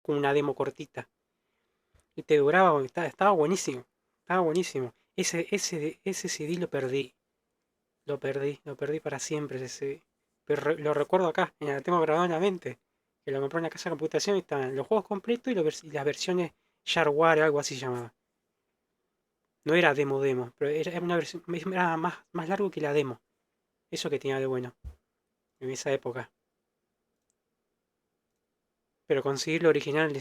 con una demo cortita. Y te duraba, estaba buenísimo. Estaba buenísimo. Ese CD lo perdí para siempre ese CD. Pero lo recuerdo acá, lo tengo grabado en la mente. Que lo compré en la casa de computación y estaban los juegos completos y las versiones shareware, algo así se llamaba. No era demo, pero era una versión, era más largo que la demo. Eso que tenía de bueno en esa época. Pero conseguirlo original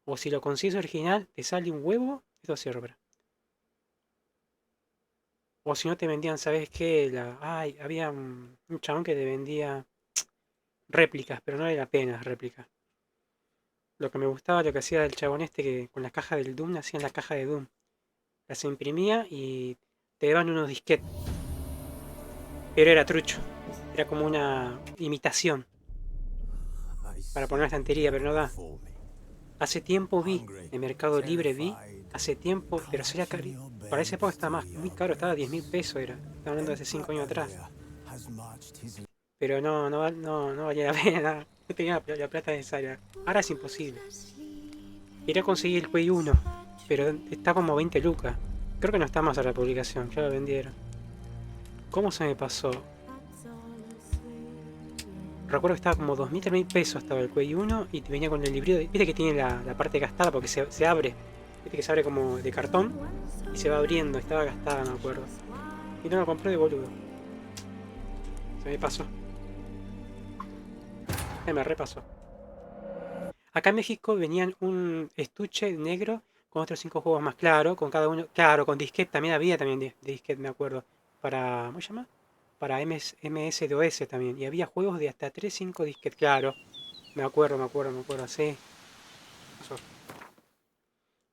o si lo consigues original, te sale un huevo, eso sirve. O si no te vendían, ¿sabes qué? Ay, había un chabón que te vendía réplicas, pero no era apenas réplicas. Lo que me gustaba, lo que hacía el chabón este, que con la caja del Doom, hacían la caja de Doom. Las imprimía y te daban unos disquetes. Pero era trucho. Era como una imitación I para poner en la see you estantería, pero no gather da. before me, Hace tiempo vi, hungry, en Mercado Libre vi, terrified, hace tiempo, pero sería clutching caro. your Para esa época bends to estaba muy your caro, estaba 10.000 breast. pesos era. Estaba hablando de hace Emperor 5 años atrás. Elia has marched his Pero no valía la pena. No tenía la plata necesaria. Ahora es imposible. Quería conseguir el Play 1, pero está como 20 lucas. Creo que no está más a la publicación, ya lo vendieron. ¿Cómo se me pasó? Recuerdo que estaba como 2.000, 3.000 pesos estaba el Play 1 y te venía con el librito. Viste que tiene la parte gastada porque se abre. Viste que se abre como de cartón y se va abriendo. Estaba gastada, me acuerdo. Y no lo compré de boludo. Se me pasó. Se me repasó. Acá en México venían un estuche negro con otros 5 juegos más, claro, con cada uno, claro, con disquete también había también de disquete, me acuerdo, para, ¿cómo se llama? Para MS-DOS también, y había juegos de hasta 3 5 disquetes, claro, me acuerdo, sí, eso.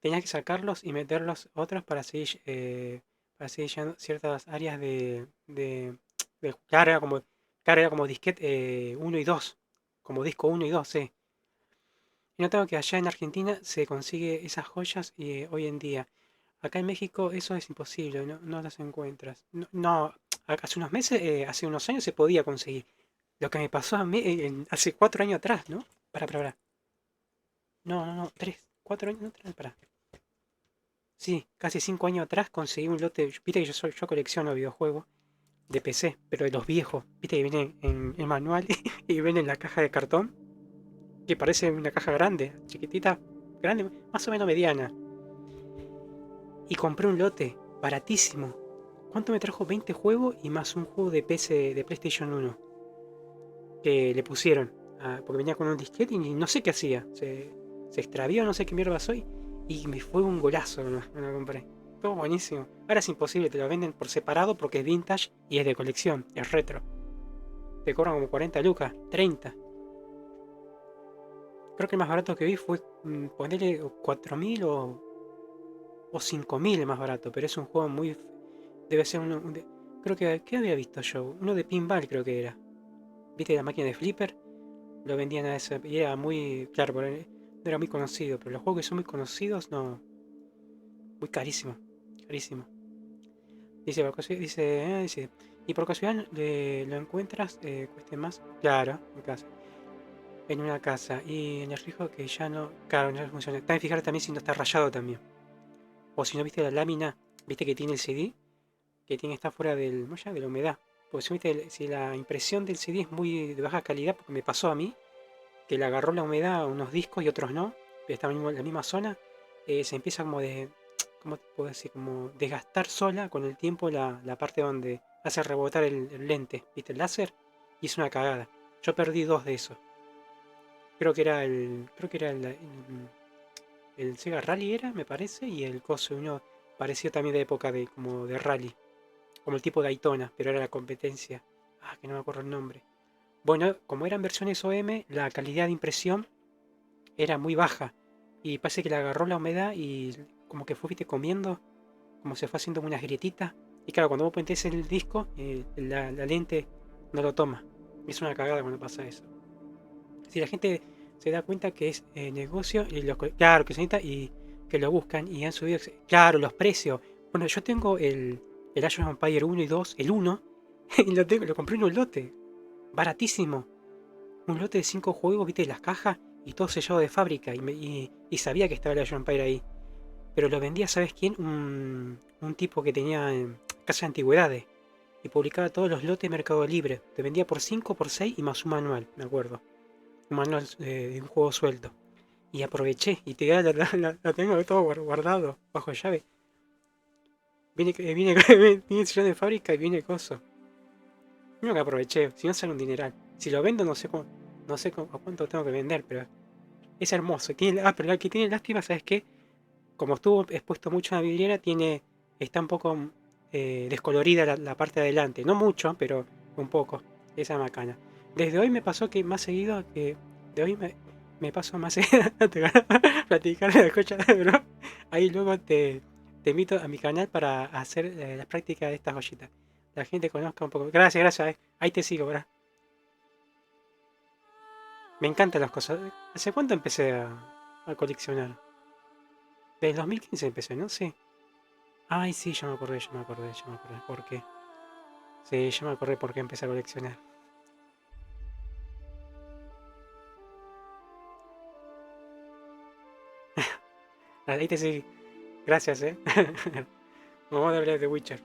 Tenías que sacarlos y meterlos otros para seguir llenando ciertas áreas claro, era como disquete 1 y 2, como disco 1 y 2, sí. He notado que allá en Argentina se consigue esas joyas y hoy en día. Acá en México eso es imposible, no las encuentras. No, hace unos meses, hace unos años se podía conseguir. Lo que me pasó a mí hace 4 años atrás, ¿no? Para. No, 3, 4 años, no, para. Sí, casi 5 años atrás conseguí un lote. Viste que yo colecciono videojuegos de PC, pero de los viejos. Viste que vienen en manual y vienen en la caja de cartón, que parece una caja grande, chiquitita, grande, más o menos mediana. Y compré un lote, baratísimo. ¿Cuánto me trajo? 20 juegos y más un juego de PC de PlayStation 1 que le pusieron. Porque venía con un disquete y no sé qué hacía. Se extravió, no sé qué mierda soy. Y me fue un golazo me lo compré. Todo buenísimo. Ahora es imposible, te lo venden por separado porque es vintage y es de colección, es retro. Te cobran como 40 lucas, 30. Creo que el más barato que vi fue ponerle 4.000 o 5.000 el más barato, pero es un juego muy. Debe ser creo que. ¿Qué había visto yo? Uno de pinball creo que era. ¿Viste la máquina de flipper? Lo vendían a ese. Y era muy. Claro, pero no era muy conocido. Pero los juegos que son muy conocidos, no. Muy carísimo. Carísimo. Dice, dice. Y por casualidad lo encuentras, cueste más. Claro, en casa. En una casa. Y en el riesgo que ya no. Claro, no funciona. También fijar también si no está rayado también. O si no viste la lámina, viste que tiene el CD. Que tiene que estar fuera de la humedad. Porque si la impresión del CD es muy de baja calidad, porque me pasó a mí, que le agarró la humedad a unos discos y otros no, pero estaban en la misma zona, se empieza ¿cómo te puedo decir? Como desgastar sola con el tiempo la parte donde hace rebotar el lente, ¿viste? El láser, y es una cagada. Yo perdí dos de esos. El Sega Rally era, me parece, y el coso uno pareció también de época como de rally como el tipo Daytona, pero era la competencia. Que no me acuerdo el nombre. Bueno, como eran versiones OM, la calidad de impresión era muy baja. Y parece que le agarró la humedad y como que fue, viste, comiendo, como se fue haciendo unas grietitas. Y claro, cuando vos metés el disco, la lente no lo toma. Es una cagada cuando pasa eso. Si la gente se da cuenta que es negocio, y claro, que se necesita y que lo buscan y han subido, claro, los precios. Bueno, yo tengo el Age of Empire 1 y 2, el uno y lo compré en un lote, baratísimo. Un lote de 5 juegos, viste, las cajas, y todo sellado de fábrica, y sabía que estaba el Age of Empires ahí. Pero lo vendía, ¿sabes quién? Un tipo que tenía casa de antigüedades y publicaba todos los lotes de Mercado Libre. Te vendía por 5 por 6 y más un manual, me acuerdo. Un manual de un juego suelto. Y aproveché y la tengo todo guardado bajo llave. Viene el sillón de fábrica y viene el coso. Creo que aproveché, si no sale un dineral. Si lo vendo no sé a cuánto tengo que vender, pero es hermoso. Pero el que tiene lástima, ¿sabes qué? Como estuvo expuesto mucho en la vidriera, está un poco descolorida la parte de adelante. No mucho, pero un poco. Esa macana. Desde hoy me pasó que más seguido que. De hoy me paso más seguido a platicar de la cocha de bro. Ahí luego te invito a mi canal para hacer las prácticas de estas joyitas. La gente conozca un poco. Gracias, gracias. Ahí te sigo, bro. Me encantan las cosas. ¿Hace cuánto empecé a coleccionar? Desde el 2015 empecé, ¿no? Sí. Ay, sí, ya me acordé, ya me acordé, ya me acordé. ¿Por qué? Sí, ya me acordé por qué empecé a coleccionar. Ahí te sí. Gracias, Vamos a hablar de Witcher.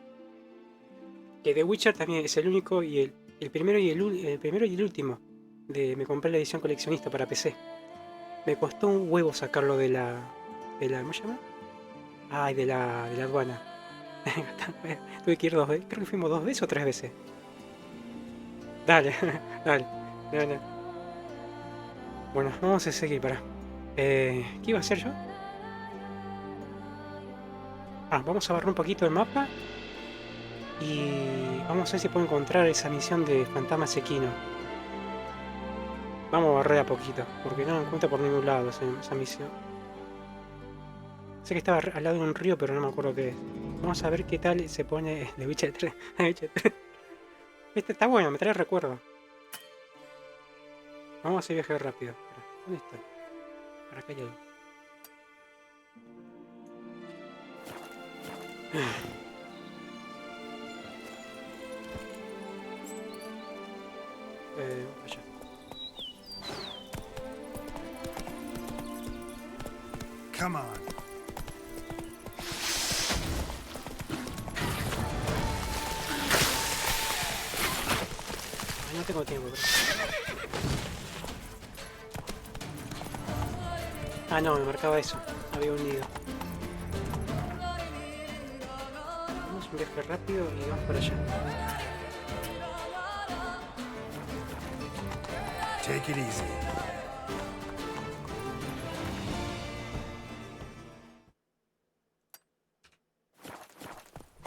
Que The Witcher también es el único y el primero el primero y el último. Me compré la edición coleccionista para PC. Me costó un huevo sacarlo ¿cómo se llama? Ay, de la aduana. Tuve que ir 2 veces. Creo que fuimos 2 veces o 3 veces. Dale, dale. Dale. Bueno, vamos a seguir, para. ¿Qué iba a hacer yo? Vamos a barrer un poquito el mapa y vamos a ver si puedo encontrar esa misión de fantasma sequino. Vamos a barrer a poquito, porque no lo encuentro por ningún lado esa misión. Sé que estaba al lado de un río, pero no me acuerdo qué es. Vamos a ver qué tal se pone de Witcher 3. Este está bueno, me trae recuerdo. Vamos a hacer viaje rápido. Espera, ¿dónde estoy? Para acá hay algo. Allá. Come on. Ay, no tengo tiempo, bro. No, me marcaba eso. Había un nido. Vamos un viaje rápido y vamos para allá. Take it easy.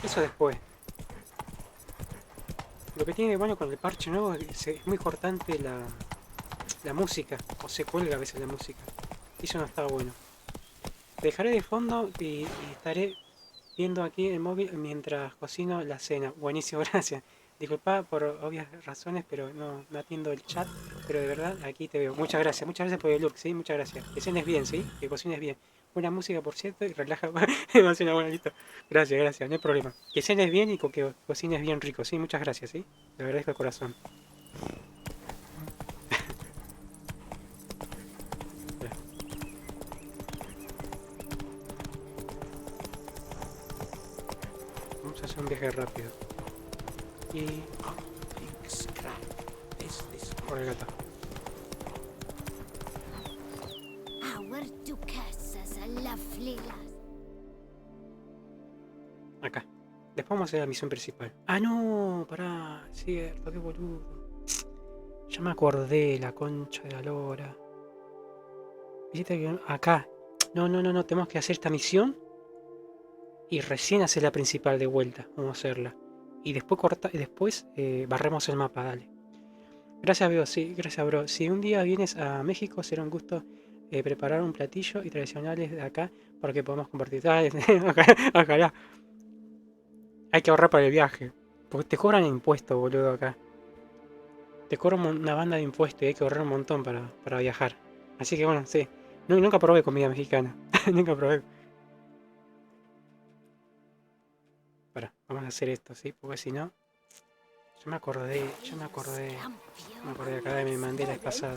Eso después. Lo que tiene de bueno con el parche nuevo es muy cortante la música. O se cuelga a veces la música. Eso no está bueno. Dejaré de fondo y estaré viendo aquí el móvil mientras cocino la cena. Buenísimo, gracias. Disculpa por obvias razones, pero no atiendo el chat. Pero de verdad, aquí te veo. Muchas gracias por el look, ¿sí? Muchas gracias. Que cenes bien, ¿sí? Que cocines bien. Buena música, por cierto, y relaja. Demasiado buena, listo. Gracias, gracias, no hay problema. Que cenes bien y que cocines bien rico, ¿sí? Muchas gracias, ¿sí? Te agradezco de corazón. Vamos a hacer un viaje rápido. Y por el gato. Acá. Después vamos a hacer la misión principal. No, pará. Cierto, qué boludo. Ya me acordé, la concha de la lora. Visita acá. No. Tenemos que hacer esta misión y recién hacer la principal de vuelta. Vamos a hacerla. Y después barremos el mapa, dale. Gracias, bro. Sí, gracias, bro. Si un día vienes a México, será un gusto preparar un platillo y tradicionales de acá para que podamos compartir. Dale, ojalá. Hay que ahorrar para el viaje. Porque te cobran impuestos, boludo, acá. Te cobran una banda de impuestos y hay que ahorrar un montón para viajar. Así que bueno, sí. Nunca probé comida mexicana. Nunca probé. Vamos a hacer esto, ¿sí? Porque si no... Ya me acordé acá de me mandé la vez pasada.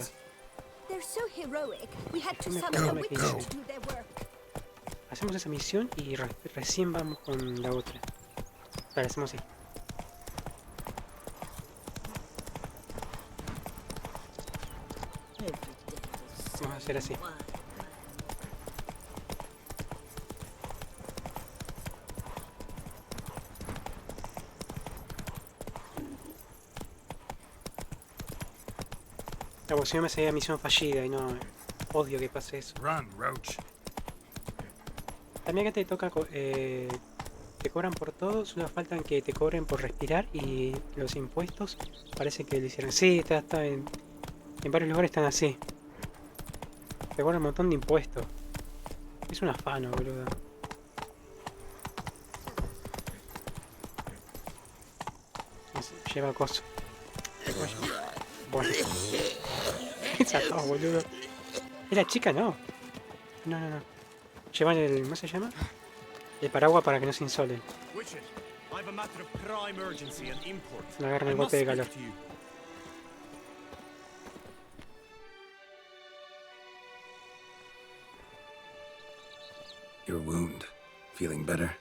They're so heroic. We had to Déjame summon a acordarme qué witch hice. to do their work. Hacemos esa misión y recién vamos con la otra. Vale, hacemos así. Vamos a hacer así. La posición me salía misión fallida y no... Odio que pase eso. Run, Roach. También que te toca... te cobran por todo, solo falta que te cobren por respirar y los impuestos parece que lo hicieron. Sí, está en varios lugares están así. Te cobran un montón de impuestos. Es un afano, boludo. Lleva cosas. Bueno. ¿Qué sacó, boludo? ¿Es la chica? No. No. Llevan el... ¿cómo se llama? El paraguas para que no se insolen. No agarran el golpe de calor. Your wound. Feeling better?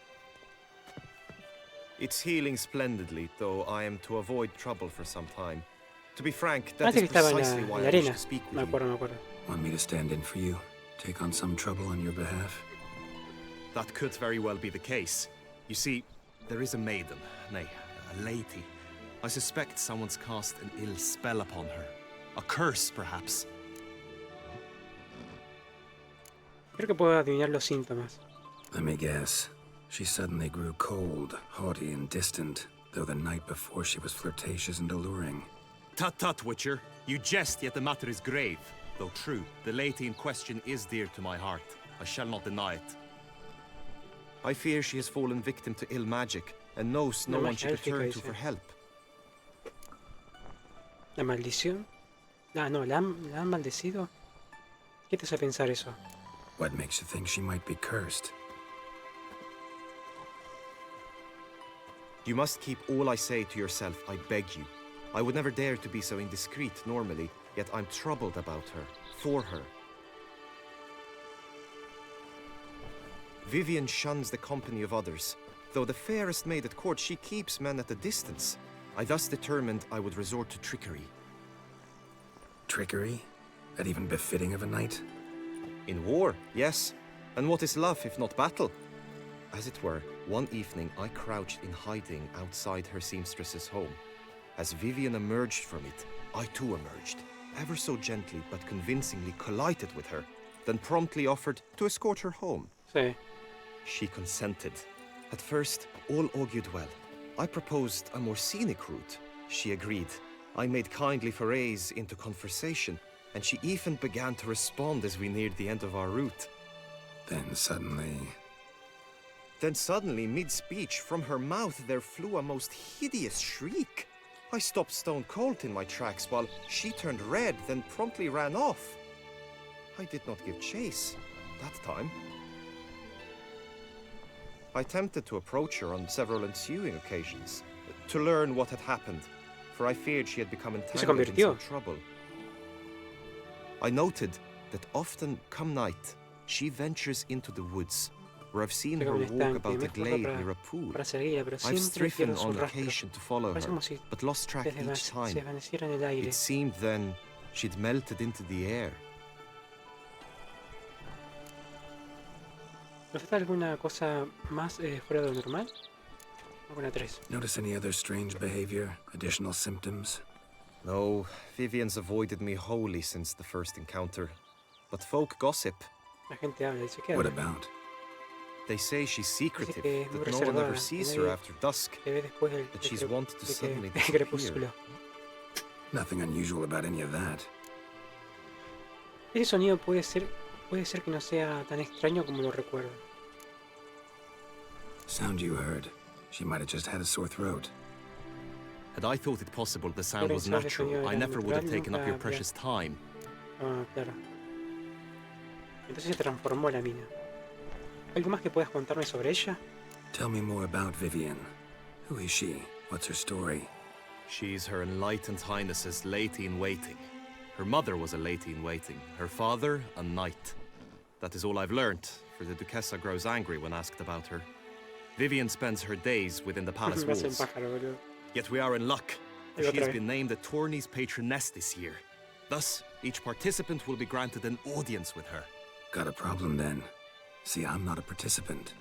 It's healing splendidly, though I am to avoid trouble for some time. To be frank, that Parece que is estaba en precisely la why I wish arena. to speak Me with you. acuerdo. Want me to stand in for you? Take on some trouble on your behalf? That could very well be the case. You see, there is a maiden, nay, a lady. I suspect someone's cast an ill spell upon her. A curse, perhaps. Creo que puedo adivinar los síntomas. Let me guess. She suddenly grew cold, haughty, and distant, though the night before she was flirtatious and alluring. Tut, Witcher. You jest, yet the matter is grave. Though true, the lady in question is dear to my heart. I shall not deny it. I fear she has fallen victim to ill magic, and knows no one she could turn to for help. ¿La maldición? Ah, no, ¿la han maldecido? ¿Qué te hace pensar eso? What makes you think she might be cursed? You must keep all I say to yourself, I beg you. I would never dare to be so indiscreet normally, yet I'm troubled about her, for her. Vivian shuns the company of others. Though the fairest maid at court, she keeps men at a distance. I thus determined I would resort to trickery. Trickery? That even befitting of a knight? In war, yes. And what is love if not battle? As it were, one evening I crouched in hiding outside her seamstress's home. As Vivian emerged from it, I too emerged, ever so gently but convincingly collided with her, then promptly offered to escort her home. Sí. She consented. At first, all augured well. I proposed a more scenic route. She agreed. I made kindly forays into conversation, and she even began to respond as we neared the end of our route. Then suddenly, mid-speech, from her mouth there flew a most hideous shriek. I stopped stone cold in my tracks while she turned red, then promptly ran off. I did not give chase that time. I attempted to approach her on several ensuing occasions, to learn what had happened, for I feared she had become entangled in some trouble. I noted that often, come night, she ventures into the woods, where I've seen her walk about a glade near a pool. I've striven on occasion to follow her, but lost track each time. It seemed then she'd melted into the air. ¿Notaste alguna cosa más fuera de lo normal? Alguna 3. notice any other strange behavior, additional symptoms? No, Vivian's avoided me wholly since the first encounter. But folk gossip. La gente habla, dice que What about? They say she's secretive, que es muy that no one ever reservada, sees que her nadie after dusk, te ve después that she's wanted to suddenly del disappear. crepúsculo. Nothing unusual about any of that. Ese sonido puede ser que no sea tan extraño como lo recuerdo. Sound you heard. She might have just had a sore throat. Had I thought it possible the sound was natural, I never would have taken up your precious time. Ah, claro. Entonces se transformó la mina. ¿Algo más que puedas contarme sobre ella? Tell me more about Vivian. Who is she? What's her story? She's Her Enlightened Highness's lady-in-waiting. Her mother was a lady-in-waiting, her father a knight. That is all I've learnt, for the Duquesa grows angry when asked about her. Vivian spends her days within the palace Me hace el walls. pájaro, boludo. Yet we are in luck, for Ahí she otra has vez. been named the tourney's patroness this year. Thus, each participant will be granted an audience with her. Got a problem then. See, I'm not a participant.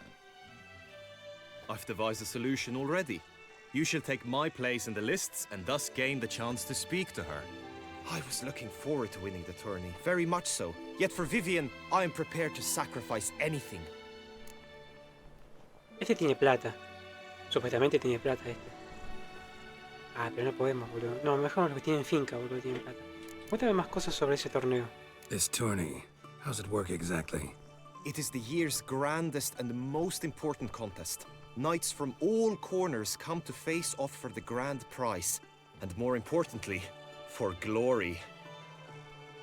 I've devised a solution already. You shall take my place in the lists and thus gain the chance to speak to her. I was looking forward to winning the tourney, very much so. Yet for Vivian, I am prepared to sacrifice anything. Este tiene plata. Supuestamente tiene plata este. Ah, pero no podemos, boludo. No, mejor los que tienen finca, boludo, tienen plata. Cuéntame más cosas sobre ese torneo. This tourney, how's it work exactly? It is the year's grandest and most important contest. Knights from all corners come to face off for the grand prize. And more importantly, for glory.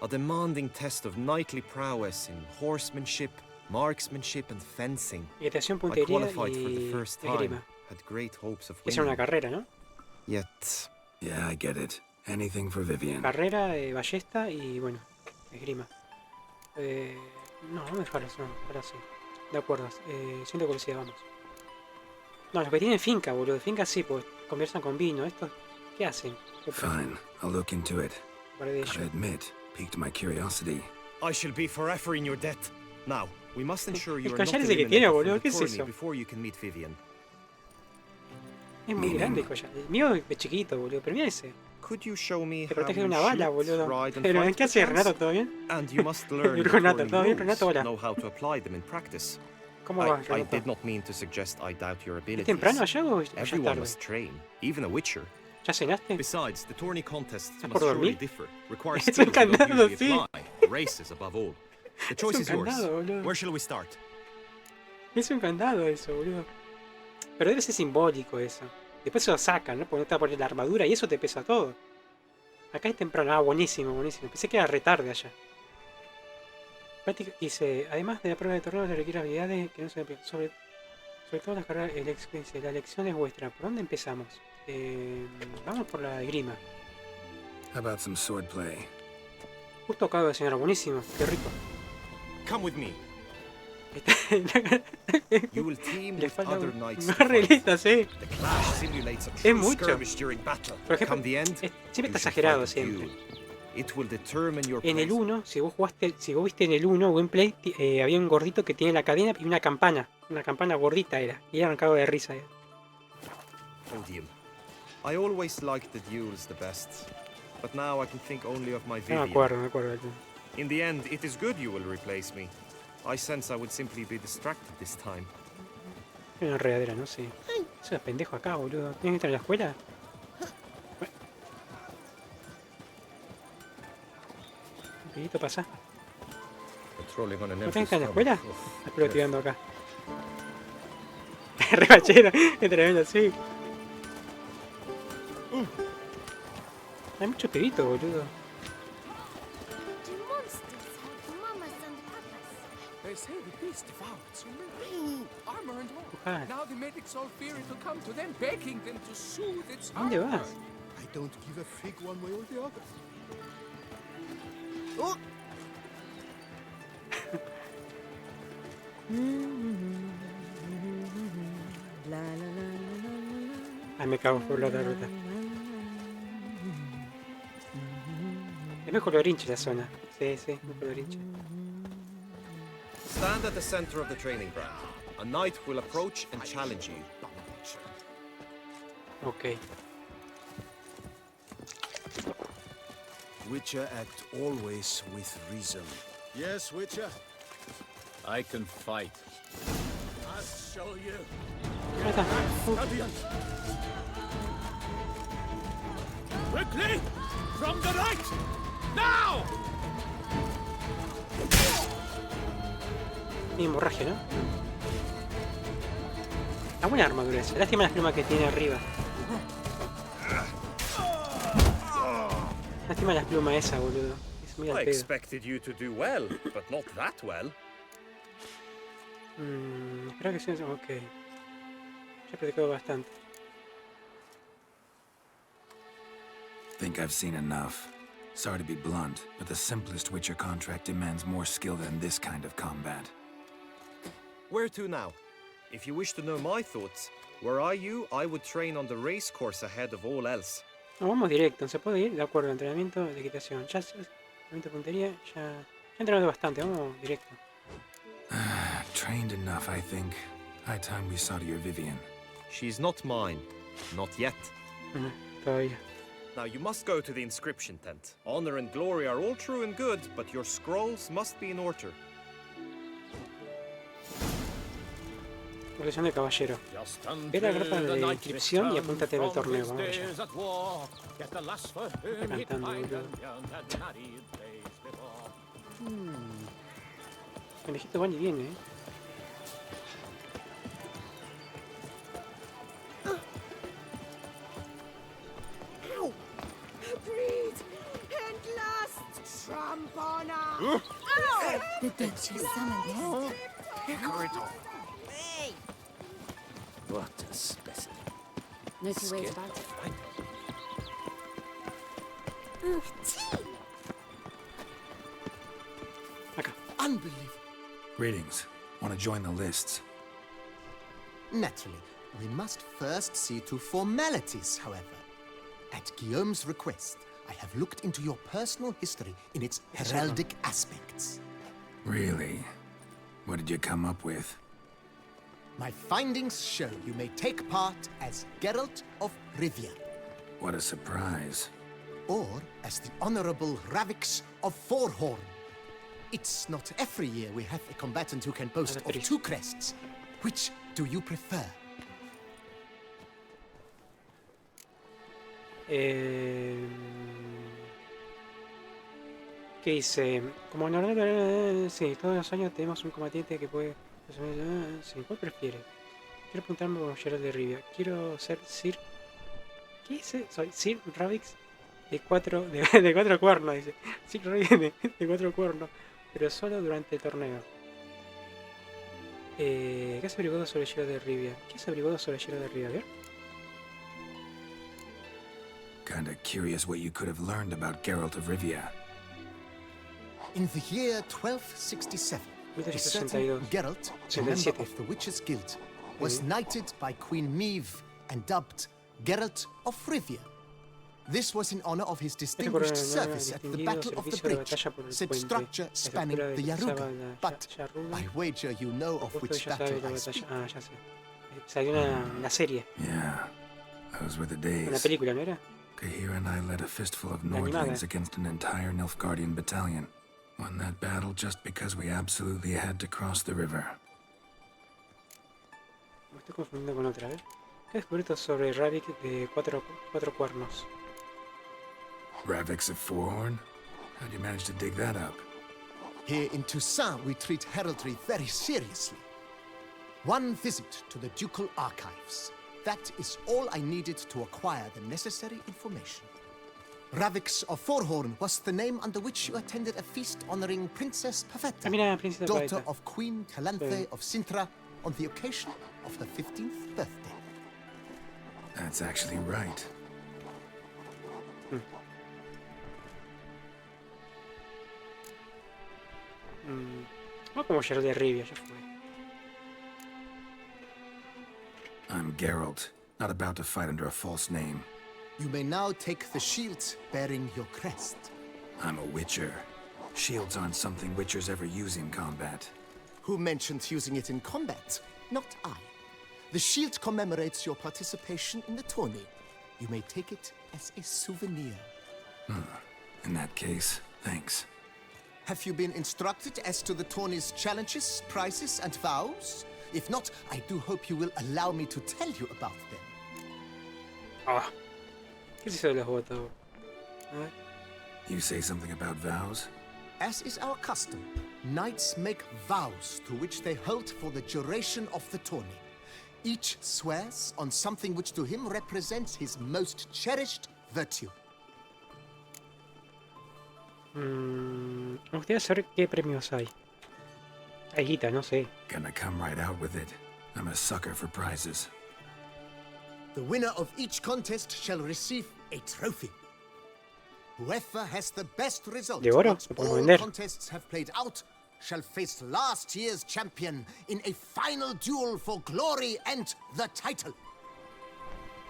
A demanding test of knightly prowess in horsemanship, marksmanship and fencing. Equitación, I puntería qualified for the y first time. esgrima. Had great hopes of Es una winning. carrera, ¿no? Yet, Yeah, I get it. Anything for Vivian. Carrera, ballesta y, bueno, esgrima. No, no me dejaros, no, ahora sí. De acuerdo, siento curiosidad, vamos. No, los que tienen finca, boludo. Finca sí, pues conversan con vino. Estos, ¿qué hacen? Fine, I'll look into it. Par de Gotta ellos. admit, piqued my curiosity. I shall be forever in your debt. Now, we must ensure you El are not collar ese que eliminated tiene, from boludo, the ¿qué es tourney eso? before you can meet Vivian. Es muy grande el collar. El mío es chiquito, boludo. Pero mira ese. Could you show me Te how protege de you una bala, shoot, boludo. ride and Pero, fight ¿qué hace perchance? Renato? ¿Todo bien? And you must learn the Renato, tourney ¿todo bien, rules, Renato? Hola. know how to apply them in practice. ¿Cómo vas, I Renato? did not mean to suggest I doubt your ¿Es abilities. temprano allá o ya es Everyone tarde? must train, even a witcher. ¿Ya cenaste? Besides, the tourney contests ¿Estás must por surely dormir? differ. Require Es un skills that don't candado, usually sí. apply. Races above all. The Es choice un is yours. candado, boludo. Where shall we start? Es un candado eso, boludo. Pero debe ser simbólico eso. Después se lo sacan, ¿no? Porque no te va a poner la armadura y eso te pesa todo. Acá es temprano. Ah, buenísimo, buenísimo. Pensé que era retarde allá. Dice, además de la prueba de torneo, se requiere habilidades que no se aplican. Sobre todo las carreras, la elección es vuestra. ¿Por dónde empezamos? Vamos por la esgrima. How about some swordplay? Justo acabo de cenar, buenísimo. Qué rico. Come with me. You will team Le with falta other knights. una to fight. reglita, sí. The clash simulates a Es true mucho. skirmish during battle. Por ejemplo, Come the end, siempre está you shall exagerado fight a siempre. duel. It will determine your En el place. 1, si vos viste en el 1 gameplay, había un gordito que tiene la cadena y una campana gordita era, y era un cago de risa. Odium. I always liked the duels the best, but now I can think only of my No Vivian. me acuerdo. In the end, it is good you will replace me. I sense I would simply be distracted this time. Hay una enredadera, no sé. Eso es pendejo acá, boludo. ¿Tienes que estar en la escuela? Rapidito pasa. Patrolling on an ¿No empty tenés que estar en la stomach. escuela? Uf, La estoy tirando acá. Re bachero, es tremendo, sí. Hay muchos pibitos, boludo. Do monsters have mamas and papas? They say the beast devoured so many. Armor and all. Ojalá. Now the medics all fear it'll come to them, begging them to soothe its ¿Dónde hunger. vas? I don't give a fig one way or the other. Ay, me cago por la otra ruta. Es mejor colorinche la zona. Sí, sí, muy colorinche. Stand at the center of the training ground. A knight will approach and challenge you. Ok. Witcher act always with reason. Yes, Witcher? I can fight. I'll show you. Ahí está. Quickly! From the right! Now! Tiene hemorragia, ¿no? Una buena armadura esa. Lástima las plumas que tiene arriba. Lástima las plumas esa, boludo. Es muy al I pedo. expected you to do well, but not that well. Creo que sí. Ok. Ya he practicado bastante. Think I've seen enough. Sorry to be blunt, but the simplest Witcher contract demands more skill than this kind of combat. Where to now? If you wish to know my thoughts, were I you, I would train on the race course ahead of all else. No, vamos directo, se puede ir de acuerdo, entrenamiento de equitación. Ya, entrenamiento de puntería, ya entrenado bastante, vamos directo. Trained enough, I think. High time we saw to your Vivian. She's not mine. Not yet. Todavía. Now you must go to the inscription tent. Honor and glory are all true and good, but your scrolls must be in order. Profesión de caballero. Ve la carta de inscripción y apúntate en el torneo. Vamos allá. Está cantando, boludo. El viejito va y viene, Breed and lust tramp on us. The Duchess summoned him. What a specimen. No two ways about it. Acá. Unbelievable. Greetings. Want to join the lists? Naturally, we must first see to formalities, however. At Guillaume's request, I have looked into your personal history in its heraldic aspects. Really? What did you come up with? My findings show you may take part as Geralt of Rivia, What a surprise. or as the Honorable Ravix of Forhorn. It's not every year we have a combatant who can boast of two crests. Which do you prefer? ¿Qué dice? Como normal, sí, todos los años tenemos un combatiente que puede... Sí, ¿cuál prefieres? Quiero apuntarme como Geralt de Rivia. Quiero ser Sir... ¿Qué dice? Soy Sir Ravix de cuatro cuernos, dice. Sir Ravix de 4 cuernos, pero solo durante el torneo. ¿Qué has averiguado sobre Geralt de Rivia? ¿Qué has averiguado sobre Geralt de Rivia? A ver. Kinda curious what you could have learned about Geralt of Rivia. In the year 1267, a certain 1262. Geralt, a member of the Witches' Guild, was knighted by Queen Meve and dubbed Geralt of Rivia. This was in honor of his distinguished service at the Battle of the Bridge, said structure spanning the Yaruga. But I wager you know of which battle I speak. Ah, ya sé. Salió una serie, Yeah, those were the una days. película, ¿no era? Kahir and I led a fistful of Animada. Nordlings against an entire Nilfgaardian battalion. Won that battle just because we absolutely had to cross the river. Me estoy confundiendo con otra vez. ¿Qué has descubierto sobre Ravik de cuatro cuernos? Ravix of Forhorn? How'd you manage to dig that up? Here in Toussaint, we treat heraldry very seriously. One visit to the ducal archives. That is all I needed to acquire the necessary information. Ravix of Forhorn was the name under which you attended a feast honoring Princess Ah, Pavetta, mira, Princesa daughter Pavetta. of Queen Calanthe of Sintra, on the occasion of her 15th birthday. That's actually right. No como Geralt de Rivia, ya fue. I'm Geralt, not about to fight under a false name. You may now take the shield bearing your crest. I'm a Witcher. Shields aren't something Witchers ever use in combat. Who mentioned using it in combat? Not I. The shield commemorates your participation in the tourney. You may take it as a souvenir. In that case, thanks. Have you been instructed as to the tourney's challenges, prizes, and vows? If not, I do hope you will allow me to tell you about them. Ah, ¿qué es eso de los votos? A ver. You say something about vows? As is our custom, knights make vows to which they hold for the duration of the tourney. Each swears on something which to him represents his most cherished virtue. Me gustaría saber qué premios hay. Hay guita, no sé. Gonna come right out with it. I'm a sucker for prizes. The winner of each contest shall receive a trophy. Whoever has the best result ¿De oro? once ¿Lo podemos all vender? contests have played out shall face last year's champion in a final duel for glory and the title.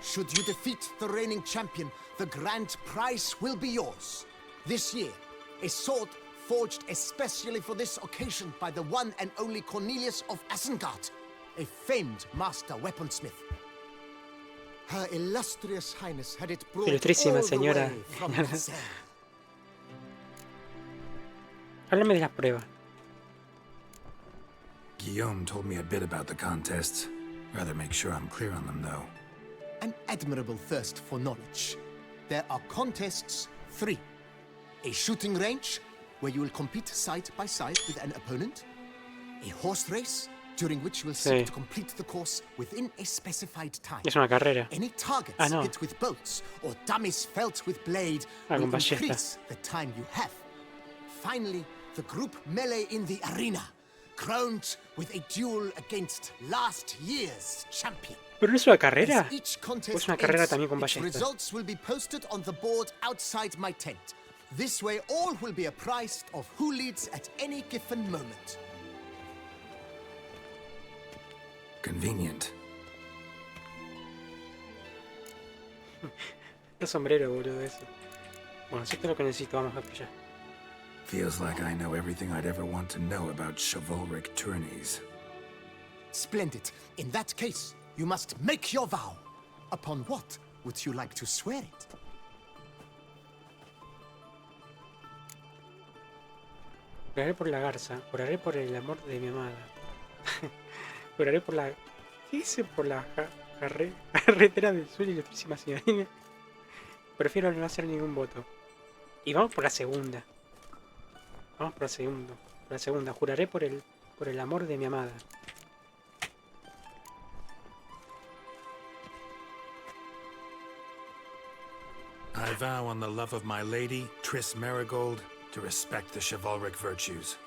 Should you defeat the reigning champion, the grand prize will be yours. This year, a sword forged especially for this occasion by the one and only Cornelius of Isengard, a famed master weaponsmith. Her illustrious highness had it brought Ilustrísima all the señora. way from Marseille. Háblame de las pruebas. Guillaume told me a bit about the contests. Rather make sure I'm clear on them, though. An admirable thirst for knowledge. There are contests 3. A shooting range, where you will compete side by side with an opponent. A horse race, during which you will seek to complete the course within a specified time. Es una carrera. Any targets no. hit with bolts or dummies felt with blade con will ballesta. increase the time you have. Finally, the group melee in the arena, crowned with a duel against last year's champion. ¿Pero no es una carrera? As each ¿O contest es una carrera ends, también con its ballesta? results will be posted on the board outside my tent. This way, all will be apprised of who leads at any given moment. Convenient. El sombrero, boludo, eso. Bueno, si esto es lo que necesito, vamos a pillar. Feels like I know everything I'd ever want to know about chivalric tourneys. Splendid. In that case, you must make your vow. Upon what would you like to swear it? Juraré por la garza, juraré por el amor de mi amada. Juraré por la... ¿Qué dice? Por la carretera del suelo, ilustrísima señorina. Prefiero no hacer ningún voto. Y vamos por la segunda. Vamos por la segunda. Por la segunda. Juraré por el amor de mi amada. I vow on the love of my lady, Triss Marigold, To respect the chivalric virtues.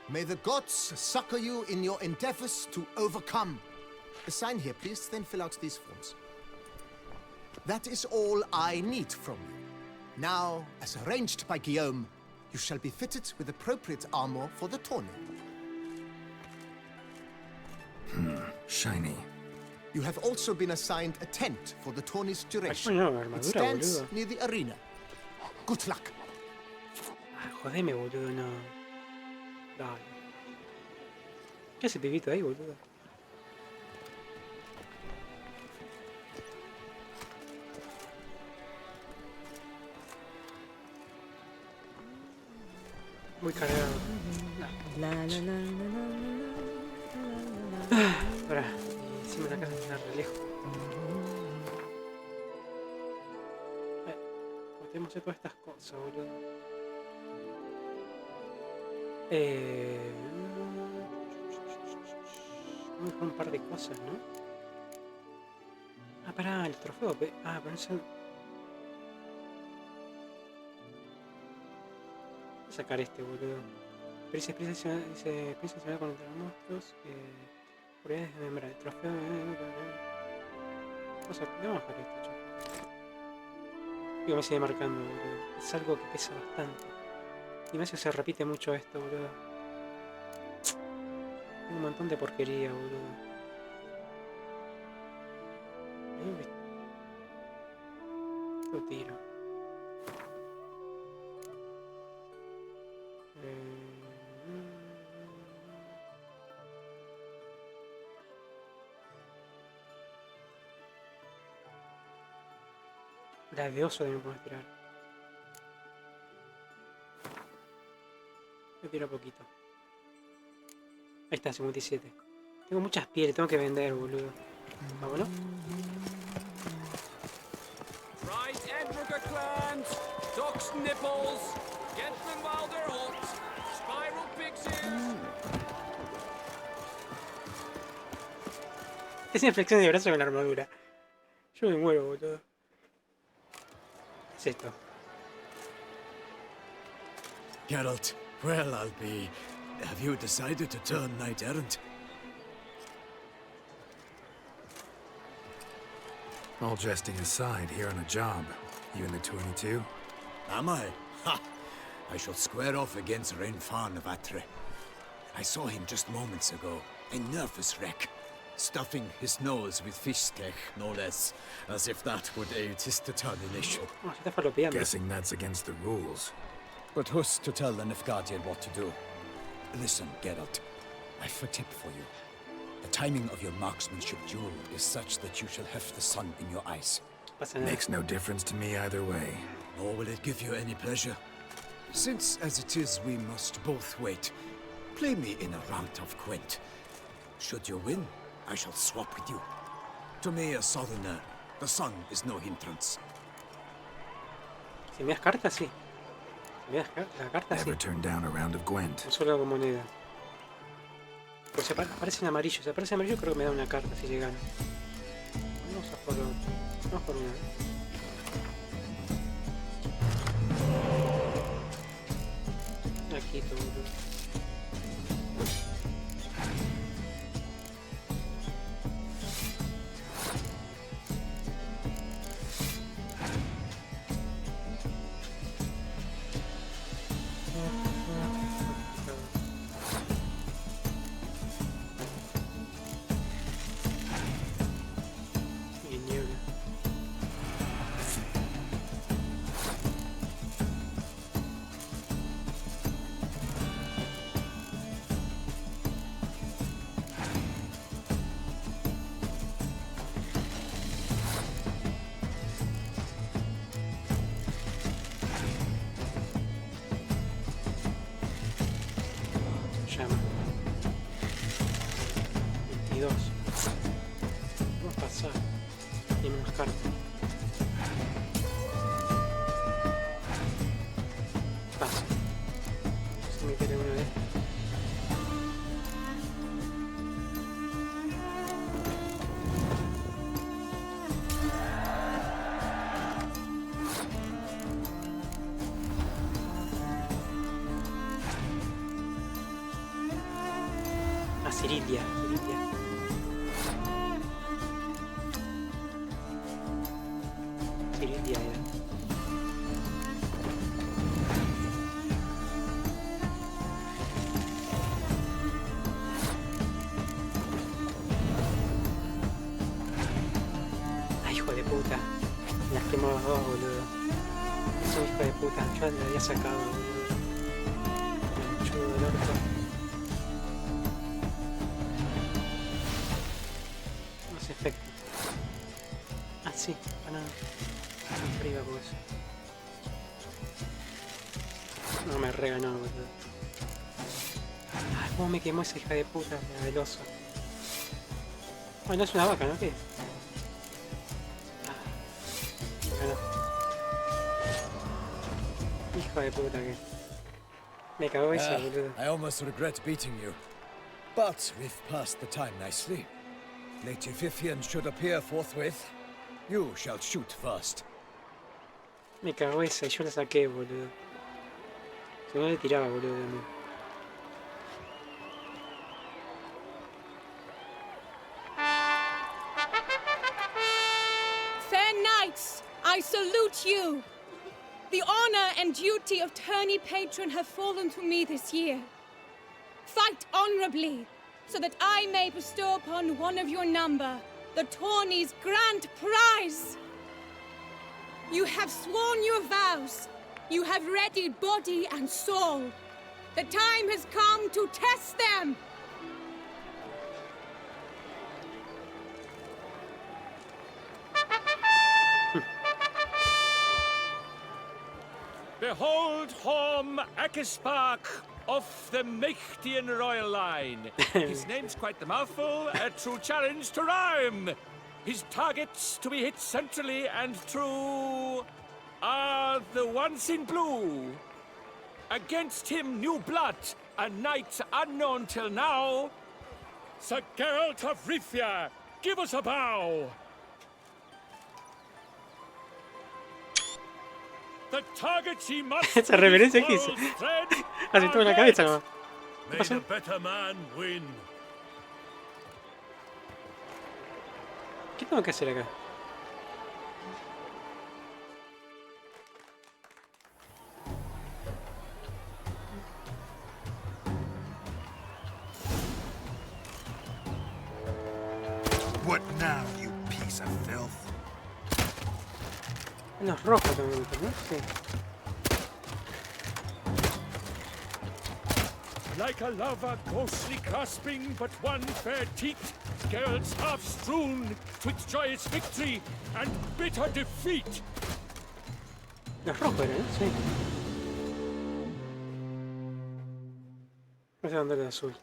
May the gods succor you in your endeavors to overcome. Sign here, please, then fill out these forms. That is all I need from you. Now, as arranged by Guillaume, you shall be fitted with appropriate armor for the tourney. Shiny. You have also been assigned a tent for the tourney's duration. no, It armadura, stands boludo. near the arena. Good luck. Ah, jodeme, boludo, no. Dale. ¿Qué hace pibito ahí, boludo? Muy cargado. Ahora, encima la casa está re lejos. Tenemos que hacer todas estas cosas, boludo. Vamos a un par de cosas, ¿no? Ah, pará, el trofeo. Ah, pero eso... Voy a sacar este, boludo. Experiencia nacional contra monstruos. Propiedades de membrar. El trofeo... Vamos a sacar este, chaval. Digo, me sigue marcando, boludo. Es algo que pesa bastante. Y más que se repite mucho esto, boludo. Tengo un montón de porquería, boludo. Lo tiro. La de oso también puedo tirar. Me tiro poquito. Ahí está, 57. Tengo muchas pieles, tengo que vender, boludo. Vámonos. Right Edinburgh clans, ducks nipples, get them while they're hot, spiral pixies. Es inflexión de brazo con la armadura. Yo me muero, boludo. ¿Qué es esto? Geralt, well, I'll be... Have you decided to turn knight-errant? All jesting aside, here on a job. You in the 22? Am I? Ha! I shall square off against Renfan of Atre. I saw him just moments ago. A nervous wreck. Stuffing his nose with fish steak, no less. As if that would aid his determination. Oh, se está falopeando. Guessing that's against the rules. But who's to tell the Nilfgaardian what to do? Listen, Geralt. I've a tip for you. The timing of your marksmanship duel is such that you shall have the sun in your eyes. Pasa nada. Makes no difference to me either way. Nor will it give you any pleasure. Since, as it is, we must both wait, play me in a round of Gwent. Should you win, I shall swap with you. To me, a southerner, the sun is no hindrance. Si me das cartas, sí. Si me das la carta, sí. Never turn down a round of Gwent. No solo hago moneda. Pues aparece en amarillo. Si aparece en amarillo, creo que me da una carta si le gano. Vamos a por otro. Vamos por una. Aquí todo. Y niebla. Llama. 22. Vamos a pasar. Tiene unas cartas. Paso. Se me quiere una vez. A Cirilia. Cirilia era. Ay, hijo de puta. Las quemó los dos, boludo. Es un hijo de puta. Yo la había sacado, boludo. Chudo del orto. No hace efecto. Ah, sí, para nada. Arriba con eso. No me reganó, boludo. Ay, cómo me quemó esa hija de puta, la del oso. Bueno, es una vaca, ¿no? ¿Qué es? Ganó. Hijo de puta que. Me cagó esa, boludo. I almost regret beating you. But we've passed the time nicely. Lady Vivian should appear forthwith. You shall shoot first. Me cagó esa y yo la saqué, boludo. Si no le tiraba, boludo, de mí. Fair knights, I salute you. The honor and duty of tourney patron have fallen to me this year. Fight honorably, so that I may bestow upon one of your number the tourney's grand prize. You have sworn your vows. You have readied body and soul. The time has come to test them. Behold Horm Akispark of the Mechtian royal line. His name's quite the mouthful, a true challenge to rhyme. His targets to be hit centrally and true are the ones in blue. Against him new blood, a knight unknown till now. Sir Geralt of Rivia, give us a bow. The target he must Esa referencia que hice. Así tuve en la cabeza nomás. ¿Qué May pasó? the better man win. ¿Qué tengo que hacer acá? What now, you piece of filth? Los rojos también, ¿no? Sí. Like a lover ghostly grasping but one fair teat, Geralt's half strewn twixt joyous victory and bitter defeat. Los rojos eran, ¿eh? Sí. No sé dónde era el azul.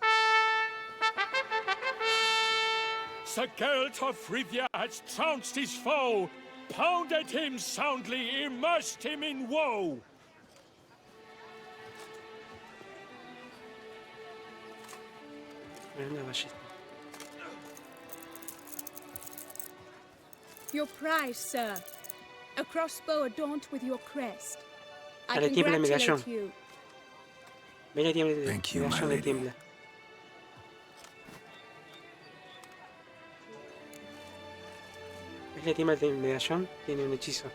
Sir Geralt of Rivia has trounced his foe, pounded him soundly, immersed him in woe. Era una ballesta. Your prize, sir. A crossbow adorned with your crest. I Dale, tiembla el medallón. congratulate you. Ven y tiembla el Thank you, my medallón de lady. tiembla. ¿Ves la tiembla del medallón? Tiene un hechizo.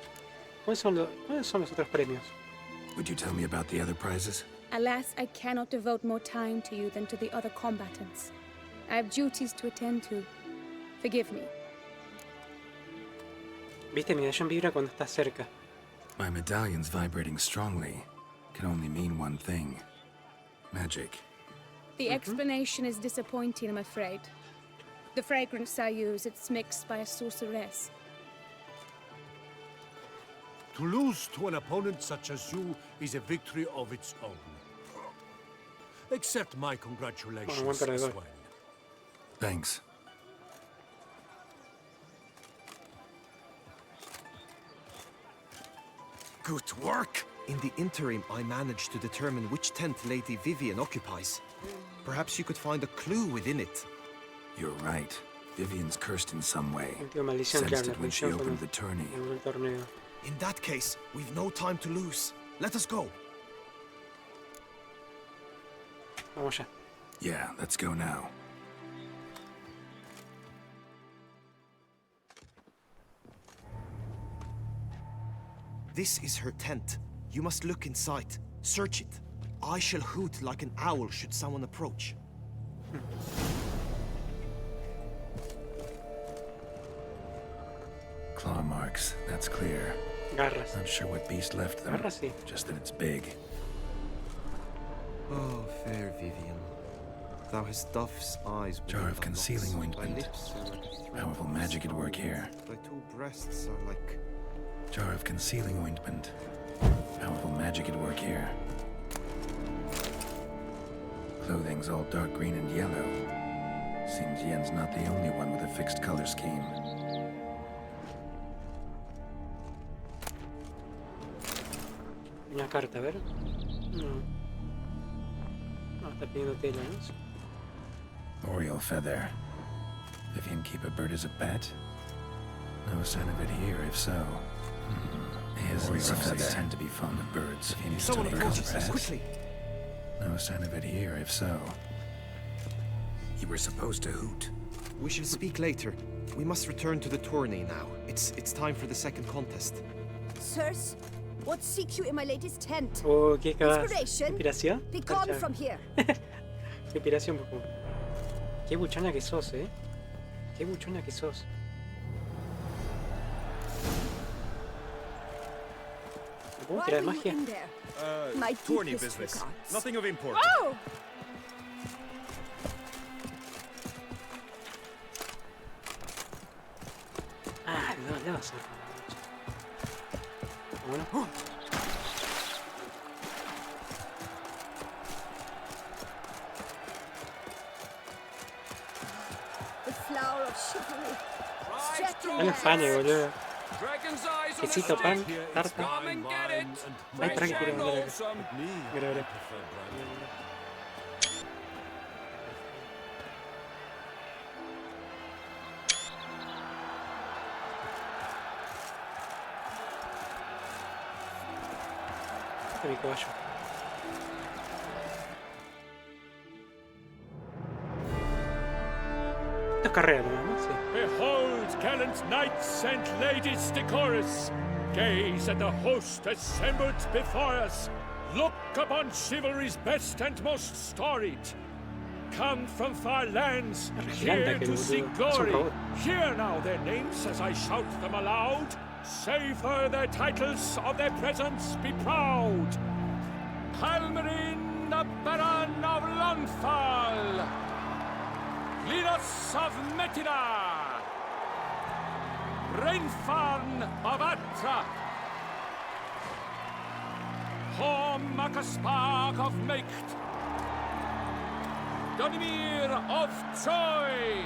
¿Cuáles son los otros premios? Would you tell me about the other prizes? Alas, I cannot devote more time to you than to the other combatants. I have duties to attend to. Forgive me. ¿Viste? El medallón vibra cuando estás cerca. My medallion's vibrating strongly. Can only mean one thing. Magic. The explanation is disappointing, I'm afraid. The fragrance I use, it's mixed by a sorceress. To lose to an opponent such as you is a victory of its own. Accept my congratulations, buen perdedor. Swain. Thanks. Good work! In the interim, I managed to determine which tent Lady Vivian occupies. Perhaps you could find a clue within it. You're right. Vivian's cursed in some way. Última maldición, Sensed claro, la it when she maldición opened the tourney. en el torneo. In that case, we've no time to lose. Let us go. Vamos ya. Yeah, let's go now. This is her tent. You must look inside. Search it. I shall hoot like an owl should someone approach. Claw marks, that's clear. Garras. Not sure what beast left them. Garras sí. Just that it's big. Oh, fair Vivian. Thou hast dove's eyes. Jar within of thy concealing locks. Thy ointment. lips are like a thread Powerful of magic at stone. work here. Thy two breasts are like... Jar of concealing ointment. Powerful magic at work here. Clothing's all dark green and yellow. Seems Yen's not the only one with a fixed color scheme. Una carta, a ver. No. No, está pidiendo tela, ¿no? Oriole feather. Vivian keep a bird as a pet? No sign of it here, if so. His and Sussex tend to be fond of birds. Vivian used to Someone make approaches us, pets. quickly! No sign of it here, if so. You were supposed to hoot. We shall speak later. We must return to the tourney now. It's time for the second contest. Sirs, what seek you in my lady's tent? Oh, qué cagada. Inspiration? ¿Inspiración? Be gone Cacha. from here. Inspiración, poco. Qué buchona que sos, Qué buchona que sos. ¿Me puedo Why tirar were you magia? in there? My Tourney deepest business. regards. Nothing of import. Oh! Ah, no, le vas a hacer. Bueno. The flower of chivalry. No me afane, boludo. Dragon's eyes on a Quesito, pan, stick. tarta. Come and get it. Ay, tranqui, Fresh and quiero ver. wholesome. Mira, mira. Este es mi caballo. Esto es carrera nomás, ¿no? Sí. Behold, gallant knights and ladies decorous, gaze at the host assembled before us. Look upon chivalry's best and most storied. come from far lands, here to seek glory. Hear now their names as I shout them aloud. Savor their titles, of their presence be proud. Halmarin, the Baron of Lonfal, Linus of Metida, Rainfarn of Atra, Horm Makaspark of Meicht, Donimir of Troy,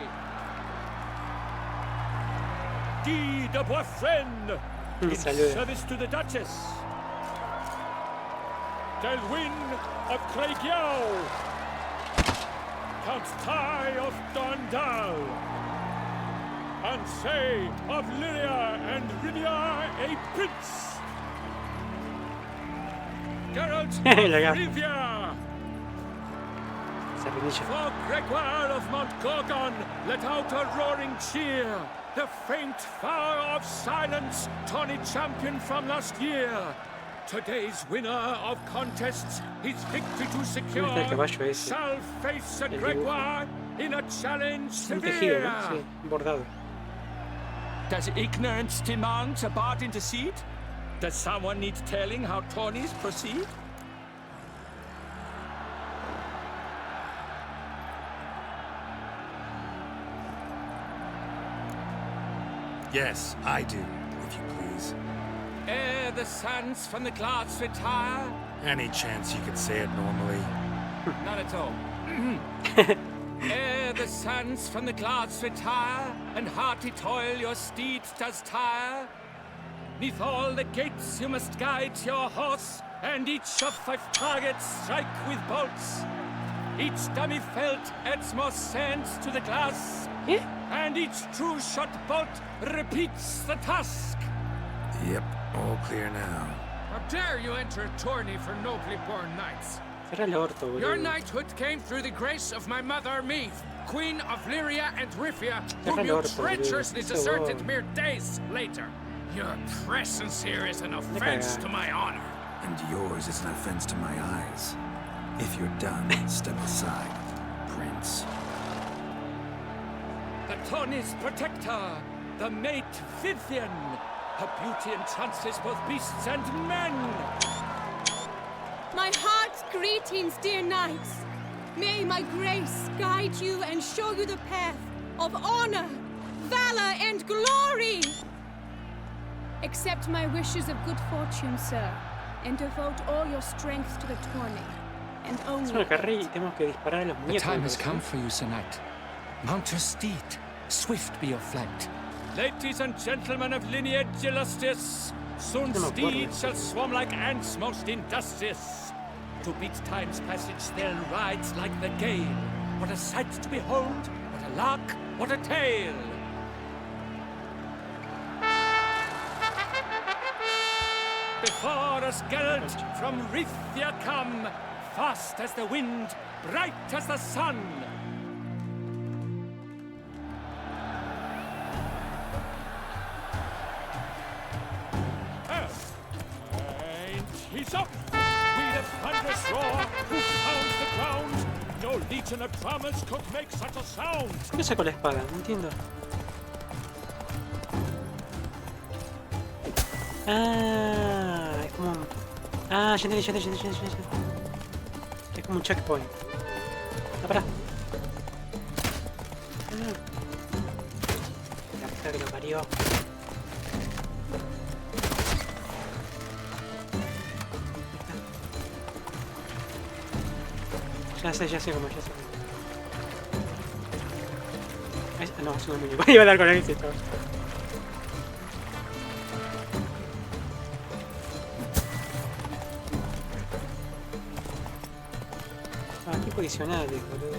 Guy de Boisfren, in service to the Duchess, Delwyn of Craigiau, Count Tai of Dondal, Ansay of Lyria and Rivia, a prince, Geralt of Rivia, for Gregoire of Montgorgon, let out a roaring cheer. The faint fire of silence, tawny champion from last year. Today's winner of contests, his victory to secure, shall face a Gregoire in a challenge severe. Does ignorance demand a bard intercede? Does someone need telling how tourneys proceed? Yes, I do, if you please. Ere the sands from the glass retire. Any chance you could say it normally? None at all. Ere the sands from the glass retire, and hearty toil your steed does tire, neath all the gates you must guide your horse, and each of 5 targets strike with bolts. Each dummy felt adds more sand to the glass, and each true shot bolt repeats the task. Yep, all clear now. How dare you enter a tourney for nobly born knights? Your knighthood came through the grace of my mother Meve, Queen of Lyria and Rivia, whom you treacherously deserted mere days later. Your presence here is an offense to my honor. And yours is an offense to my eyes. If you're done, step aside, Prince. The tourney's protector, the mate Vivian. Her beauty entrances both beasts and men. My heart's greetings, dear knights. May my grace guide you and show you the path of honor, valor, and glory. Accept my wishes of good fortune, sir, and devote all your strength to the tourney. And only The time has come for you, Sir Knight. Mount your steed. Swift be your flight. Ladies and gentlemen of lineage illustrious, soon steeds shall swarm like ants most industrious. To beat time's passage they'll ride like the gale. What a sight to behold, what a lark, what a tale. Before us Geralt from Rivia come, fast as the wind, bright as the sun. And he's up! With a thunderous roar, who pounds the ground? No legion of drummers could make such a sound. ¿Por qué sacó la espada? No entiendo. Ah, es como... Ah, ya entendí. Es como un checkpoint. Ah, pará. La puta que lo parió. Ya sé cómo. No, es un muñeco. Iba a dar con él y se estaba. Qué posicionales, boludo.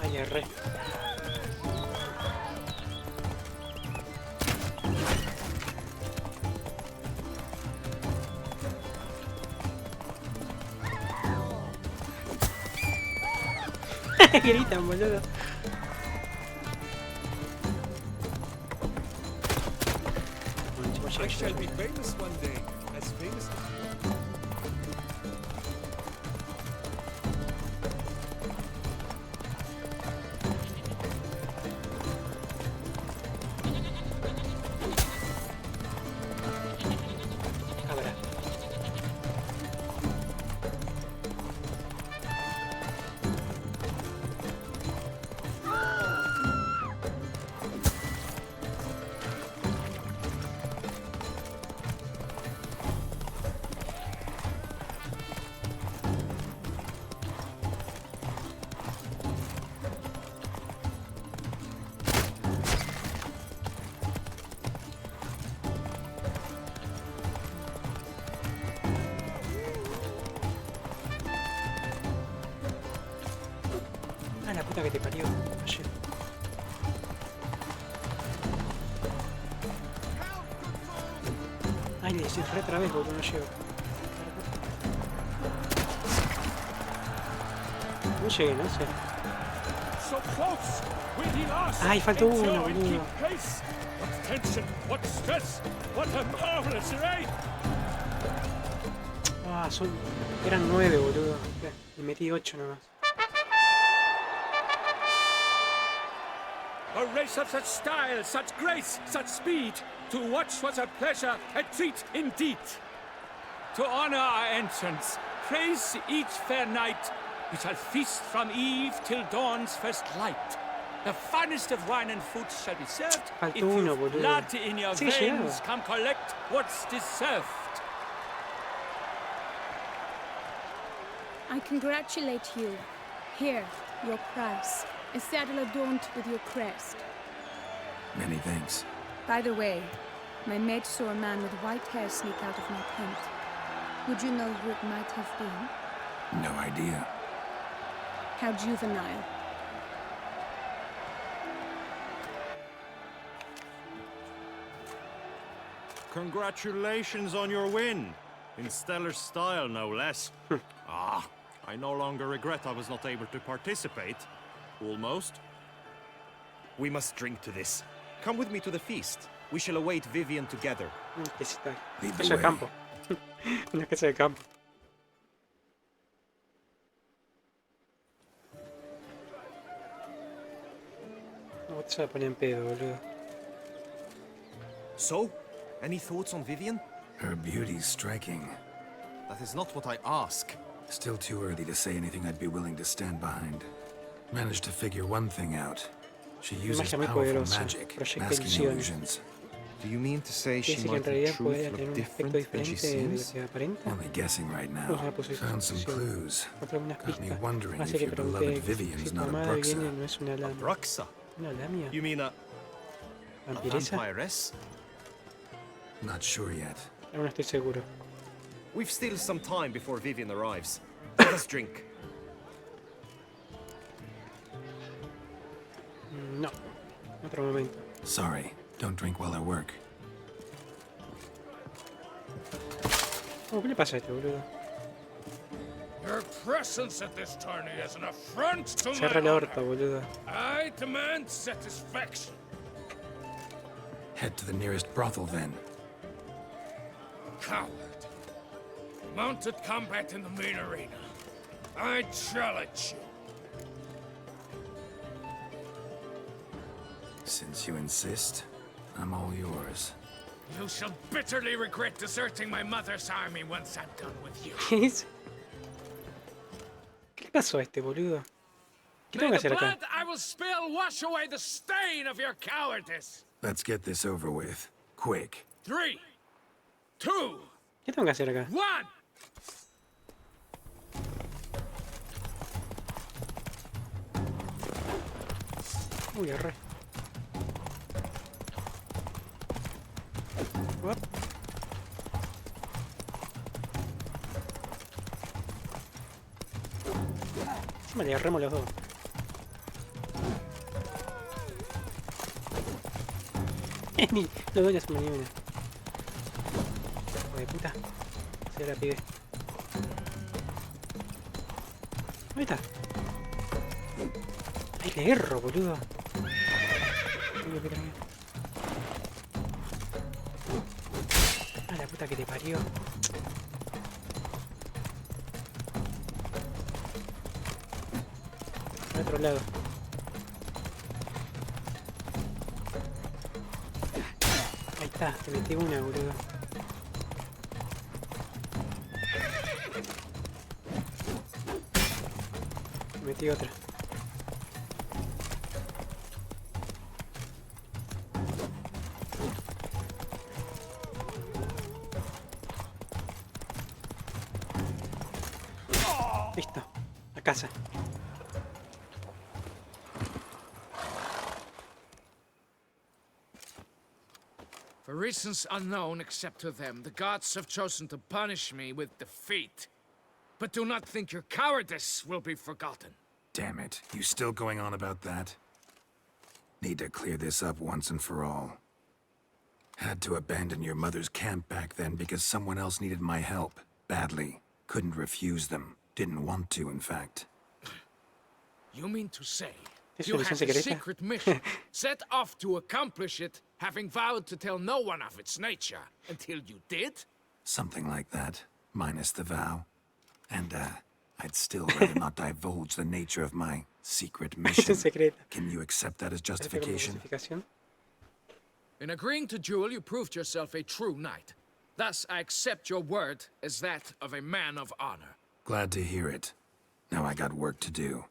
Ay, erré. Gritan, boludo. I shall be famous one day, as famous. Cabra. Ah, la puta que te parió. Oye. Ay, le hice re otra vez, boludo, no llego. No llegué, no sé. So close! Will he last? Ay, faltó uno, Enjoy, boludo. keep pace. What tension, what stress, what a marvelous raid! Ah, eran 9, boludo. Y metí 8 nomás. A race of such style, such grace, such speed. To watch was a pleasure, a treat indeed. To honor our entrance, praise each fair night. We shall feast from eve till dawn's first light. The finest of wine and food shall be served. If you've blood in your veins, come collect what's deserved. I congratulate you. Here, your price. A saddle adorned with your crest. Many thanks. By the way, my maid saw a man with white hair sneak out of my tent. Would you know who it might have been? No idea. How juvenile. Congratulations on your win. In stellar style, no less. I no longer regret I was not able to participate. Almost. We must drink to this. Come with me to the feast. We shall await Vivian together. Lead Casa the de way. campo. Una casa de campo. No te vas a poner en pedo, boludo. So, any thoughts on Vivian? Her beauty's striking. That is not what I ask. Still too early to say anything I'd be willing to stand behind. Managed to figure one thing out. She uses powerful magic, masking illusions. Do you mean to say she might in truth look different than she seems? Only guessing right now. Found some clues. Got me wondering if your beloved Vivian's not a Bruxa. A Bruxa? You mean a vampiress? Not sure yet. No estoy seguro. We've still some time before Vivian arrives. Let us drink. No. Otro momento. Sorry. Don't drink while I work. Oh, ¿qué le pasa a este boludo? Your presence at this tourney is an affront to my Cierra la honor. horta, boludo. I demand satisfaction. Head to the nearest brothel then. Coward. Mounted combat in the main arena. I challenge you. Since you insist, I'm all yours. You shall bitterly regret deserting my mother's army once I'm done with you. ¿Qué dice? ¿Qué le pasó a este boludo? ¿Qué tengo que May hacer the acá? blood I will spill wash away the stain of your cowardice. Let's get this over with. Quick. 3, 2, ¿Qué tengo que hacer acá? 1. Uy, erré. Uop. Encima le agarramos los dos. Ni los dos ya se me una. Hijo de puta. Se la pibe. Ahí está. Ay, le erro, boludo. Ah, la puta que te parió. Al otro lado. Ahí está, te metí una, boludo. Te metí otra. Listo, a casa. For reasons unknown except to them, the gods have chosen to punish me with defeat. But do not think your cowardice will be forgotten. Damn it, you still going on about that? Need to clear this up once and for all. Had to abandon your mother's camp back then because someone else needed my help, badly. Couldn't refuse them. Didn't want to, in fact. You mean to say ¿Es you una had misión a secreta? secret mission, set off to accomplish it, having vowed to tell no one of its nature, until you did? Something like that, minus the vow. And, I'd still rather not divulge the nature of my secret mission. Misión secreta. Can you accept that as ¿Parece como justification? justificación? In agreeing to duel, you proved yourself a true knight. Thus, I accept your word as that of a man of honor. Glad to hear it. Now I got work to do.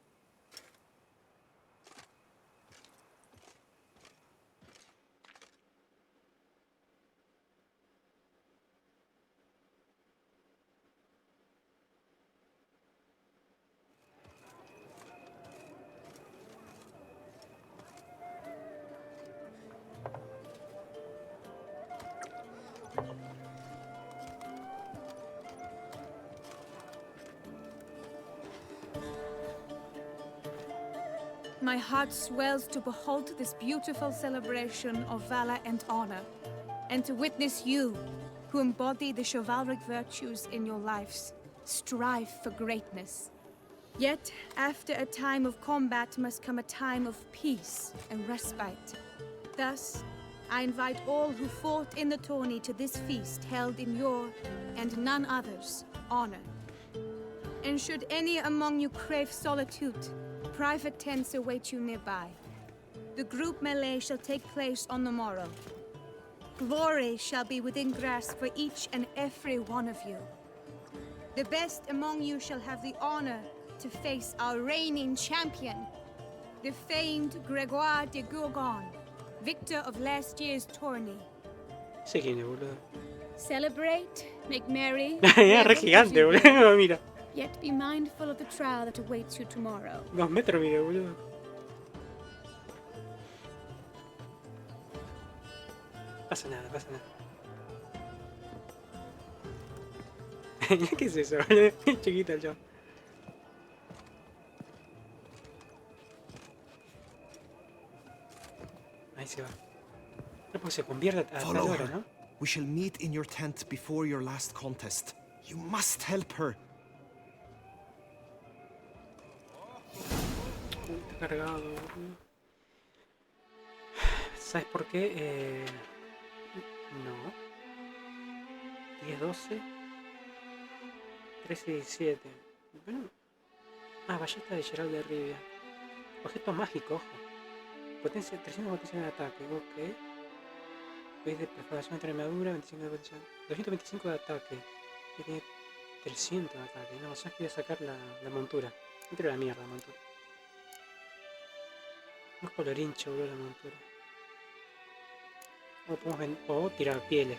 My heart swells to behold this beautiful celebration of valor and honor, and to witness you, who embody the chivalric virtues in your lives, strive for greatness. Yet, after a time of combat must come a time of peace and respite. Thus, I invite all who fought in the tourney to this feast held in your, and none other's, honor. And should any among you crave solitude, private tents await you nearby. The group melee shall take place on the morrow. Glory shall be within grasp for each and every one of you. The best among you shall have the honor to face our reigning champion, the famed Gregoire de Gourgon, victor of last year's tourney. Sé quién es, boludo. Celebrate, make merry. Ya, re gigante, boludo. Mira. Yet be mindful of the trial that awaits you tomorrow. 2 metros mide, boludo. Pasa nada, pasa nada. ¿Qué es eso, boludo? Chiquito el chavo. Ahí se va. No, pues se convierte a tal hora, ¿no? We shall meet in your tent before your last contest. You must help her. Está cargado, boludo. ¿Sabes por qué? No. 10, 12. 13 y 17. Bueno. Ah, ballesta de Geralt de Rivia. Objeto mágico, ojo. Potencia, 300 potencia de ataque, ok. Veis de preparación de armadura, 25 de potencia. 225 de ataque. Y tiene 300 de ataque. No, ya que voy a sacar la montura. Entre la mierda la montura. No es colorincho, boludo, la montura. O podemos tirar pieles.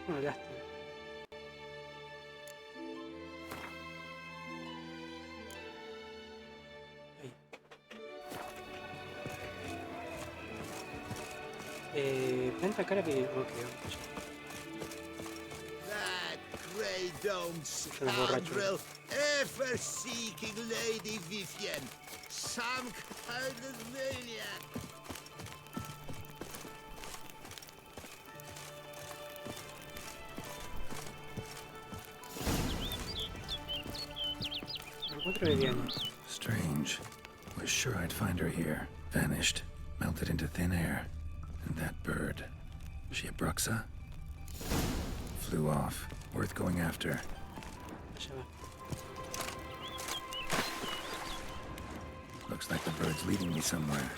Una lástima. Planta cara que... Ok, That grey-domed scoundrel, ever-seeking Lady Vivienne, some kind of maniac. Me encuentro de Diana. Strange. Was sure I'd find her here. Vanished. Melted into thin air. And that bird. She a Bruxa? Flew off. Worth going after. Allá va. Looks like the bird's leading me somewhere.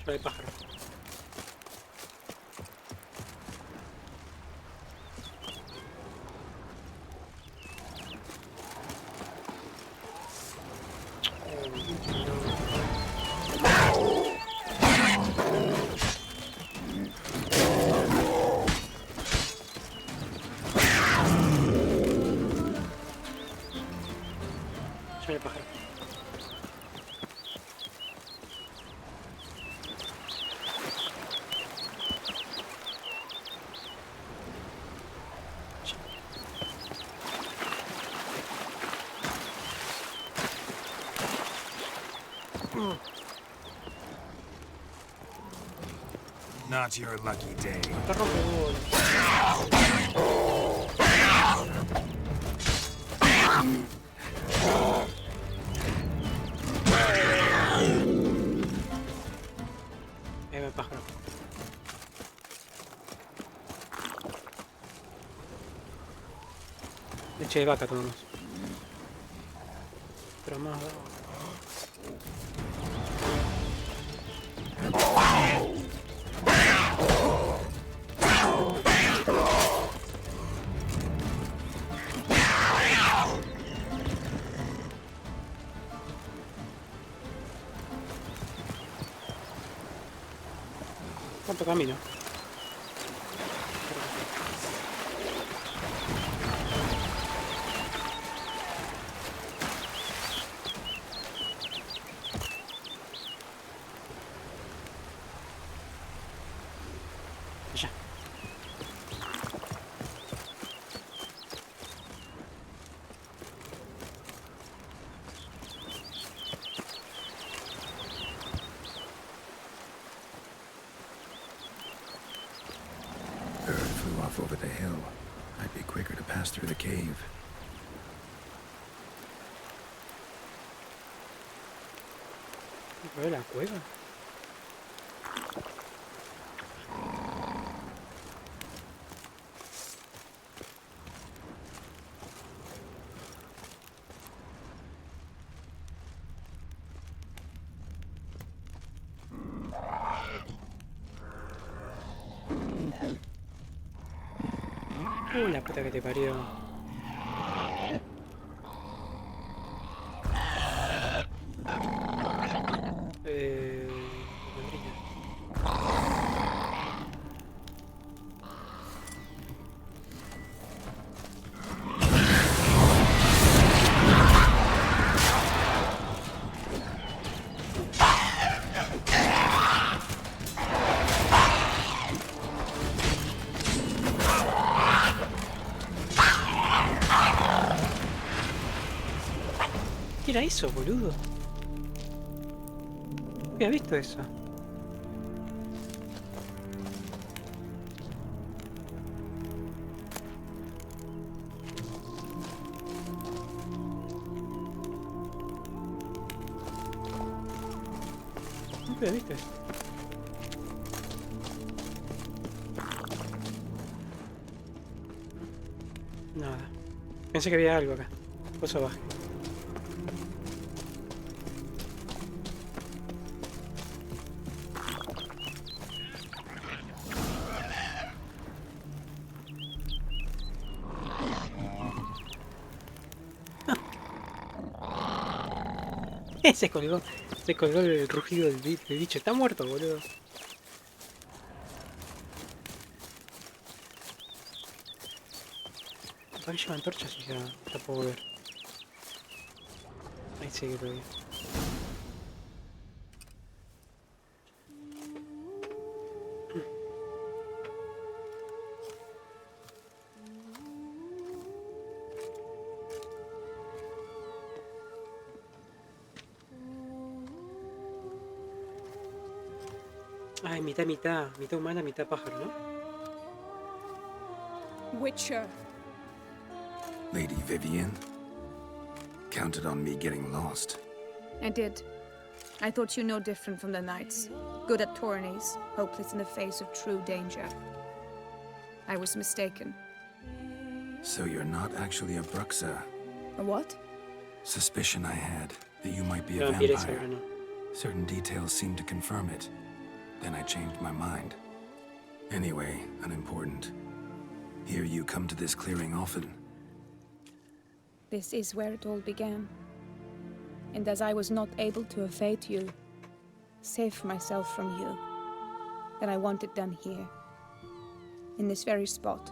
No hay pájaro. Ya no hay pájaro. Not your lucky day. Está rompebol. Ahí va el pájaro. Leche de vaca tomamos. Pero más... ¿Cuánto camino? Ya. Bird flew off over the hill. I'd be quicker to pass through the cave. ¿Fue la cueva? La puta que te parió. ¿Qué era eso, boludo? ¿No había visto eso? ¿No había visto eso? Nada. Pensé que había algo acá. Cosa baja. Se colgó el rugido del bicho. Está muerto, boludo. ¿Para qué llevan antorchas y ya puedo ver? Ahí sigue todavía. Ay, mitad, mitad. Mitad humana, mitad pájaro, ¿no? Witcher. Lady Vivian? Counted on me getting lost. I did. I thought you no different from the knights. Good at tourneys, hopeless in the face of true danger. I was mistaken. So you're not actually a Bruxa. A what? Suspicion I had that you might be a No, vampire. Certain details seemed to confirm it. Then I changed my mind. Anyway, unimportant. Here you come to this clearing often. This is where it all began. And as I was not able to evade you, save myself from you, then I want it done here. In this very spot.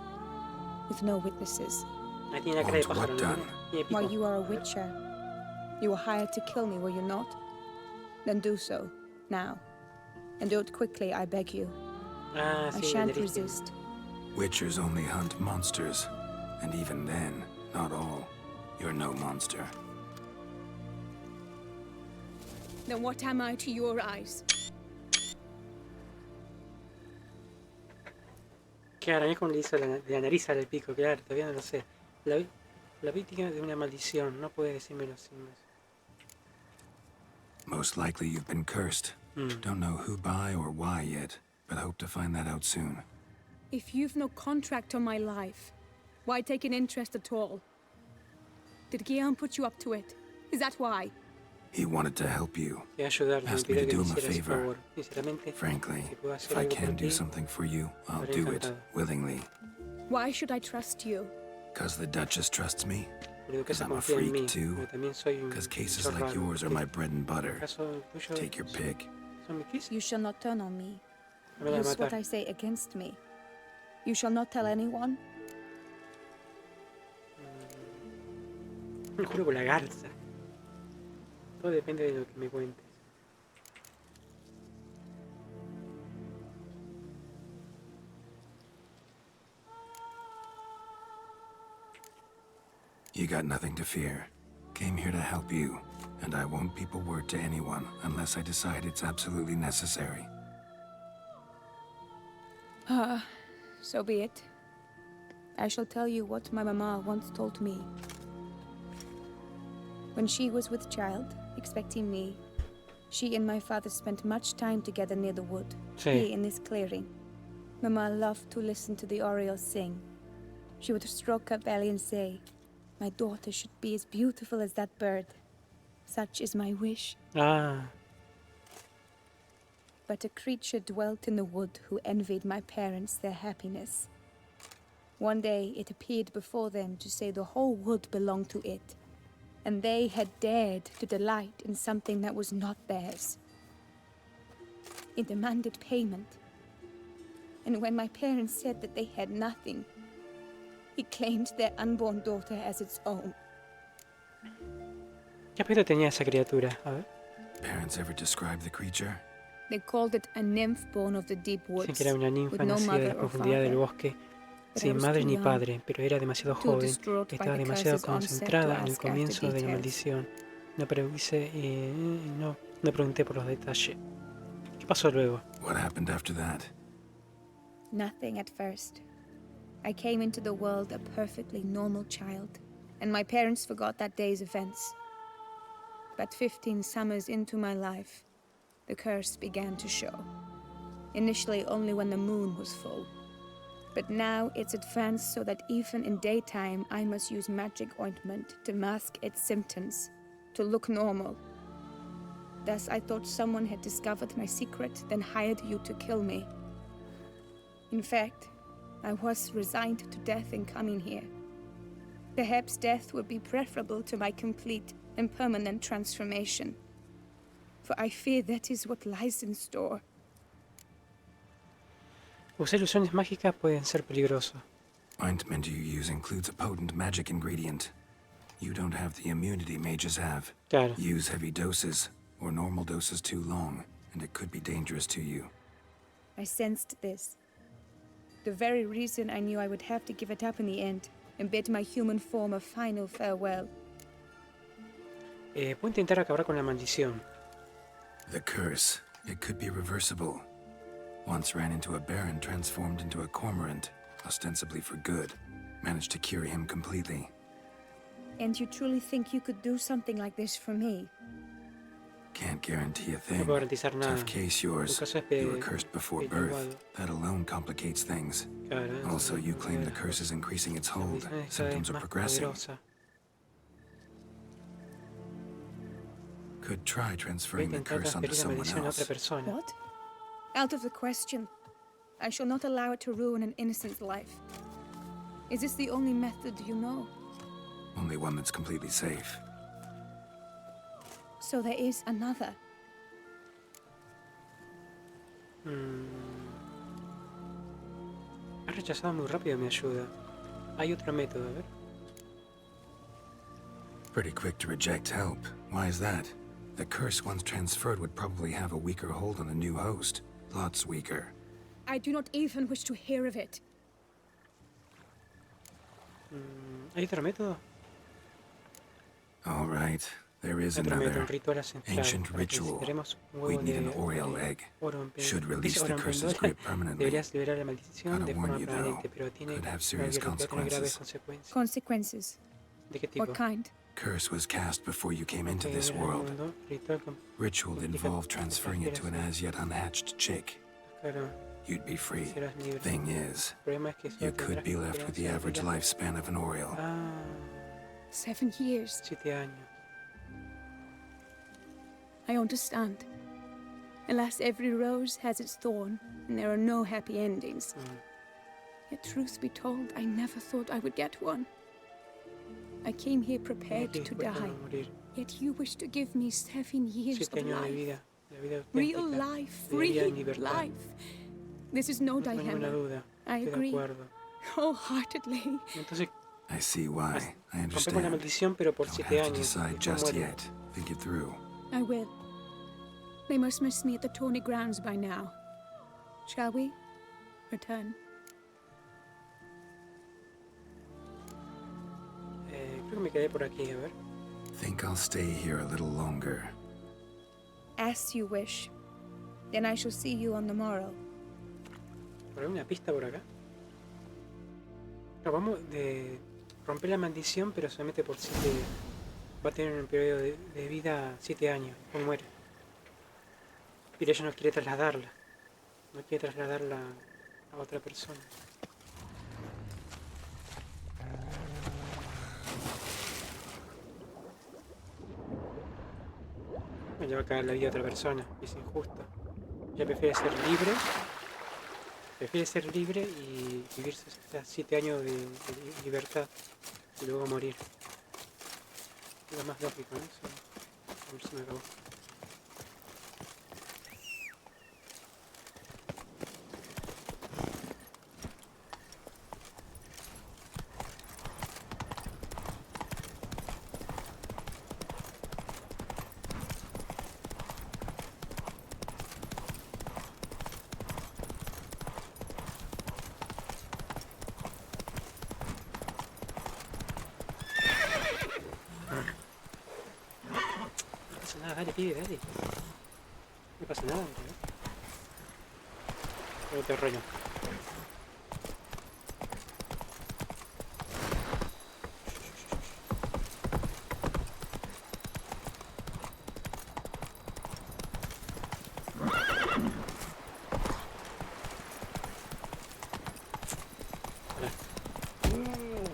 With no witnesses. Want what done? Why, you are a witcher. You were hired to kill me, were you not? Then do so, now. And do it quickly, I beg you. I shan't resist. Witchers only hunt monsters. And even then, not all. You're no monster. Then what am I to your eyes? Claro, es como le hizo de la nariz al pico, claro, todavía no lo sé. La víctima de una maldición, no puede decírmelo sin más. Most likely you've been cursed. Don't know who by or why yet, but hope to find that out soon. If you've no contract on my life, why take an interest at all? Did Guillaume put you up to it? Is that why? He wanted to help you. Ayudarle, Asked me to do him a favor. Frankly, si puedo hacer if I algo can por do ti, something for you, I'll estaré do it, encantado. willingly. Why should I trust you? Cause the Duchess trusts me? La duquesa Cause I'm a confía en freak mí, too? pero también soy un Cause cases bicho like raro. yours are my bread and ¿El butter. caso tuyo Take your pick. son mis quis? You shall not turn on me. Me van a Use what matar. I say against me. You shall not tell anyone. Me juro por la garza. Todo depende de lo que me cuentes. You got nothing to fear. Came here to help you, and I won't peep a word to anyone unless I decide it's absolutely necessary. So be it. I shall tell you what my mama once told me. When she was with child, expecting me, she and my father spent much time together near the wood, Sí. here in this clearing. Mama loved to listen to the orioles sing. She would stroke her belly and say, "My daughter should be as beautiful as that bird. Such is my wish." Ah, But a creature dwelt in the wood who envied my parents their happiness. One day it appeared before them to say the whole wood belonged to it, and they had dared to delight in something that was not theirs. It demanded payment. And when my parents said that they had nothing, it claimed their unborn daughter as its own. ¿qué aspecto tenía esa criatura? A ver. Parents ever describe the creature? They called it a nymph born of the deep Dicen woods, que era una with ninfa no nacida de mother las or profundidades del father. bosque, But I sin was madre too ni young, padre, pero era demasiado too joven, distraught by estaba the demasiado curse's onset to concentrada en el ask after comienzo de la details. maldición. No pregunté por los detalles. ¿Qué pasó luego? What happened after that? Nothing at first. I came into the world a perfectly normal child, and my parents forgot that day's events. But 15 summers into my life, the curse began to show. Initially only when the moon was full. But now it's advanced so that even in daytime I must use magic ointment to mask its symptoms, to look normal. Thus I thought someone had discovered my secret, then hired you to kill me. In fact, I was resigned to death in coming here. Perhaps death would be preferable to my complete and permanent transformation. For I fear that is what lies in store. Usar ilusiones mágicas pueden ser peligrosos. Ointment you use includes a potent magic ingredient. You don't have the immunity mages have. Claro. Use heavy doses, or normal doses too long, and it could be dangerous to you. I sensed this. The very reason I knew I would have to give it up in the end, and bid my human form a final farewell. Puedo intentar acabar con la maldición. The curse, it could be reversible. Once ran into a baron transformed into a cormorant, ostensibly for good. Managed to cure him completely. And you truly think you could do something like this for me? Can't guarantee a No thing. puedo garantizar nada. Tough case yours. Tu caso es You were cursed before birth. That alone complicates things. Also, you claim the curse is increasing its hold. Symptoms are progressing. Could try transferring the curse onto someone else. What? Out of the question. I shall not allow it to ruin an innocent's life. Is this the only method you know? Only one that's completely safe. So there is another. Ha rechazado muy rápido mi ayuda. Hay otro método, a ver. Pretty quick to reject help. Why is that? The curse once transferred would probably have a weaker hold on the new host. Lots weaker. I do not even wish to hear of it. ¿Hay otro método? All right. There is another ancient ritual. We'd need an Oriel egg. Should release the curse's grip permanently. Gotta warn you though, could have serious consequences. Consequences? What kind? Curse was cast before you came into this world. Ritual involved transferring it to an as yet unhatched chick. You'd be free. Thing is, you could be left with the average lifespan of an Oriel. 7 years. 7 años. I understand. Alas, every rose has its thorn, and there are no happy endings. Yet, truth be told, I never thought I would get one. I came here prepared to die, yet you wish to give me 7 years of life. Real life, free life. This is no dilemma. I agree, wholeheartedly. I see why. I Rompe con la understand. maldición, pero por Don't 7 have to años. decide just yet. Think it through. I will. They must miss me at the Tawny grounds by now. Shall we return? Creo que me quedé por aquí, a ver. Think I'll stay here a little longer. As you wish. Then I shall see you on the morrow. ¿Por una pista por acá? No, vamos de romper la maldición, pero solamente por 7. Va a tener un periodo de vida 7 años. Después muere. Pero ella no quiere trasladarla. No quiere trasladarla a otra persona. No le va a cagar la vida a otra persona. Es injusto. Ella prefiere ser libre. Prefiere ser libre y vivir 7 años de libertad y luego morir. Es lo más lógico, ¿no? Sí. A ver si me acabó. Dale, pibe, dale. No pasa nada, ¿no? Luego te rollo.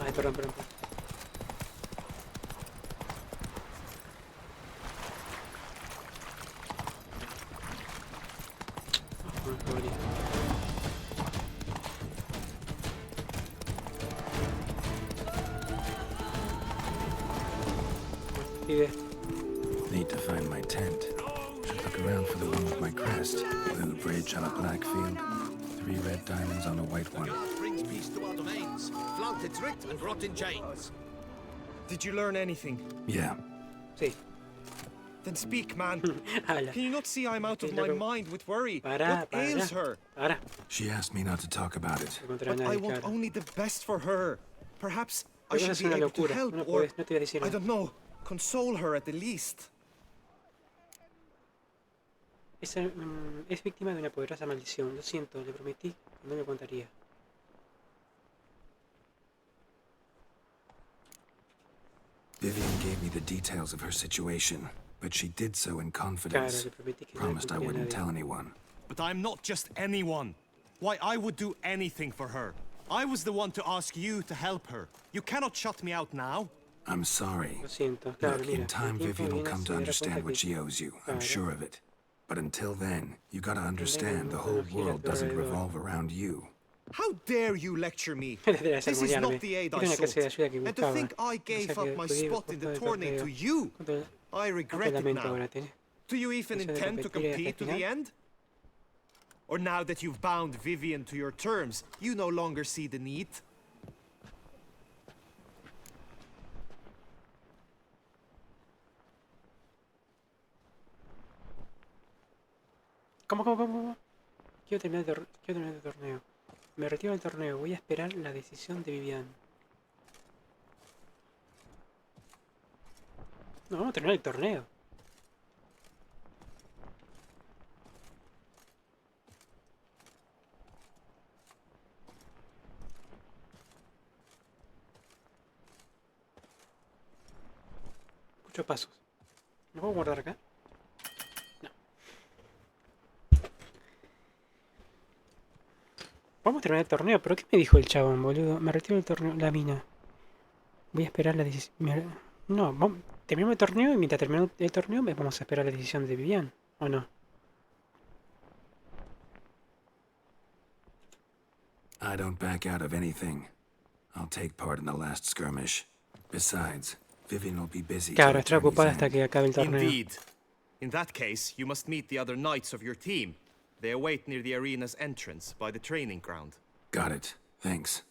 Ay, perdón. Need to find my tent. Should look around for the one with my crest. Blue bridge on a black field. 3 red diamonds on a white one. Brings peace to our domains. Flout its writ and rot in chains. Did you learn anything? Yeah. Sí. Then speak, man. Can you not see I'm out of my mind with worry? What ails her? She asked me not to talk about it. But I want only the best for her. Perhaps I should be able to help or, I don't know, console her at the least. Es víctima de una poderosa maldición. Lo siento, le prometí que no me contaría. Vivian gave me the details of her situation, but she did so in confidence. Claro, le prometí que no le Promised I contaría a wouldn't nadie. tell anyone. But I'm not just anyone. Why, I would do anything for her. I was the one to ask you to help her. You cannot shut me out now. I'm sorry. Lo siento, claro, Look, mira, in time el tiempo Vivian will viene come se to dará understand cuenta what que she owes you. I'm Claro. sure of it. But until then, you gotta understand the mundo whole no gira a world tu doesn't alrededor. revolve around you. How dare you lecture me? Debería This is sermonearme. not the aid Era I una clase de sought. ayuda que And to buscaba. think I gave Pensaba up que my podía ir spot in the por todo el tourney to torneo. you. ¿Cuánto I regret it lamento now. ahora tenés? Do you even Eso de intend to competir hasta el compete to the final? end? Or now that you've bound Vivian to your terms, you no longer see the need? ¿Cómo? Quiero terminar el torneo. Me retiro del torneo. Voy a esperar la decisión de Vivian. No, vamos a terminar el torneo. Muchos pasos. ¿No puedo guardar acá? No. Vamos a terminar el torneo, pero ¿qué me dijo el chabón, boludo? Me retiro del torneo, la mina. Voy a esperar la decisión. No, terminamos el torneo y mientras terminamos el torneo vamos a esperar la decisión de Vivian, ¿o no? I don't back out of anything. I'll take part in the last skirmish. Besides, Vivian will be busy. Claro, estará ocupada hasta que acabe el torneo. Indeed. In that case, you must meet the other knights of your team. They await near the arena's entrance, by the training ground. Got it. Thanks.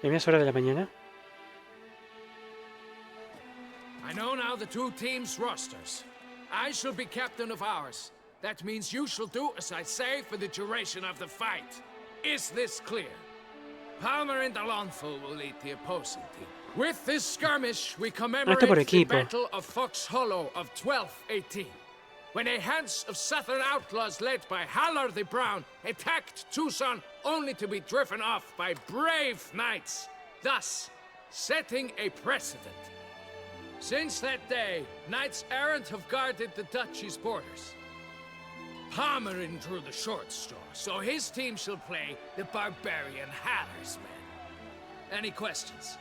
¿Primera hora de la mañana? I know now the two teams' rosters. I shall be captain of ours. That means you shall do as I say for the duration of the fight. Is this clear? Palmer and Alonso will lead the opposing team. With this skirmish, we commemorate the Battle of Fox Hollow of 1218, when a hands of southern outlaws led by Haller the Brown attacked Tucson only to be driven off by brave knights, thus setting a precedent. Since that day, knights errant have guarded the duchy's borders. Palmerin drew the short straw, so his team shall play the barbarian Haller's men. Any questions?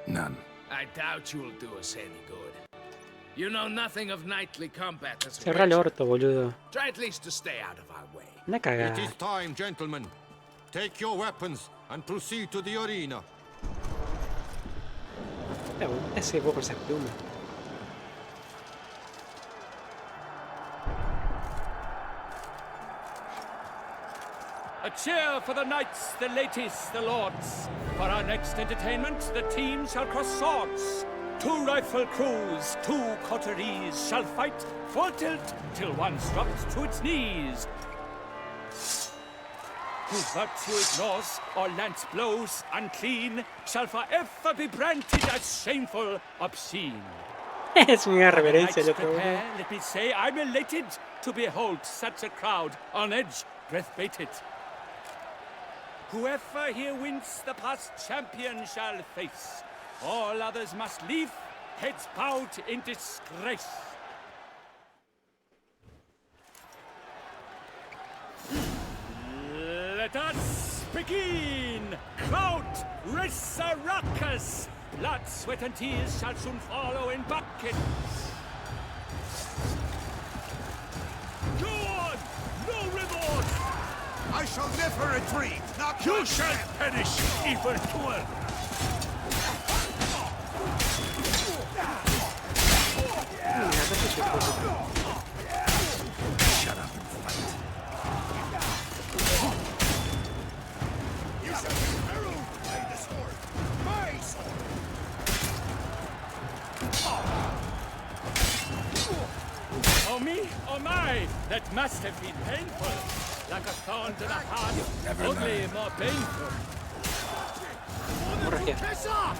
None. I doubt you will do us any good. You know nothing of knightly combat as a Cerra el ranger. orto, boludo. Try at least to stay out of our way. Una cagada. It is time, gentlemen. Take your weapons and proceed to the arena. Ese huevo con esa pluma. A cheer for the knights, the ladies, the lords. For our next entertainment, the team shall cross swords. 2 rifle crews, 2 coteries shall fight full tilt till one's dropped to its knees. Who virtue ignores or lance blows unclean shall forever be branded as shameful, obscene. Es una reverencia el otro. Prepare, let me say, I'm elated to behold such a crowd on edge, breath baited. Whoever here wins the past champion shall face. All others must leave, heads bowed in disgrace. Let us begin! Crowd, race a ruckus! Blood, sweat, and tears shall soon follow in buckets. Go on! No remorse! I shall never retreat! Not You shall perish, evildoer! Shut up and fight. You shall be heralded by the sword! My sword! Oh me, oh my! That must have been painful! Like a thorn to the heart, only more painful. Morragia. Kiss off!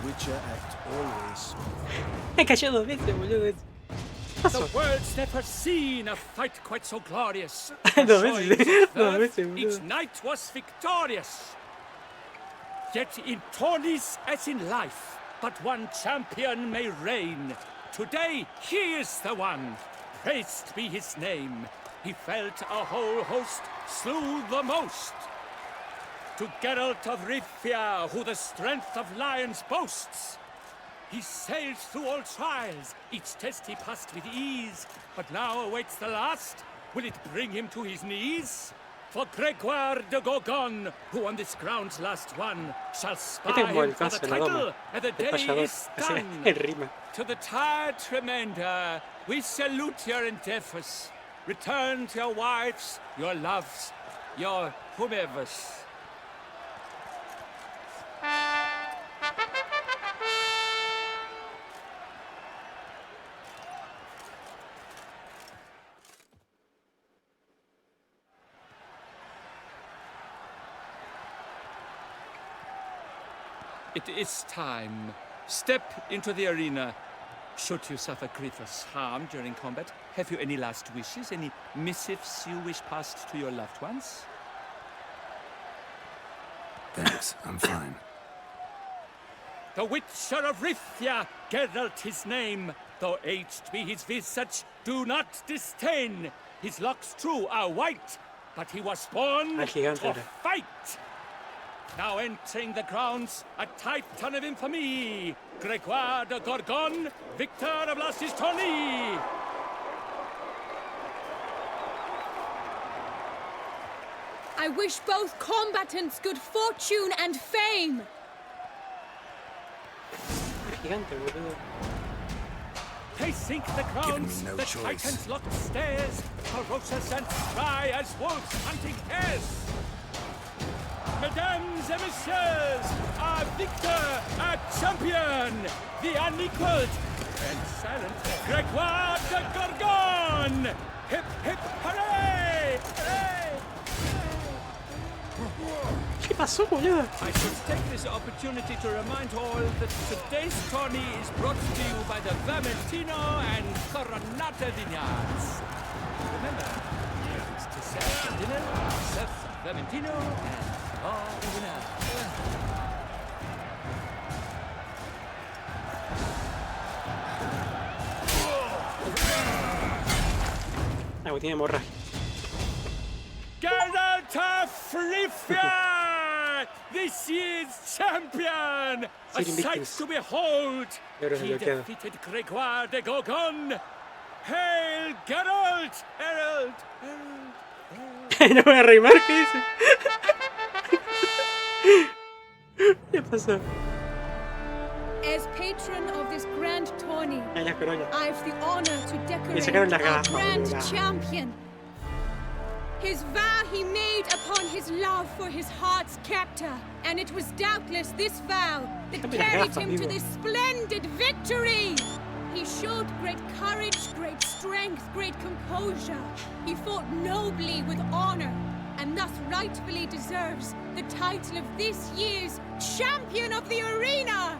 Witcher act always. Me cayó 2 veces, boludo. The world's never seen a fight quite so glorious. 2 veces, 2 veces, Each boludo. knight was victorious. Yet in tourneys as in life, but one champion may reign. Today he is the one. Praised be his name. He felt a whole host, slew the most. To Geralt of Rivia, who the strength of lions boasts. He sailed through all trials, each test he passed with ease. But now awaits the last. Will it bring him to his knees? For Gregoire de Gorgon, who on this ground's last won, shall spy him for the title, and the day is done. To the tired Tremenda, we salute your endeavors. Return to your wives, your loves, your whomevers. It is time. Step into the arena. Should you suffer grievous harm during combat, have you any last wishes? Any missives you wish passed to your loved ones? Thanks, I'm fine. The Witcher of Rivia, Geralt his name. Though aged be his visage, do not disdain. His locks true are white, but he was born to fight. Now entering the grounds, a titan of infamy, Gregoire de Gorgon, victor of last his tourney. I wish both combatants good fortune and fame. They sink the grounds, no the choice. titans locked stairs, ferocious and spry as wolves hunting hares. Mesdames et messieurs, our victor, our champion, the unequaled and silent Gregoire de Gorgon! Hip, hip, hooray! Hooray! ¿Qué pasó, boludo? I should take this opportunity to remind all that today's tourney is brought to you by the Vermentino and Coronata vineyards. Remember, it's to serve dinner, serve Vermentino and Ah, tiene hemorragia. Geralt of Rivia! This year's champion! A sight to behold! He defeated Gregoire de Gorgon! Hail Geralt! Herald! No voy a rimar, ¿qué dice? ¿Qué pasó? As patron of this grand tourney, I have the honor to decorate our grand champion. His vow he made upon his love for his heart's captor, and it was doubtless this vow that carried him to this splendid victory. He showed great courage, great strength, great composure. He fought nobly with honor, and thus rightfully deserves the title of this year's Champion of the Arena!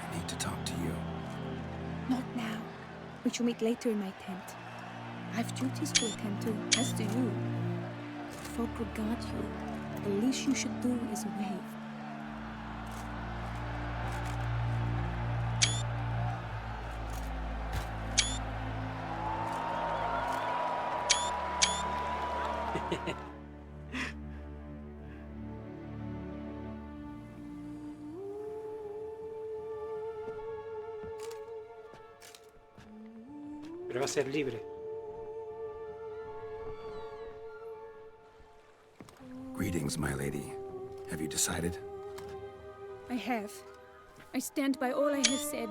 I need to talk to you. Not now. We shall meet later in my tent. I have duties to attend to, as do you. Folk regard you. The least you should do is wave. Pero va a ser libre. Greetings, my lady. Have you decided? I have. I stand by all I have said.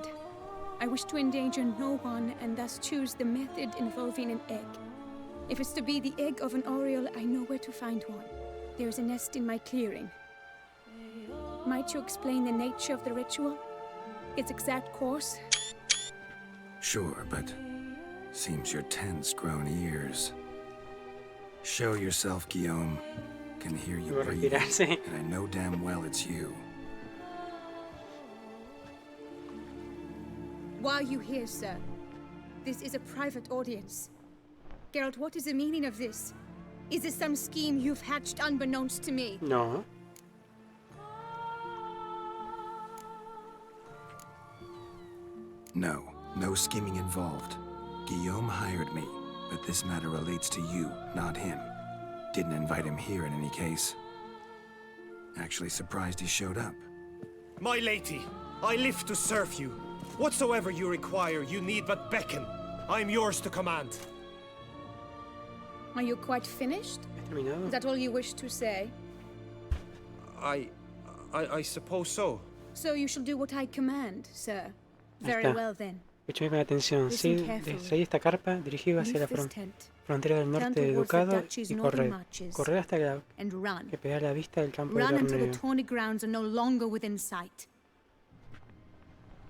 I wish to endanger no one and thus choose the method involving an egg. If it's to be the egg of an oriole, I know where to find one. There is a nest in my clearing. Might you explain the nature of the ritual? Its exact course? Sure, but seems your tense grown ears. Show yourself, Guillaume. Can hear you breathe, and I know damn well it's you. Why are you here, sir? This is a private audience. Geralt, what is the meaning of this? Is this some scheme you've hatched unbeknownst to me? No. No, no scheming involved. Guillaume hired me, but this matter relates to you, not him. Didn't invite him here in any case. Actually surprised he showed up. My lady, I live to serve you. Whatsoever you require, you need but beckon. I am yours to command. Are you quite finished? Terminado. Is that all you wish to say? I suppose so. So you shall do what I command, sir. Very well then. Escúchame con atención. Seguid esta carpa dirigido hacia la frontera del norte del ducado y corred. Corred hasta que pegue la vista del campo de torneo.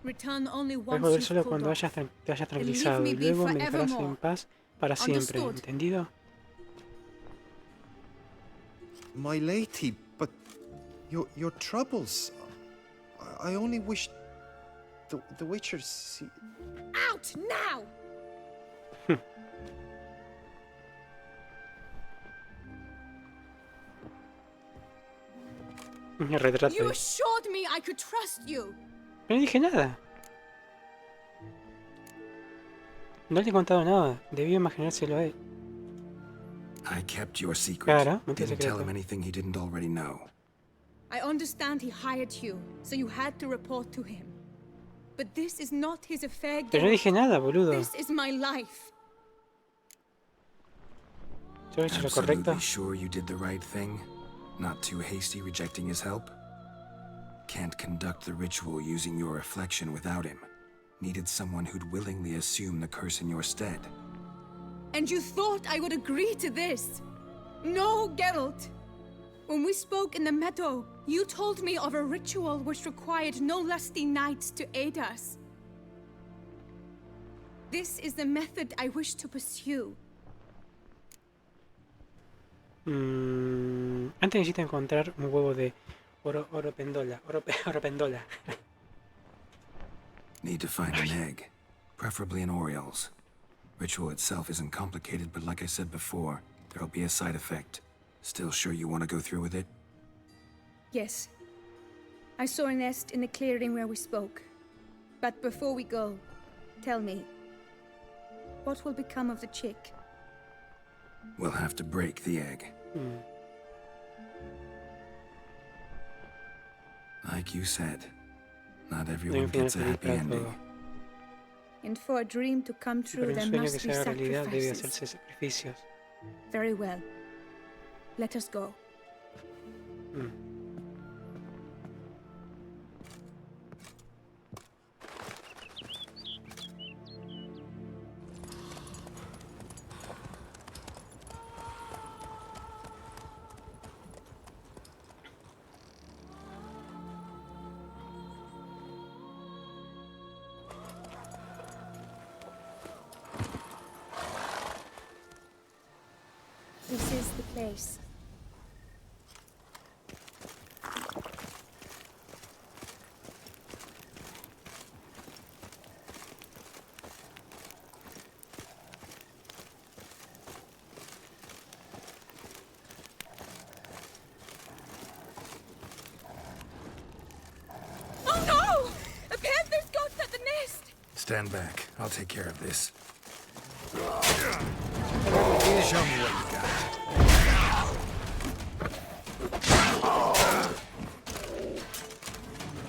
Puedes volver solo cuando te hayas tranquilizado y luego me dejarás en paz para siempre. ¿Entendido? My lady, but your troubles. I only wish the Witchers see. Out now! Retrato. You assured me I could trust you. No dije nada. No le he contado nada. Debió imaginárselo a él. I kept your secret. Claro, Didn't tell him anything he didn't already know. I understand he hired you, so you had to report to him. But this is not his affair, Pero no dije nada, boludo. This is my life. Yo he hecho lo correcto. Absolutely sure you did the right thing? Not too hasty rejecting his help? Can't conduct the ritual using your reflection without him. Needed someone who'd willingly assume the curse in your stead. And you thought I would agree to this? No, Geralt. When we spoke in the meadow, you told me of a ritual which required no lusty knights to aid us. This is the method I wish to pursue. Antes necesito encontrar un huevo de oro pendola. Oro pendola. Need to find an egg, preferably an Oriole's. Ritual itself isn't complicated, but like I said before, there'll be a side effect. Still sure you want to go through with it? Yes. I saw a nest in the clearing where we spoke. But before we go, tell me, what will become of the chick? We'll have to break the egg. Like you said, not everyone gets a happy ending. And for a dream to come true, there must be debe sacrifices. hacerse sacrificios. Very well. Let us go. This is the place. Oh no! A panther's got at the nest! Stand back. I'll take care of this. Show me what you got.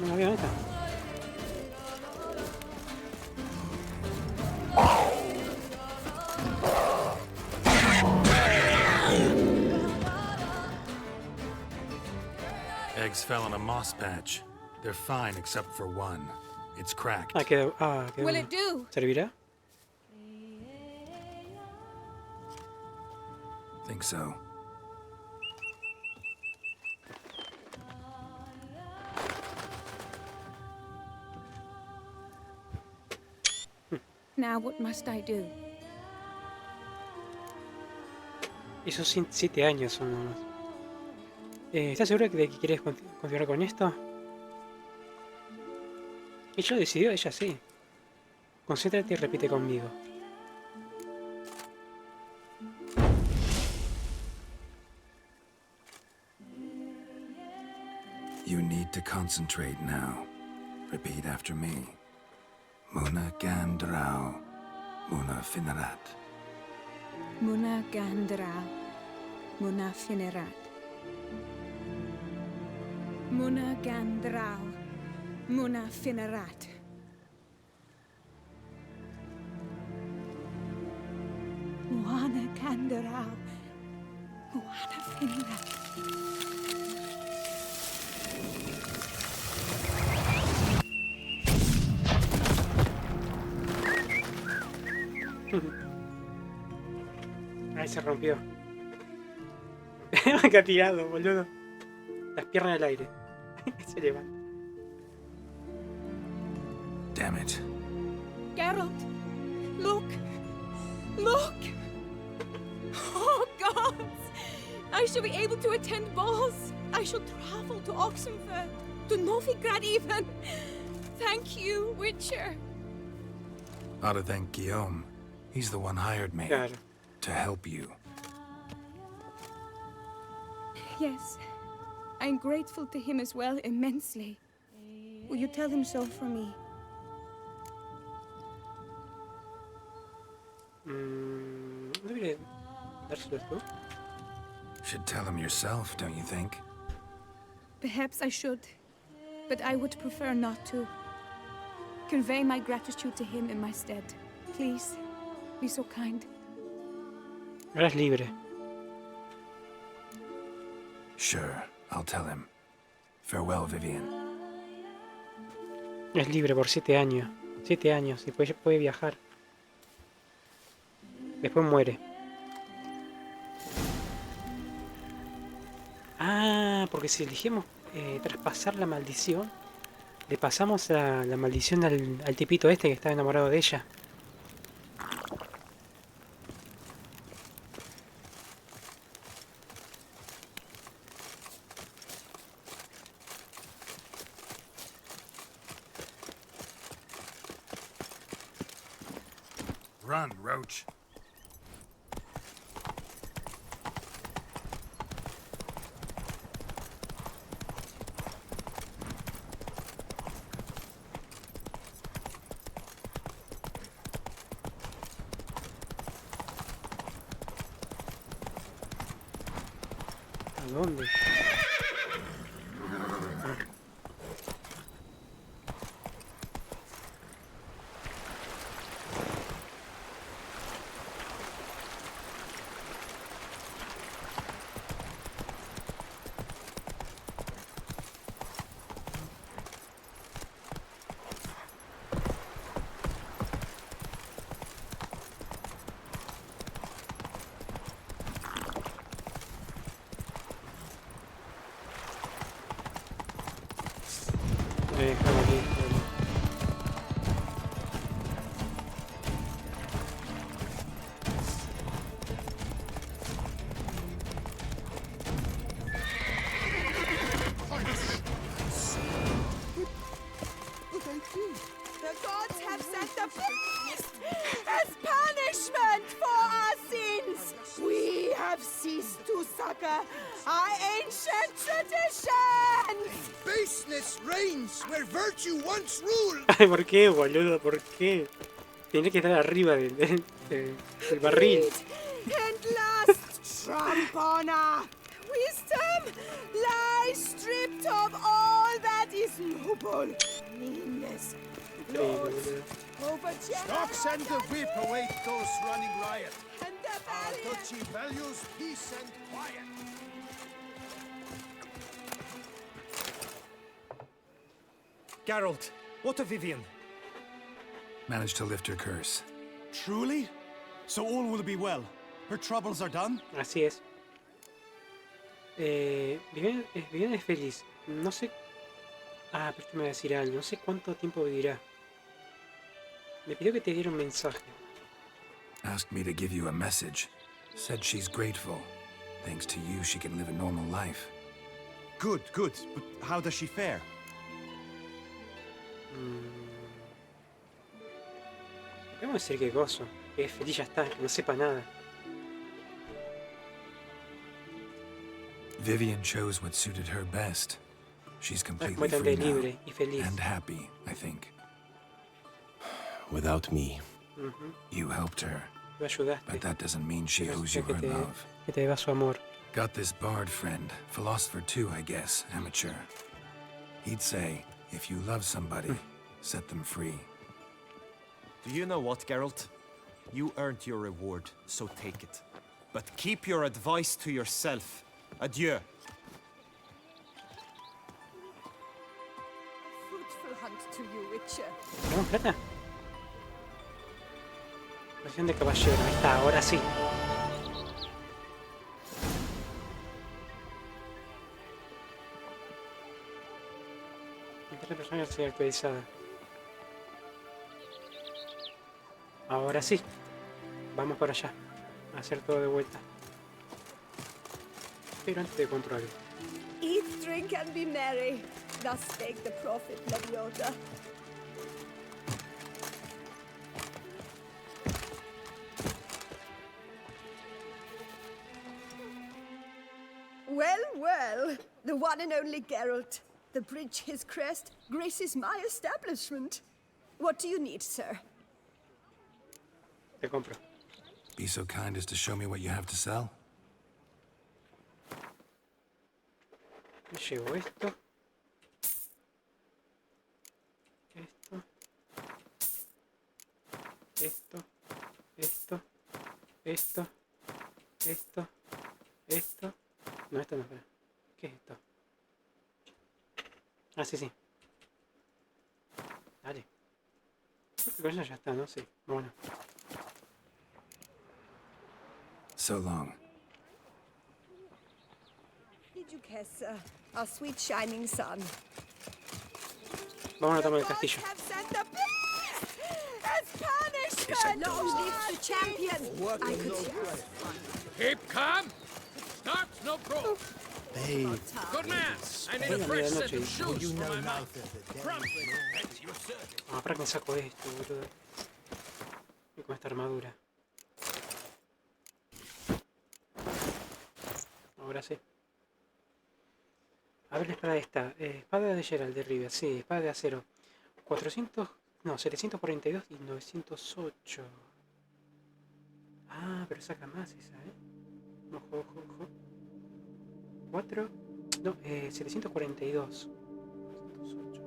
No había meta. Eggs fell in a moss patch. They're fine except for one. It's cracked. Quedó. Will it do? ¿Servirá? Think so. Now what must I do? Esos 7 años son nomás. ¿Estás segura de que quieres continuar con esto? Ella decidió, ella sí. Concéntrate y repite conmigo. You need to concentrate now. Repeat after me. Muna gandrau, muna finerat. Muna gandrau, muna finerat. Muna gandrau, muna finerat. Muana gandrau, muana finerat. Ahí se rompió. Me ha tirado, boludo. Las piernas al aire. Se levanta. Damn it. Geralt, look! Look! Oh, gods! I shall be able to attend balls. I shall travel to Oxenfurt, to Novigrad even. Thank you, Witcher. Ought to thank Guillaume. He's the one hired me Claro. to help you. Yes, I'm grateful to him as well, immensely. Will you tell him so for me? ¿Debería dárselos tú? Should tell him yourself, don't you think? Perhaps I should, but I would prefer not to. Convey my gratitude to him in my stead. Please, be so kind. Ahora es libre. Sure, I'll tell him. Farewell, Vivian. Es libre por 7 años. 7 años y puede viajar. Después muere. Ah, porque si elegimos traspasar la maldición, le pasamos la maldición al tipito este que estaba enamorado de ella. Run, Roach. ¿A dónde? Aquí. The gods have sent the beast as punishment for our sins. We have ceased to succor our ancient traditions. Baseness reigns where virtue once ruled. Ay, ¿por qué, boludo? ¿Por qué? Tiene que estar arriba del barril. And lust trump honor. Wisdom lies stripped of all that is noble. Meanness, lords, Stocks and the whip await those running riot. and the Our valiant. duchy values peace and quiet. Geralt, what of Vivian? Managed to lift her curse. Truly? So all will be well. Her troubles are done? Así es. Vivian es feliz. No sé... Ah, pero esto me va a decir algo. No sé cuánto tiempo vivirá. Me pidió que te diera un mensaje. Asked me to give you a message. Said she's grateful. Thanks to you, she can live a normal life. Good, good. But how does she fare? Podemos decir que gozo, que es feliz, ya está, que no sepa nada. Vivian chose what suited her best. She's completely Completamente free now. libre y feliz. And happy, I think. Without me. You helped her. Lo ayudaste. But that doesn't mean she owes you her love. Que te deba su amor. Got this bard friend, philosopher too, I guess, amateur. He'd say, if you love somebody, set them free. Do you know what, Geralt? You earned your reward, so take it. But keep your advice to yourself. Adieu. Fruitful hunt to you, Witcher. ¿Tenemos plata? Posición de caballero, ahí está, ahora sí. Esta persona sigue actualizada. Ahora sí. Vamos para allá. A hacer todo de vuelta. Pero antes de comprar algo. Eat, drink, and be merry. Thus spake the prophet Leviota. Well, well, the one and only Geralt. The bridge his crest graces my establishment. What do you need, sir? Te compro. Be so kind as to show me what you have to sell? Me llevo esto. Esto. Esto. Esto. Esto. Esto. Esto. No, esto no, espera. ¿Qué es esto? Ah, sí, sí. Dale. Creo que con eso ya está, ¿no? Sí. Bueno. So long. Did you kiss our sweet shining sun? Vamos a tomar el castillo. Have sent the beast as punishment. Long live the champion. I could Keep calm. Start no growth. Babe. Good man. I need a fresh set of shoes for my mouth. Promptly at your service. Ah, para que me saco esto, boludo. Y con esta armadura. Ahora sí. A ver la espada esta. Espada de Geralt de Rivia. Sí, espada de acero. 400... No, 742 y 908. Ah, pero saca más esa, Ojo, ojo, ojo. 4... No, 742. 908.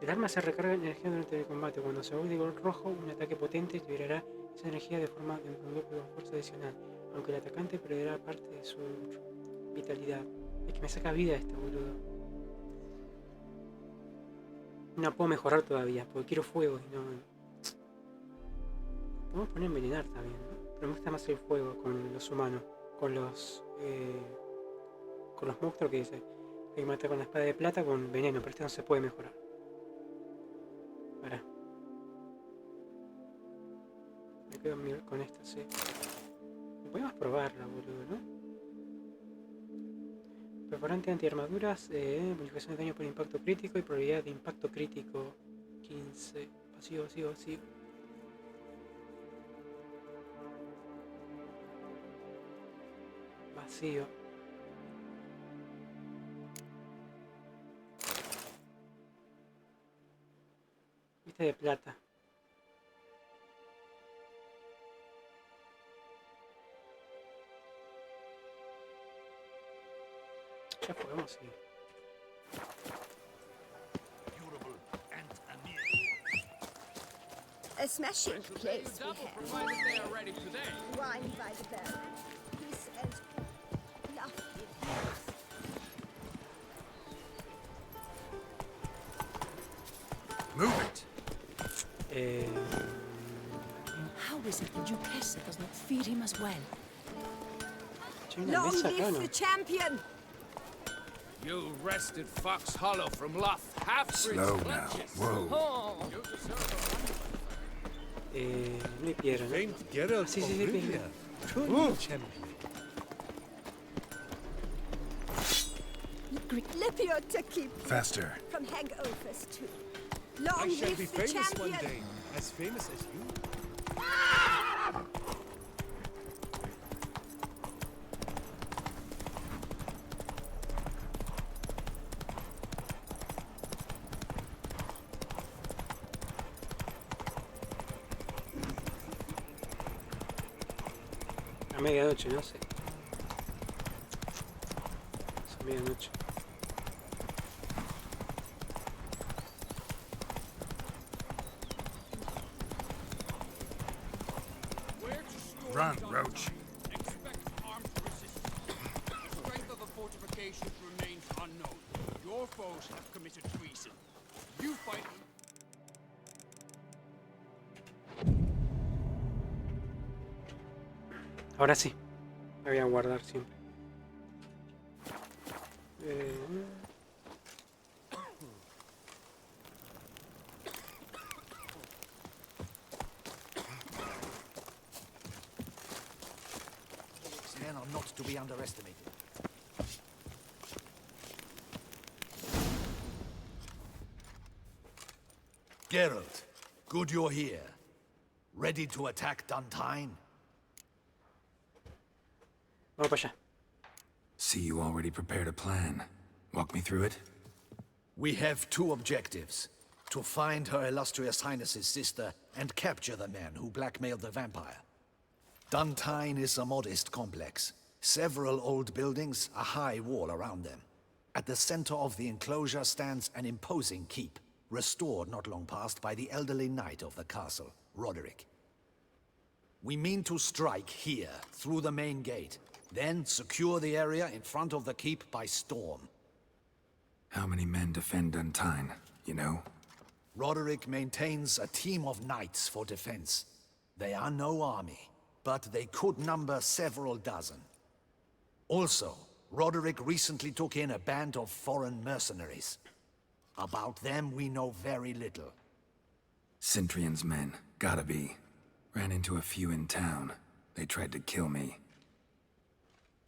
El arma se recarga en energía durante el combate. Cuando se vuelve de color rojo, un ataque potente liberará esa energía de forma de un golpe con fuerza adicional. Aunque el atacante perderá parte de su vitalidad. Es que me saca vida esta, boludo. No puedo mejorar todavía, porque quiero fuego y no... Podemos poner envenenar también, ¿no? Pero me gusta más el fuego con los humanos. Con los monstruos que dice. Hay que matar con la espada de plata con veneno, pero este no se puede mejorar. Pará. Me quedo con esta, sí. Podemos probarla, boludo, ¿no? Perforante antiarmaduras, bonificación de daño por impacto crítico y probabilidad de impacto crítico 15. Pasivo, pasivo, pasivo. Vacío. Vista de plata. Ya podemos ir. A smashing place we have. Wine by the barrel. Peace and lovely peace. Move it! How is it that Duquesa does not feed him as well? Long live the champion! You wrested Fox Hollow from Loth. Slow now. Whoa. No hay piedra, ¿no? Famed Geralt Sí, of sí, sí, Rivia. piedra. True champion. Lipiot to keep Faster. from hangovers too. Long I shall be lift the famous one champion. day, as famous as you. A medianoche, no sé. Es a medianoche. Run, Roach. Expect armed resistance. The strength of the fortifications remains unknown. Your foes have committed treason. You fight them. Ahora sí. La voy a guardar siempre. Men are not to be underestimated. Geralt, good you're here. Ready to attack Duntine? Vamos para allá. See, you already prepared a plan. Walk me through it. We have two objectives. To find Her Illustrious Highness's sister and capture the man who blackmailed the vampire. Duntine is a modest complex. Several old buildings, a high wall around them. At the center of the enclosure stands an imposing keep, restored not long past by the elderly knight of the castle, Roderick. We mean to strike here, through the main gate, then secure the area in front of the keep by storm. How many men defend Duntine, you know? Roderick maintains a team of knights for defense. They are no army, but they could number several dozen. Also, Roderick recently took in a band of foreign mercenaries. About them we know very little. Cintrian's men, gotta be. Ran into a few in town. They tried to kill me.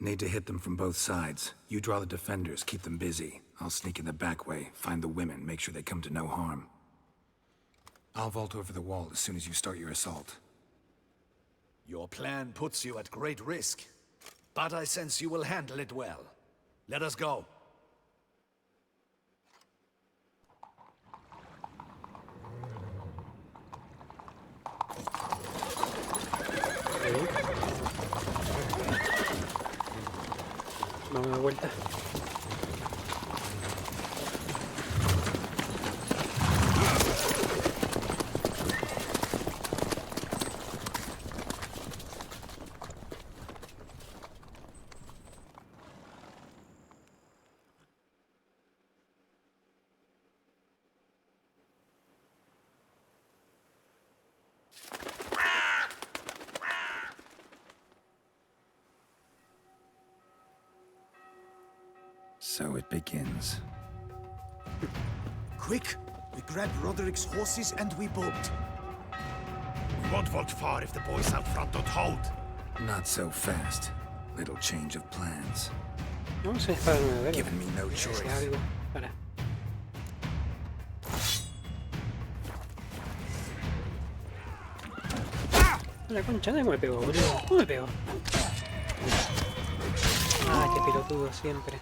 Need to hit them from both sides. You draw the defenders, keep them busy. I'll sneak in the back way, find the women, make sure they come to no harm. I'll vault over the wall as soon as you start your assault. Your plan puts you at great risk, but I sense you will handle it well. Let us go. Vamos de vuelta. So it begins. Quick! We grab Roderick's horses and we bolt. We won't vault far if the boys out front don't hold. Not so fast. Little change of plans. Vamos a espada nueva, a ver. Giving me no choice. Algo. Para. La concha, ¿dónde me pegó, boludo? ¿Cómo me pegó? Ah, qué pelotudo siempre.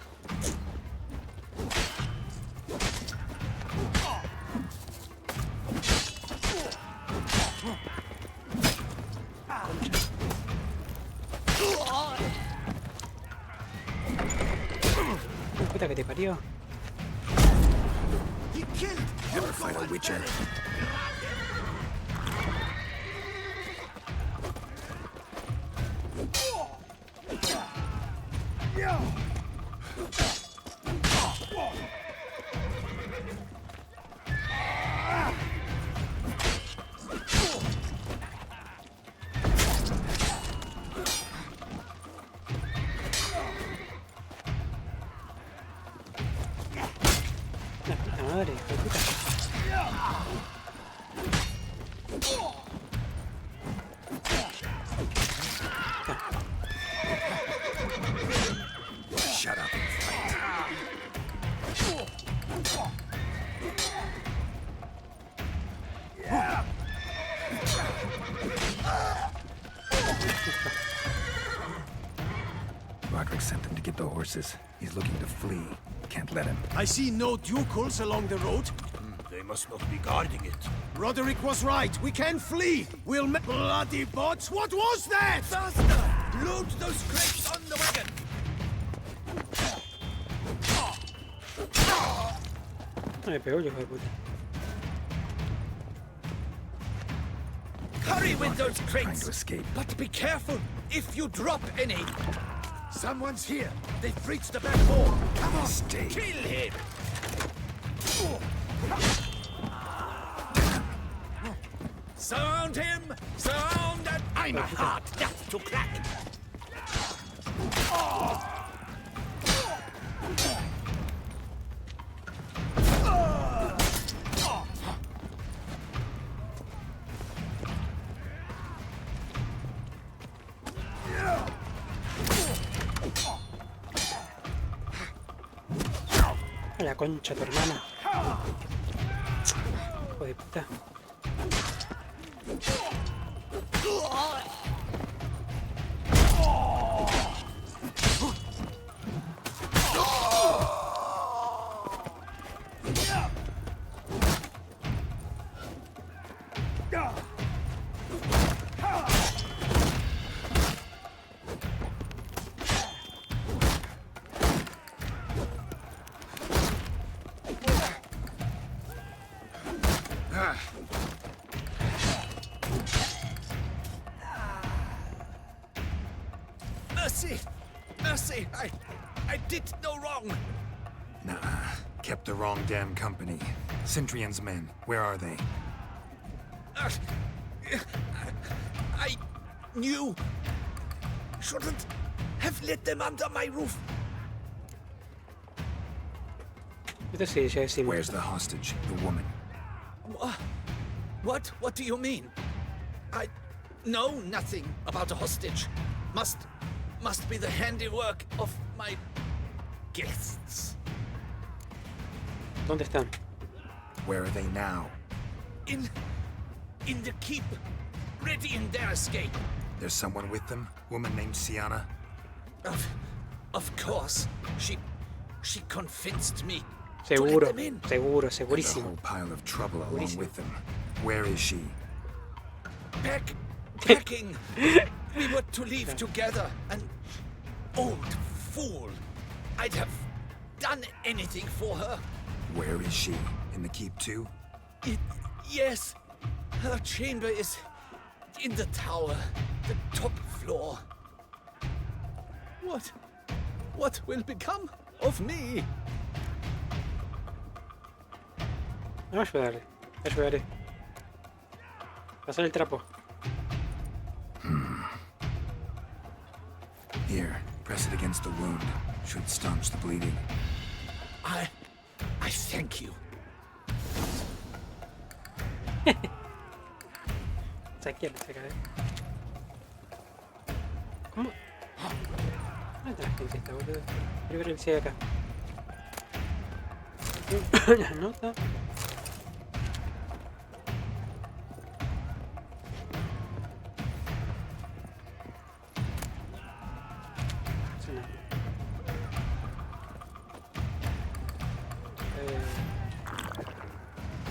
Puta que te parió. Never fight a witcher. La puta madre, la puta. Roderick sent them to get the horses. He's looking to flee. Can't let him. I see no ducals along the road. They must not be guarding it. Roderick was right. We can flee. We'll make bloody bots. What was that? Faster! Load those crates on the wagon. Me pegó el hijo de puta. Hurry with those Trying crates. to escape. But be careful if you drop any. Someone's here. They've breached the back door. Come on, Stay. kill him. Surround him. Surround and I'm a hard nut to crack. A la concha tu hermana. Hijo de puta. Mercy! Mercy! I did no wrong! Nah, kept the wrong damn company. Centrion's men, where are they? I knew. Shouldn't have let them under my roof. Esto sí, ya decimos. Where's the hostage, the woman? What? What do you mean? I know nothing about a hostage. Must be the handiwork of my guests. ¿Dónde están? Where are they now? In the keep, ready in their escape. There's someone with them? Woman named Sienna? Of course. She convinced me. Seguro, to let them in. seguro, And a segurísimo. whole pile of trouble along with them. Where is she? Packing. We were to leave together. An old fool. I'd have done anything for her. Where is she? In the keep too? Yes. Her chamber is in the tower, the top floor. What will become of me? Vamos a ayudarle. Te ayudaré. Pasar el trapo. Here, press it against the wound. Should staunch the bleeding. I thank you. Saquear, sacar. ¿Cómo? ¿Dónde está la gente esta, boludo? Quiero ver el C de acá. La nota.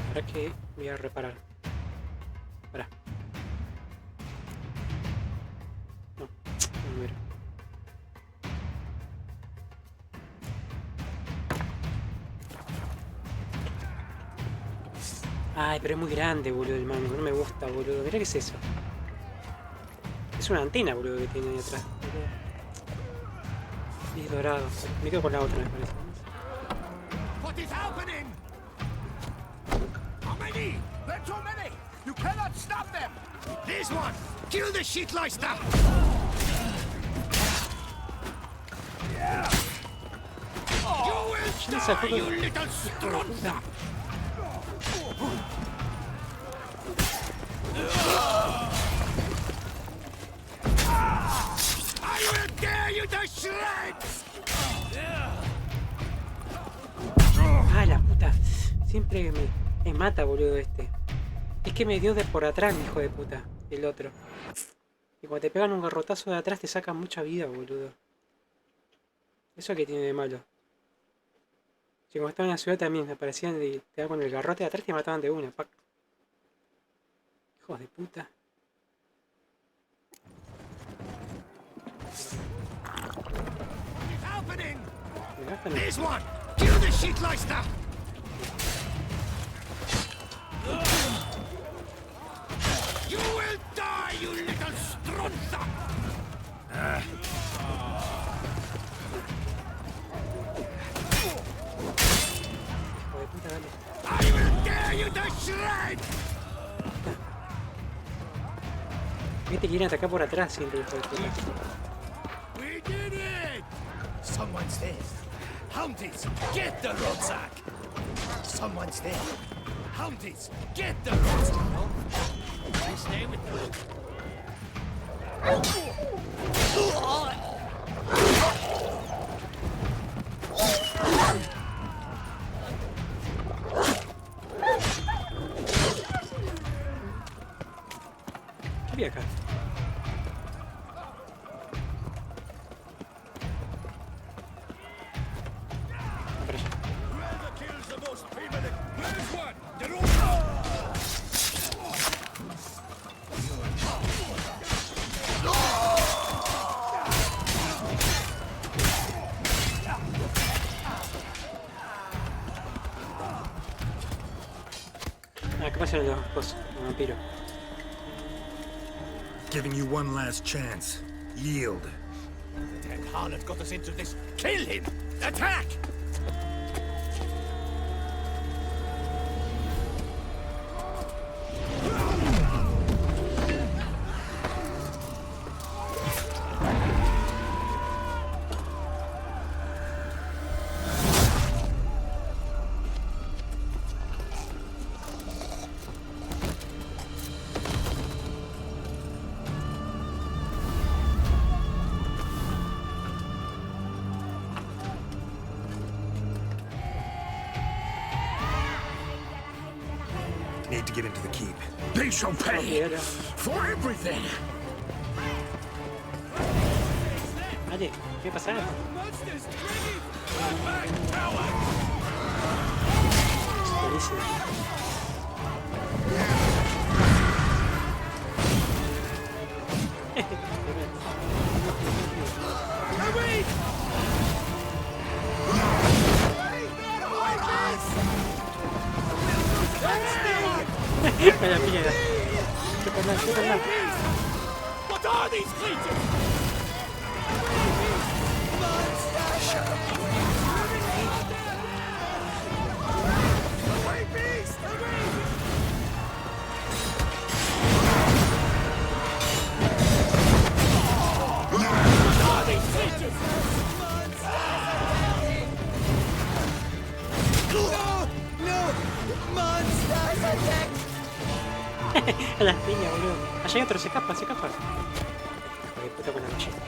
Ahora que voy a reparar. Espera. No era. Ay, pero es muy grande, boludo, el mango. No me gusta, boludo. Mirá qué es eso. Es una antena, boludo, que tiene ahí atrás. Y es dorado. Me quedo con la otra, me parece. What is happening? How many? There are too many. You cannot stop them. This one. Kill the shitleister. You will die, you little strunza. I will tear you to shreds. Ah, la puta. Siempre me mata, boludo, este. Es que me dio de por atrás, mi hijo de puta. El otro. Y cuando te pegan un garrotazo de atrás te sacan mucha vida, boludo. Eso que tiene de malo. Si cuando estaba en la ciudad también aparecían y te daban con el garrote de atrás y te mataban de una. Pac. Hijos de puta. Here's one! Kill the Sheetleister! You will die, you little strunza! I will tear you to shreds! Viste que viene a atacar por atrás siempre, hijo de puta. We did it! Someone's there. Houndies, get the rucksack! Someone's there. Houndies, get the rucksack! I stay with you. ¿Qué había acá? ¿Qué pasa en los cosas? El vampiro. Giving you one last chance. Yield. That harlot got us into this. Kill him! Attack! Need to get into the keep. They shall pay for everything! Vale, ¿qué pasa? Buenísimo. Vaya piña. Superman. What are these creatures? Shut up. Away, beast! Away! What are these creatures? No! Monsters attack! A las piñas, boludo. Allá hay otro, se escapa. Hijo de puta con la ballesta.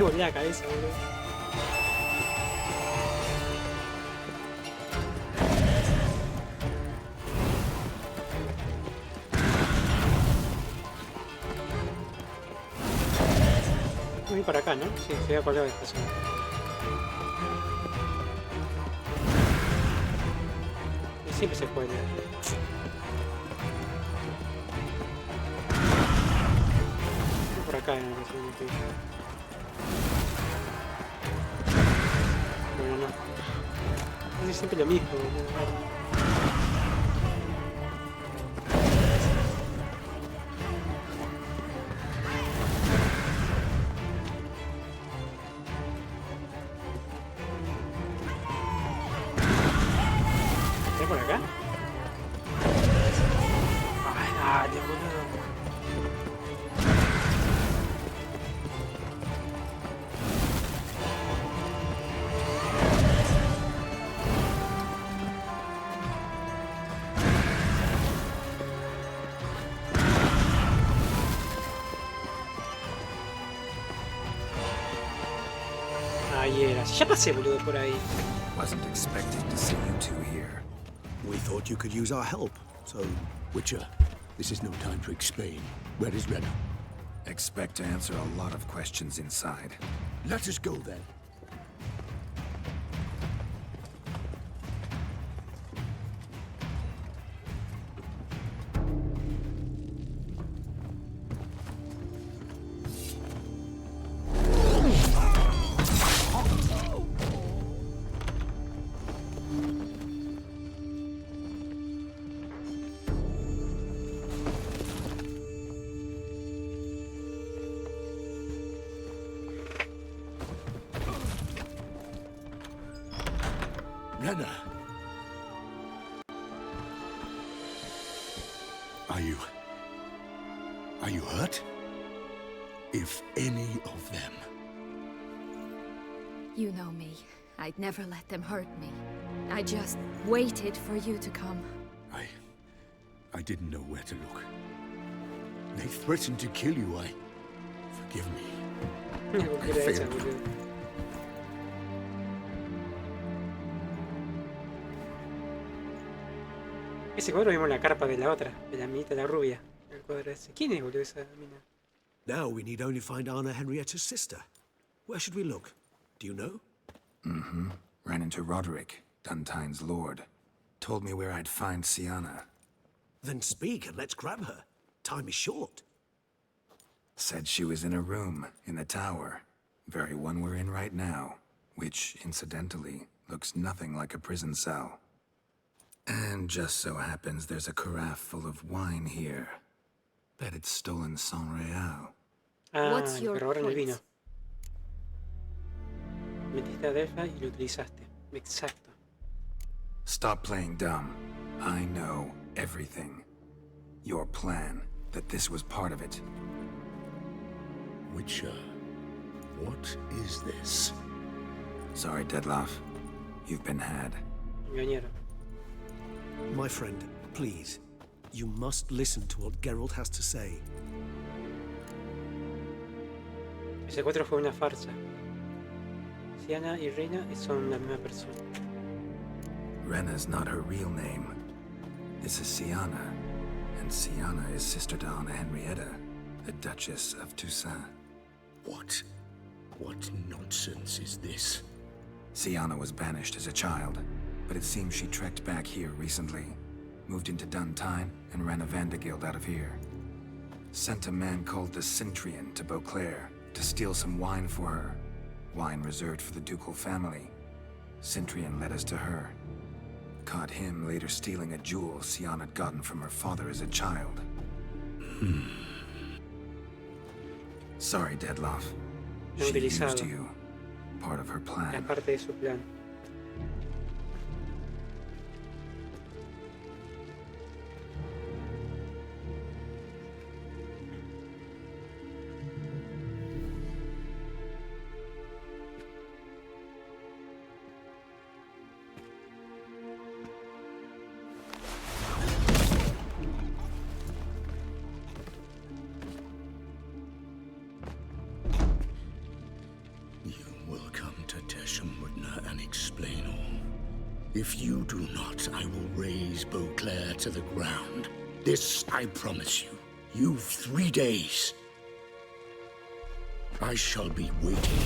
Volví la cabeza, boludo. Voy para acá, ¿no? Sí, se había colgado de estación. Siempre se puede. Por acá en el segundo piso. Bueno, no. Es siempre lo mismo. ¿Por acá? Ay, dale, boludo. Ahí era. Ya pasé, boludo, por ahí. Wasn't expecting to see you two here. We thought you could use our help, so... Witcher, this is no time to explain. Where is Rena? Expect to answer a lot of questions inside. Let us go then. Rena! Are you hurt? If any of them... You know me. I'd never let them hurt me. I just waited for you to come. I didn't know where to look. They threatened to kill you, Forgive me. I failed you. Ese cuadro vimos la carpa de la otra, de la minita, la rubia. El cuadro ese. ¿Quién es, boludo, esa mina? Now we need only find Anna Henrietta's sister. Where should we look? Do you know? Mm-hmm. Ran into Roderick, Duntine's lord. Told me where I'd find Sienna. Then speak and let's grab her. Time is short. Said she was in a room in the tower. Very one we're in right now. Which, incidentally, looks nothing like a prison cell. And just so happens there's a carafe full of wine here. Bet it's stolen San Real. What's your point? Metiste a Delphi y lo utilizaste. Exacto. Stop playing dumb. I know everything. Your plan, that this was part of it. Witcher, what is this? Sorry, Dettlaff. You've been had. Engañaron. My friend, please. You must listen to what Geralt has to say. El secuestro fue una farsa. Sienna y Reina son la misma persona. Rena's not her real name. This is Sienna. And Sienna is sister to Anna Henrietta, the Duchess of Toussaint. What nonsense is this? Sienna was banished as a child, but it seems she trekked back here recently. Moved into Duntine and ran a Vandergild out of here. Sent a man called the Cintrian to Beauclair to steal some wine for her. Wine reserved for the ducal family. Cintrian led us to her. Caught him later stealing a jewel Sienna had gotten from her father as a child. Sorry, Dettlaff. She used you. Part of her plan. Es parte de su plan. If you do not, I will raise Beauclair to the ground. This I promise you. You've 3 days. I shall be waiting.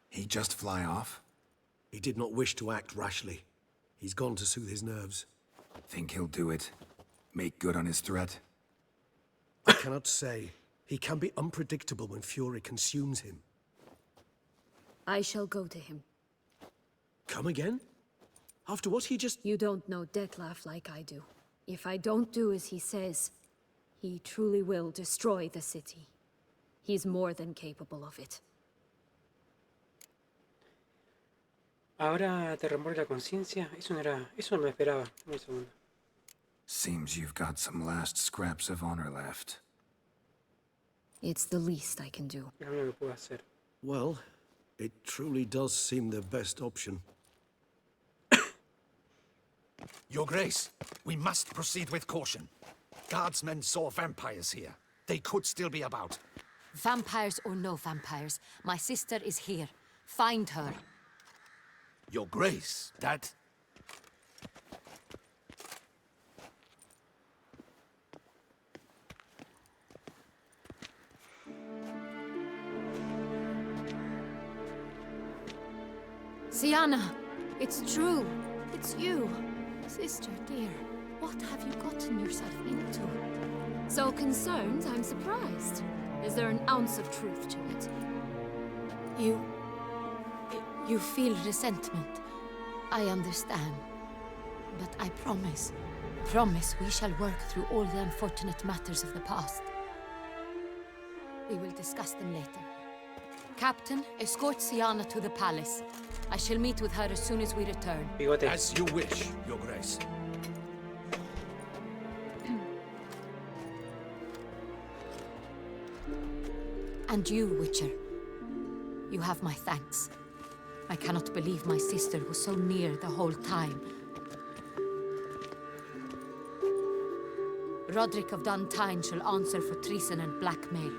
He just fly off? He did not wish to act rashly. He's gone to soothe his nerves. Think he'll do it? Make good on his threat? I cannot say. He can be unpredictable when fury consumes him. I shall go to him. Come again? After what he just... You don't know Dettlaff like I do. If I don't do as he says, he truly will destroy the city. He's more than capable of it. Ahora te remorde la conciencia. Eso no me lo esperaba. Un segundo. Seems you've got some last scraps of honor left. It's the least I can do. Es lo único que puedo hacer. Well, it truly does seem the best option. Your Grace, we must proceed with caution. Guardsmen saw vampires here. They could still be about. Vampires or no vampires, my sister is here. Find her. Your Grace, that... Sienna, it's true. It's you. Sister, dear, what have you gotten yourself into? So concerned, I'm surprised. Is there an ounce of truth to it? You feel resentment. I understand. But I promise we shall work through all the unfortunate matters of the past. We will discuss them later. Captain, escort Sienna to the palace. I shall meet with her as soon as we return. As you wish, Your Grace. And you, Witcher. You have my thanks. I cannot believe my sister was so near the whole time. Roderick of Duntine shall answer for treason and blackmail.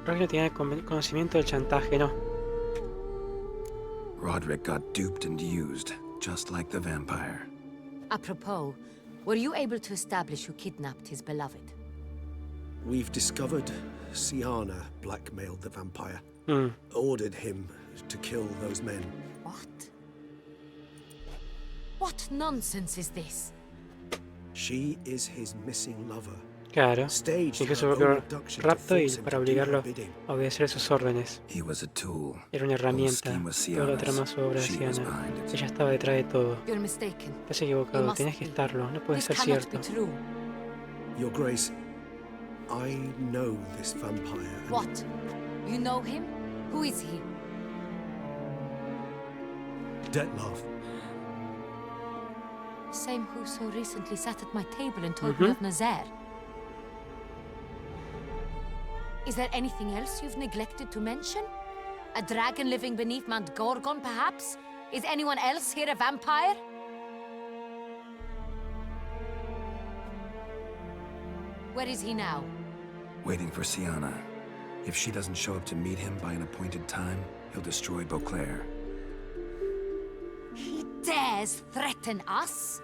Roderick tiene conocimiento del chantaje, ¿no? Roderick got duped and used, just like the vampire. Apropos, were you able to establish who kidnapped his beloved? We've discovered Sienna blackmailed the vampire. Ordered him to kill those men. What? What nonsense is this? She is his missing lover. Claro, hizo su propio rapto y para obligarlo a obedecer sus órdenes. Era una herramienta, todo lo trama su obra de Sienna. Ella estaba detrás de todo. Estás equivocado, tienes que estarlo, no puede ser cierto. Your Grace, I know this vampire. What? You know him? Who is he? Detlef. Same who so recently sat at my table and told me of Nazaire. Is there anything else you've neglected to mention? A dragon living beneath Mount Gorgon, perhaps? Is anyone else here a vampire? Where is he now? Waiting for Sienna. If she doesn't show up to meet him by an appointed time, he'll destroy Beauclair. He dares threaten us?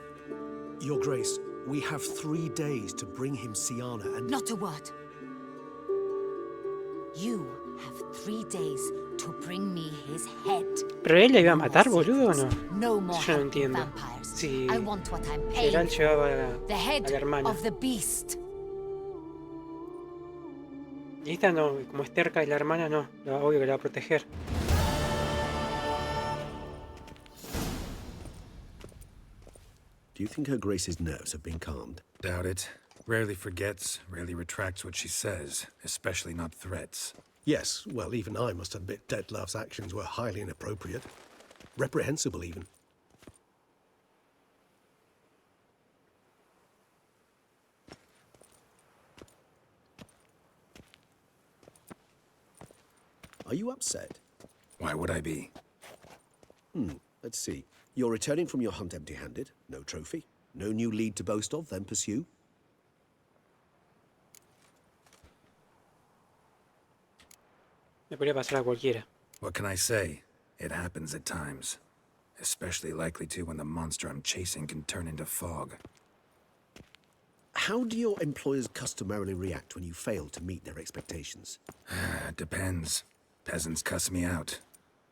Your Grace, we have 3 days to bring him Sienna and... Not a word. You have 3 days to bring me his head. ¿Pero él la iba a matar, boludo, o no? No more Yo no entiendo. Si Geralt llevaba a la hermana. Of the beast. Y esta no, como es terca y la hermana no, obvio que la va a proteger. Do you think Her Grace's nerves have been calmed? Doubt it. Rarely forgets, rarely retracts what she says, especially not threats. Yes, well, even I must admit Detlef's actions were highly inappropriate. Reprehensible, even. Are you upset? Why would I be? Let's see. You're returning from your hunt empty-handed. No trophy. No new lead to boast of, then pursue. Le podría pasar a cualquiera. What can I say? It happens at times. Especially likely to when the monster I'm chasing can turn into fog. How do your employers customarily react when you fail to meet their expectations? It depends. Peasants cuss me out.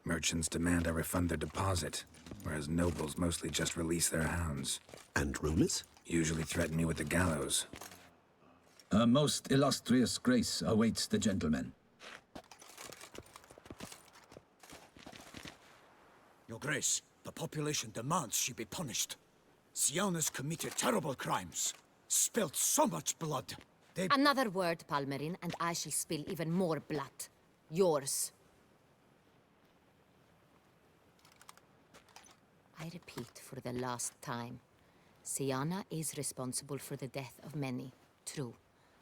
Merchants demand I refund their deposit, whereas nobles mostly just release their hounds. And rulers? Usually threaten me with the gallows. Her most illustrious grace awaits the gentleman. Your Grace, the population demands she be punished. Sienna's committed terrible crimes. Spilt so much blood. Another word, Palmerin, and I shall spill even more blood. Yours. I repeat for the last time. Sienna is responsible for the death of many, true.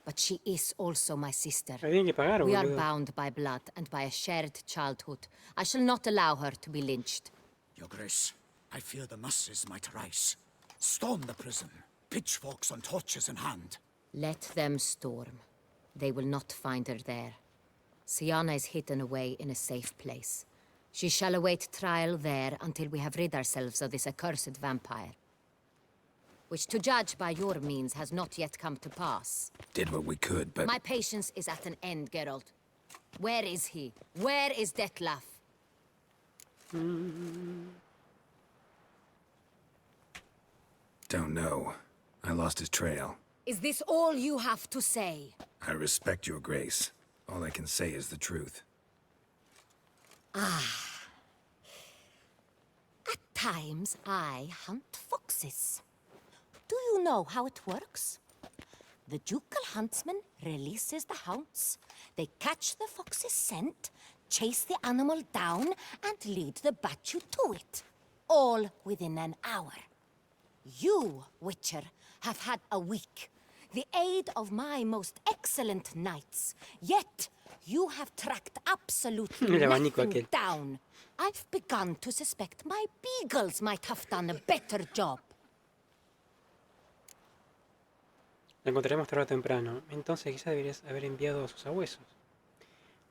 But she is also my sister. We are bound by blood and by a shared childhood. I shall not allow her to be lynched. Your Grace, I fear the masses might rise. Storm the prison, pitchforks and torches in hand. Let them storm. They will not find her there. Sienna is hidden away in a safe place. She shall await trial there until we have rid ourselves of this accursed vampire. Which, to judge by your means, has not yet come to pass. Did what we could, but... My patience is at an end, Geralt. Where is he? Where is Detlef? Don't know. I lost his trail. Is this all you have to say? I respect your grace. All I can say is the truth. Ah. At times, I hunt foxes. Do you know how it works? The ducal huntsman releases the hounds. They catch the fox's scent, chase the animal down, and lead the Batu to it. All within an hour. You, Witcher, have had a week. The aid of my most excellent knights. Yet, you have tracked absolutely nothing down. I've begun to suspect my beagles might have done a better job. La encontraremos tarde o temprano. Entonces quizás deberías haber enviado a sus abuesos.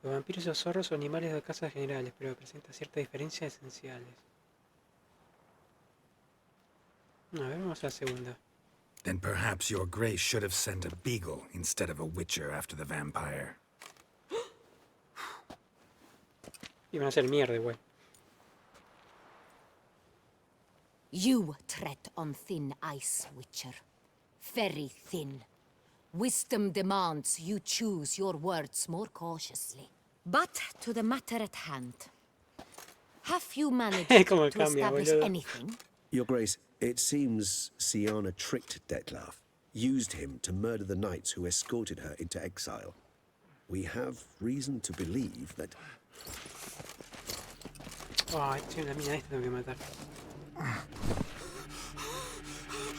Los vampiros y los zorros son animales de casas generales, pero presentan ciertas diferencias esenciales. A ver, vamos a la segunda. Then perhaps your grace should have sent a beagle instead of a witcher after the vampire. Iban a hacer mierda igual. You tread on thin ice, Witcher. Very thin. Wisdom demands you choose your words more cautiously. But to the matter at hand. Have you managed to establish anything? Your Grace, it seems Siana tricked Detlef, used him to murder the knights who escorted her into exile. We have reason to believe that... Oh, la mina esta tengo que matar.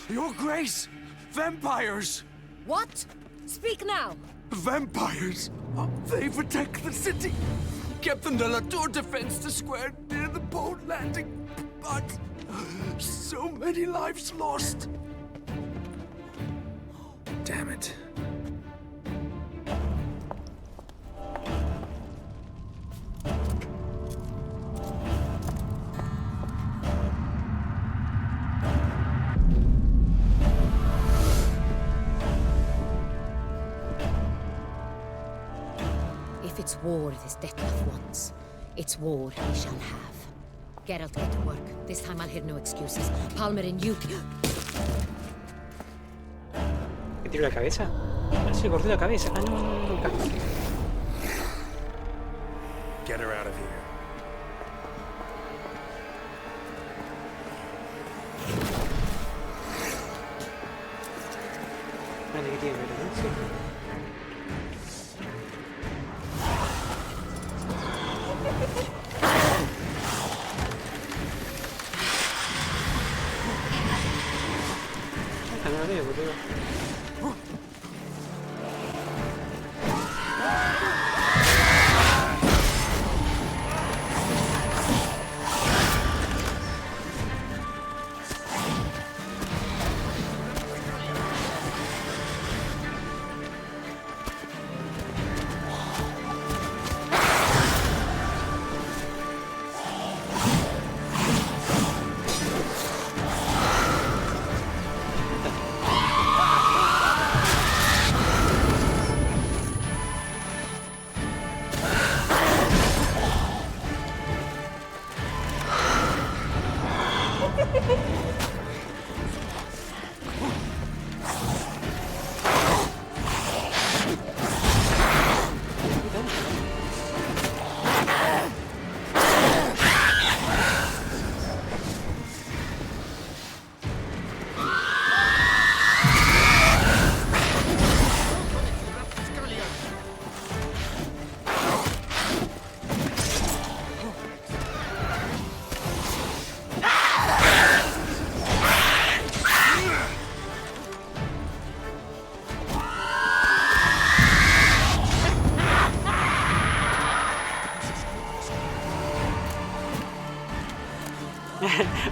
Your Grace! Vampires! What? Speak now! Vampires! They've attacked the city! Captain de la Tour defends the square near the boat landing, but so many lives lost! Damn it. If it's war this Detlef wants, it's war he shall have. Geralt, get to work. This time I'll hear no excuses. Palmer and you... ¿Me tiró la cabeza? Ah, se le cortó la cabeza. Ah, no, nunca. Get her out of here. Vale, que tiene, ¿no? Sí.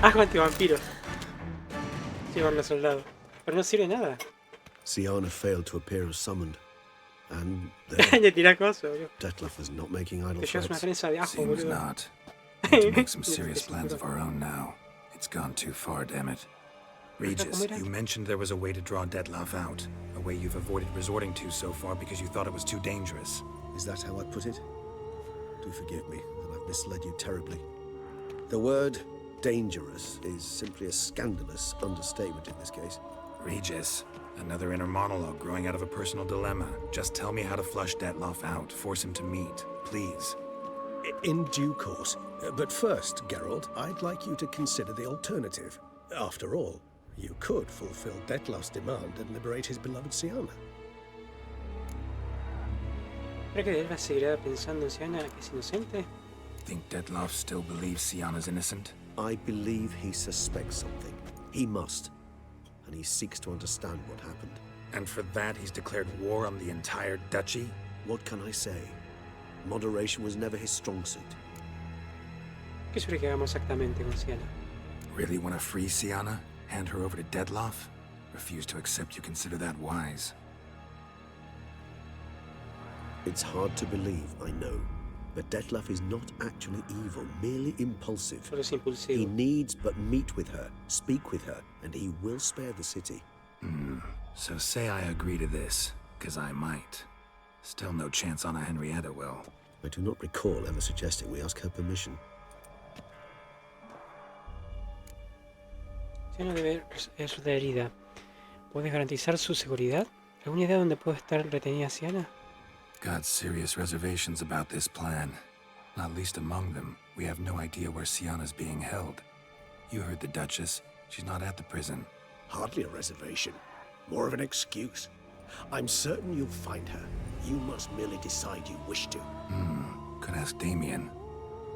Hago antivampiros. Llevar los soldados. Pero no sirve nada. Siana failed to appear as summoned. And Le tira cosas, boludo. Detlef is not making idle Te llevas una threats. trenza de ajo, Seems boludo. not. Need to make some serious plans of our own now. It's gone too far, damn it. Regis, you mentioned there was a way to draw Dettlaff out. A way you've avoided resorting to so far because you thought it was too dangerous. Is that how I put it? Do forgive me that I've misled you terribly. The word dangerous is simply a scandalous understatement in this case. Regis, another inner monologue growing out of a personal dilemma. Just tell me how to flush Dettlaff out. Force him to meet, please. In due course. But first, Geralt, I'd like you to consider the alternative. After all, you could fulfill Dettlaff's demand and liberate his beloved Siana. ¿Cree que Delva seguirá pensando en Siana que es inocente? Think Dettlaff still believes Siana's innocent? I believe he suspects something. He must. And he seeks to understand what happened. And for that he's declared war on the entire duchy? What can I say? Moderation was never his strong suit. ¿Qué suele que hagamos exactamente con Siana? Really want to free Siana? Hand her over to Dettlaff? Refuse to accept you consider that wise. It's hard to believe, I know. But Dettlaff is not actually evil, merely impulsive. He needs but meet with her, speak with her, and he will spare the city. So say I agree to this, because I might. Still no chance Anna Henrietta will. I do not recall ever suggesting we ask her permission. Siana debe ser de herida. ¿Puedes garantizar su seguridad? ¿Alguna idea dónde puede estar retenida Siana? Got serious reservations about this plan. Not least among them, we have no idea where Siana's being held. You heard the Duchess. She's not at the prison. Hardly a reservation. More of an excuse. I'm certain you'll find her. You must merely decide you wish to. Could ask Damien.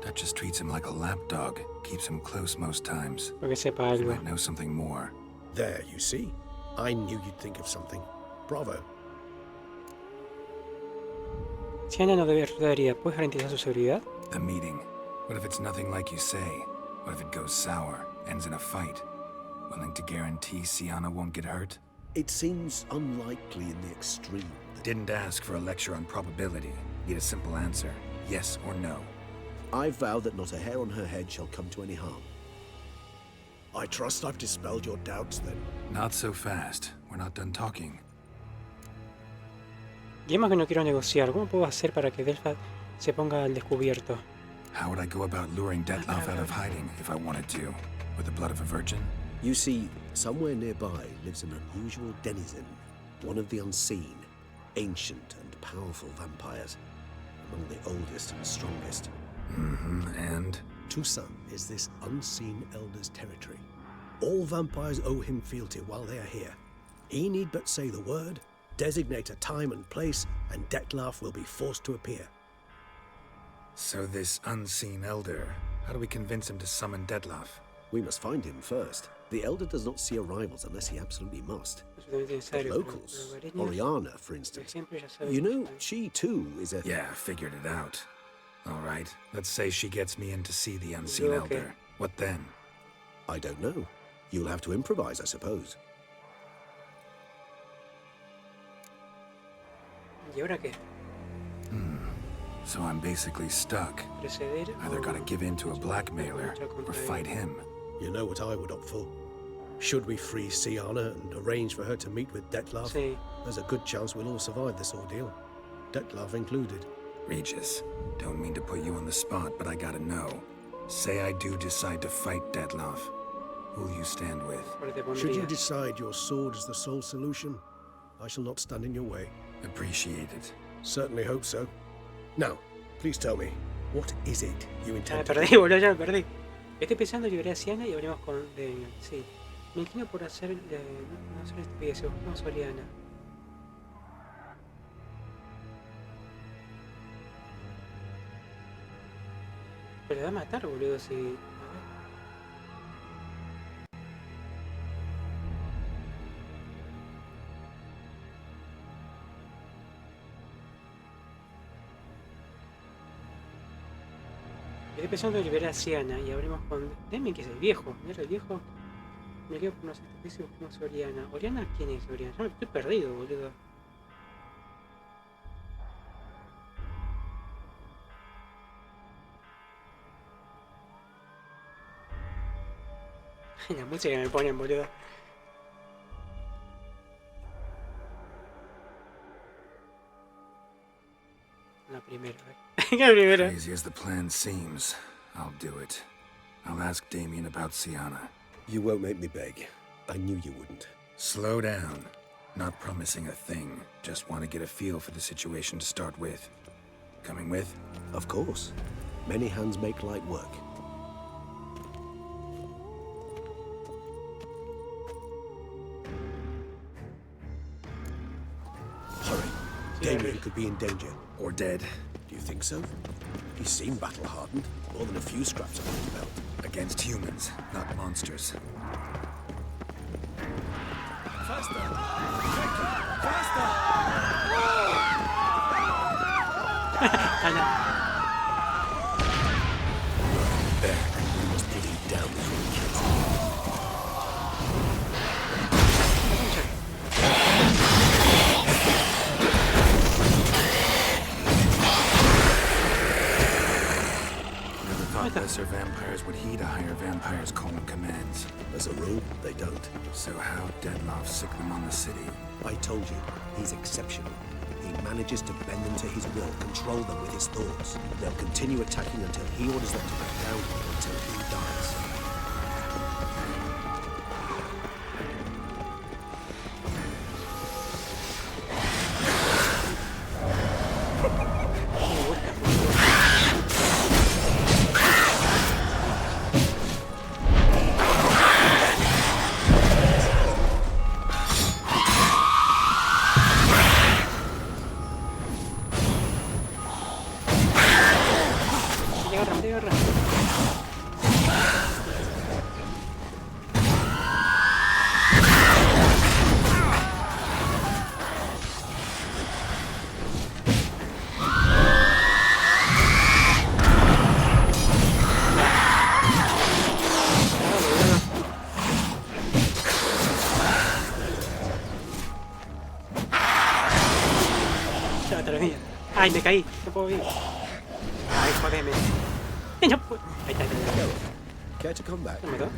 Duchess treats him like a lapdog. Keeps him close most times. Porque sepa algo. You might know something more. There, you see? I knew you'd think of something. Bravo. Siana no debe resultar herida. ¿Puedes garantizar su seguridad? The meeting. What if it's nothing like you say? What if it goes sour, ends in a fight? Willing to guarantee Siana won't get hurt? It seems unlikely in the extreme. Didn't ask for a lecture on probability. Need a simple answer. Yes or no. I vow that not a hair on her head shall come to any harm. I trust I've dispelled your doubts, then. Not so fast. We're not done talking. Digamos que no quiero negociar. ¿Cómo puedo hacer para que Delpha se ponga al descubierto? How would I go about luring Dettlaff out of hiding if I wanted to? With the blood of a virgin? You see, somewhere nearby lives an unusual denizen. One of the unseen, ancient and powerful vampires. Among the oldest and strongest. And? Toussaint is this unseen elder's territory. All vampires owe him fealty while they are here. He need but say the word, designate a time and place, and Dettlaff will be forced to appear. So this unseen elder, how do we convince him to summon Dettlaff? We must find him first. The elder does not see arrivals unless he absolutely must. But locals, Oriana, for instance. You know, she too is a... Yeah, figured it out. All right, let's say she gets me in to see the unseen elder. What then? I don't know. You'll have to improvise, I suppose. ¿Y ahora qué? So I'm basically stuck. Either gotta give in to a blackmailer or fight him. You know what I would opt for. Should we free Siana and arrange for her to meet with Dettlaff, there's a good chance we'll all survive this ordeal. Dettlaff included. Regis, don't mean to put you on the spot, but I gotta know. Say I do decide to fight Dettlaff. Who'll you stand with? Should you decide your sword is the sole solution, I shall not stand in your way. Appreciate it. Certainly hope so. Now, please tell me, what is it you intend to perdí, do? boludo, ya me perdí. Estoy pensando que veré a Siana y hablemos con Damien. Sí. Me inclino por hacer... no hacer estupidez, buscamos a Oriana. Pero le va a matar, boludo, si... A ver. Estoy pensando en liberar a Siana y hablemos con Damien, que es el viejo. Mira el viejo. Me quedo por unos estupidos y buscamos a Oriana. ¿Oriana? ¿Quién es Oriana? Yo me estoy perdido, boludo. La música que me ponen, boludo. La primera, la primera. Crazy as the plan seems, I'll do it. I'll ask Damien about Sienna. You won't make me beg. I knew you wouldn't. Slow down. Not promising a thing. Just want to get a feel for the situation to start with. Coming with? Of course. Many hands make light work. Hurry. Damien could be in danger. Or dead. Do you think so? He seemed battle-hardened. More than a few scraps under his belt. Against humans, not monsters. Faster! Faster! There. We must put him down before he kills him. Never thought lesser vampires would heed a higher vampire's call and commands. As a rule, they don't. So how Deadloff sick them on the city? I told you, he's exceptional. He manages to bend them to his will, control them with his thoughts. They'll continue attacking until he orders them to back down, until he dies. Ay, me caí, no puedo ir. Ay, jodeme. No puedo. Ahí está, ahí está. Care to come back? ¿Me mató?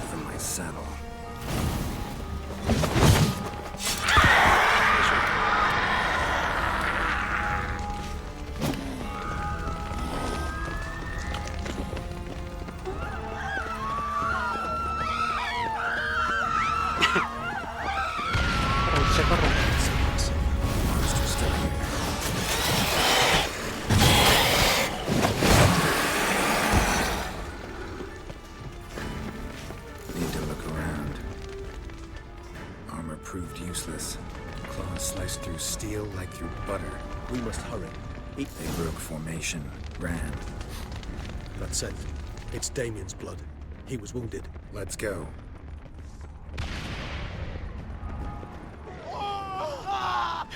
From my saddle. Need to look around. Armor proved useless. Claws sliced through steel like through butter. We must hurry. They broke formation, ran. That's it. It's Damien's blood. He was wounded. Let's go.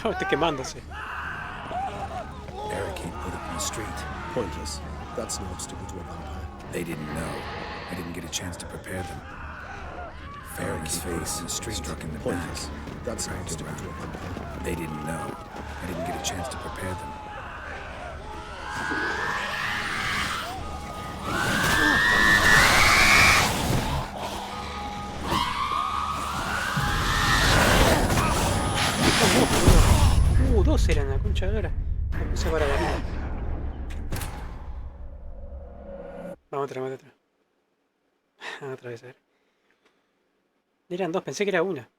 Oh, está quemándose. Barricade put up in the street. Pointless. That's no obstacle to a vampire. They didn't know. I didn't get a chance to prepare them. Farron's face struck in the Pointless. back. That's no obstacle to a vampire. They didn't know. I didn't get a chance to prepare them. Dos eran la concha de ahora. Me puse para la vida. Vamos otra, vamos otra. Otra vez, a ver. Eran dos, pensé que era una.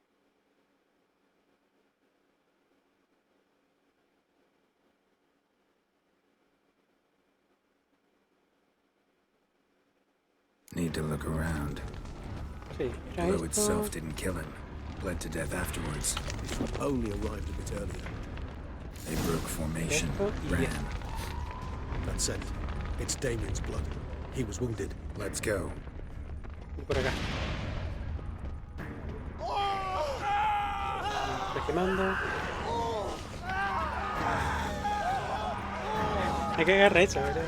Need to look around. Sí, The era blow esto. itself didn't kill him. Bled to death afterwards. Only arrived a bit earlier. They broke formation, Esto y ran. esto. That's it. It's Damien's blood. He was wounded. Let's go. Y por acá. Está quemando. Hay que agarrar eso, ¿verdad?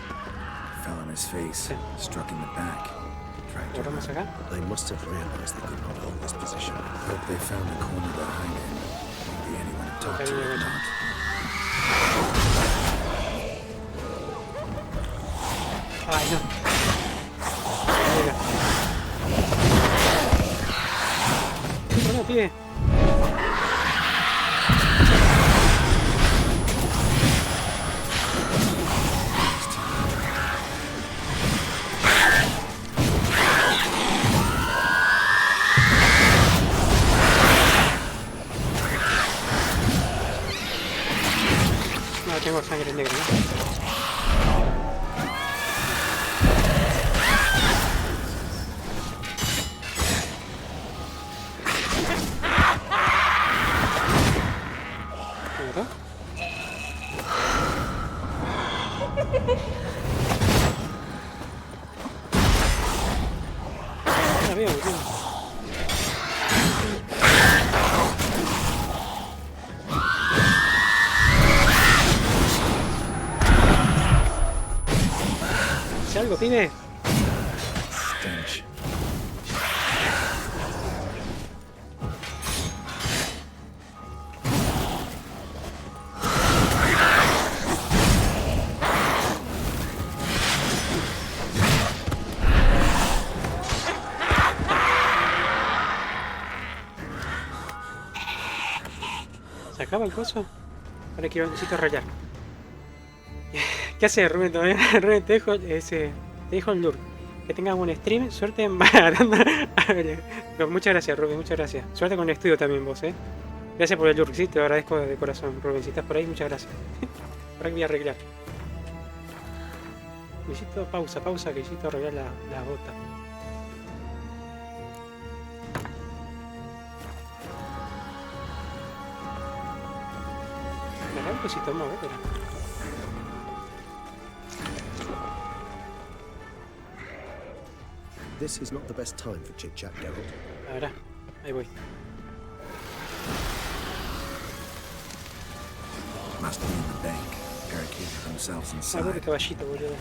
Fell on his face, struck in the back. Tried to run. They must have realized they could not hold this position. Hope they found a corner to hide in. Maybe anyone to talk to or not. Ay, no. Bueno, pibe. No, tengo sangre negra, ¿no? Algo, pibe. Stench. ¿Se acaba el coso? Ahora quiero, necesito rayar. ¿Qué haces, Rubén? Rubén, te dejo el lure. Que tengas buen stream. Suerte en no, muchas gracias, Rubén, muchas gracias. Suerte con el estudio también vos, Gracias por el lure, sí, te lo agradezco de corazón, Rubén. Si estás por ahí, muchas gracias. Ahora que voy a arreglar. Necesito pausa, que necesito arreglar la bota. Me arranco si tomo, espera. This is not the best time for chit-chat, Geralt. Ahora, ahí voy. Must be in the bank, barricaded themselves inside. Ah, caballito, boludo.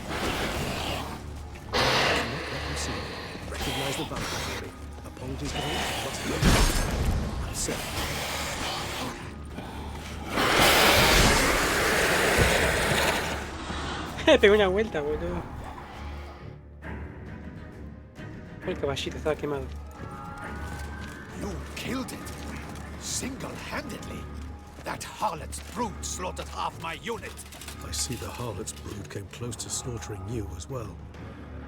Recognize the vampire. Apologies, Sir. Pegó una vuelta, boludo. El caballito estaba quemado. You killed it, single-handedly. That harlot's brood slaughtered half my unit. I see the harlot's brood came close to slaughtering you as well.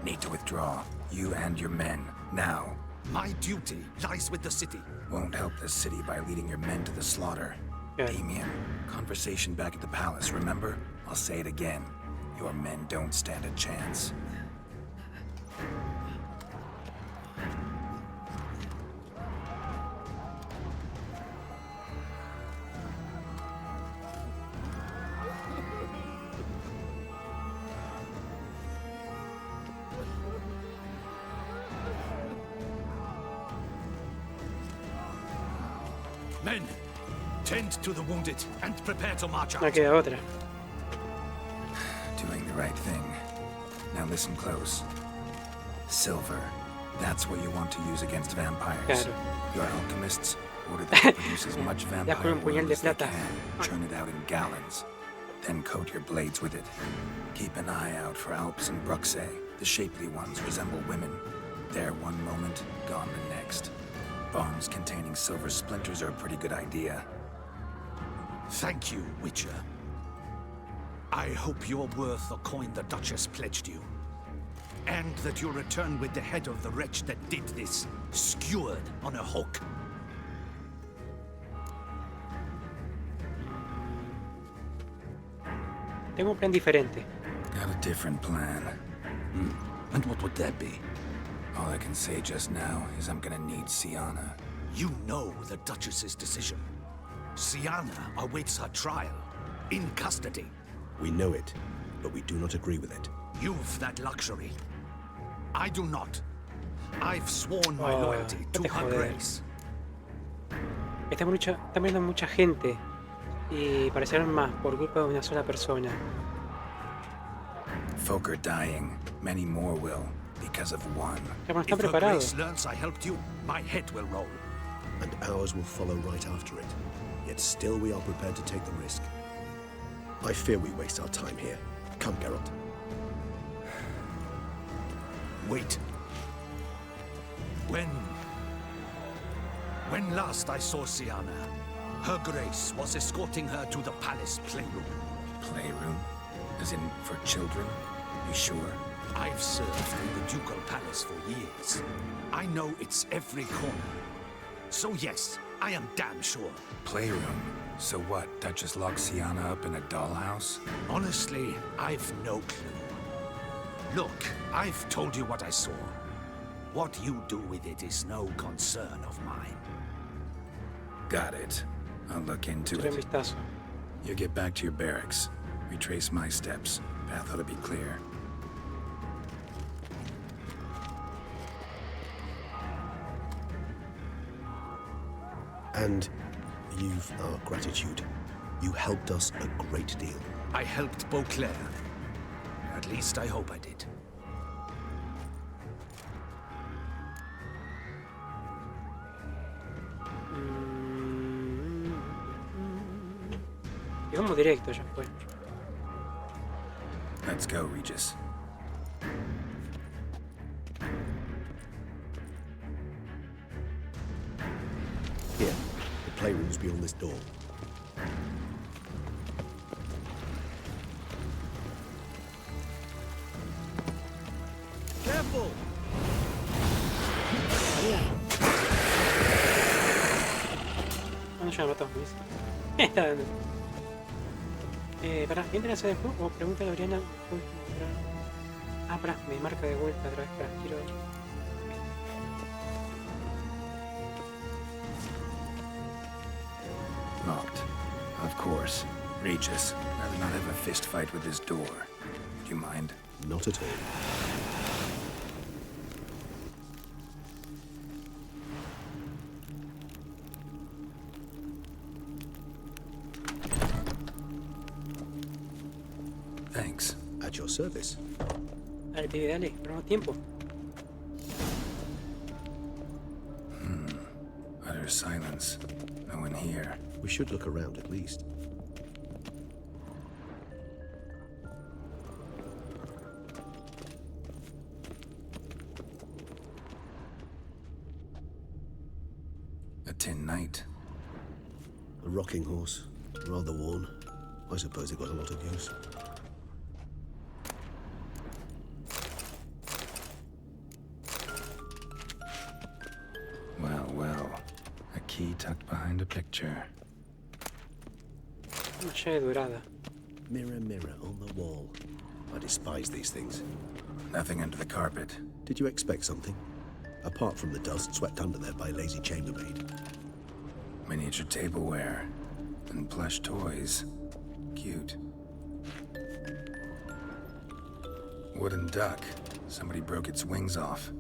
Need to withdraw, you and your men, now. My duty lies with the city. Won't help the city by leading your men to the slaughter. Yeah. Damien, conversation back at the palace, remember? I'll say it again. Your men don't stand a chance. Men, tend to the wounded and prepare to march out. No queda otra. Doing the right thing. Now listen close. Silver. That's what you want to use against vampires. Claro. Your alchemists order them to produce as much vampire un puñal oil de as they plata. can. Churn it out in gallons. Then coat your blades with it. Keep an eye out for Alps and Bruxae. The shapely ones resemble women. There one moment, gone the next. Bombs containing silver splinters are a pretty good idea. Thank you, Witcher. I hope you're worth the coin the Duchess pledged you. And that you'll return with the head of the wretch that did this, skewered on a hook. Tengo un plan diferente. Got a different plan. And what would that be? All I can say just now is I'm gonna need Sienna. You know the Duchess's decision. Sienna awaits her trial, in custody. We know it, but we do not agree with it. You've that luxury. I do not. I've sworn my loyalty to her grace. Está muriendo mucha gente y parecerán más por culpa de una sola persona. Folk are dying. Many more will, because of one. If her grace learns I helped you, my head will roll. And ours will follow right after it. Yet still we are prepared to take the risk. I fear we waste our time here. Come, Geralt. Wait. When last I saw Siana, her grace was escorting her to the palace playroom. Playroom? As in for children? You sure? I've served in the ducal palace for years. I know its every corner. So yes, I am damn sure. Playroom? So what, Duchess locked Siana up in a dollhouse? Honestly, I've no clue. Look, I've told you what I saw. What you do with it is no concern of mine. Got it. I'll look into it. You get back to your barracks. Retrace my steps. Path ought to be clear. And you've our gratitude. You helped us a great deal. I helped Beauclair. At least I hope I did. Llegamos directo, ya fue. Let's go, Regis. Here, the playroom's beyond this door. Careful! ¿Cuándo ya me mató? Está dando. Pará, ¿quién te la hace de juego? Pregunta a Gabriela. Ah, pará, me marca de vuelta otra vez. Pará, quiero ver. Locked. Of course. Regis, rather not have a fist fight with this door. Do you mind? Not at all. Thanks. At your service. Dale, pibe, dale, perdemos tiempo. Utter silence. No one here. We should look around at least. A tin knight. A rocking horse. Rather worn. I suppose it got a lot of use. Well. A key tucked behind a picture. Una llave dorada. Mirror, mirror on the wall. I despise these things. Nothing under the carpet. Did you expect something? Apart from the dust swept under there by lazy chambermaid. Miniature tableware. And plush toys. Cute. Wooden duck. Somebody broke its wings off.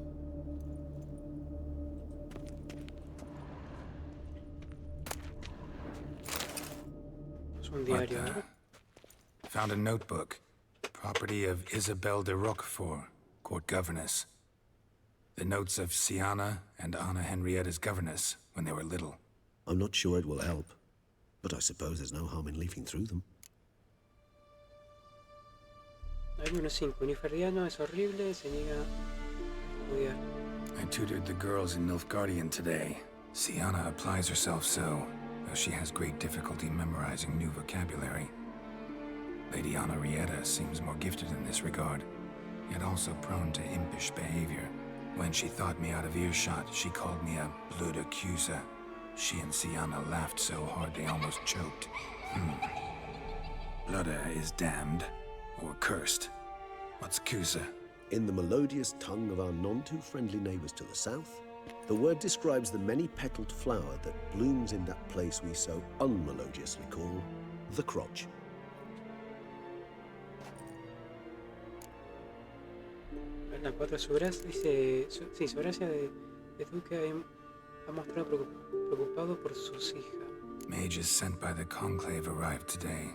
Es un diario, ¿no? Found a notebook. Property of Isabelle de Roquefort, court governess. The notes of Siana and Anna Henrietta's governess when they were little. I'm not sure it will help, but I suppose there's no harm in leafing through them. Hay unos 5. Uniferdiano es horrible, se niega a estudiar. I tutored the girls in Nilfgaardian today. Siana applies herself so, though she has great difficulty memorizing new vocabulary. Lady Anna Henrietta seems more gifted in this regard, yet also prone to impish behavior. When she thought me out of earshot, she called me a blood accuser. She and Siana laughed so hard they almost choked. Blooda is damned, or cursed. What's Cusa? In the melodious tongue of our none-too-friendly neighbors to the south, the word describes the many-petaled flower that blooms in that place we so unmelodiously call the crotch. La 4, su gracia, dice, sí, su gracia de Duque ha mostrado preocupado por sus hijas. Mages sent by the conclave arrived today.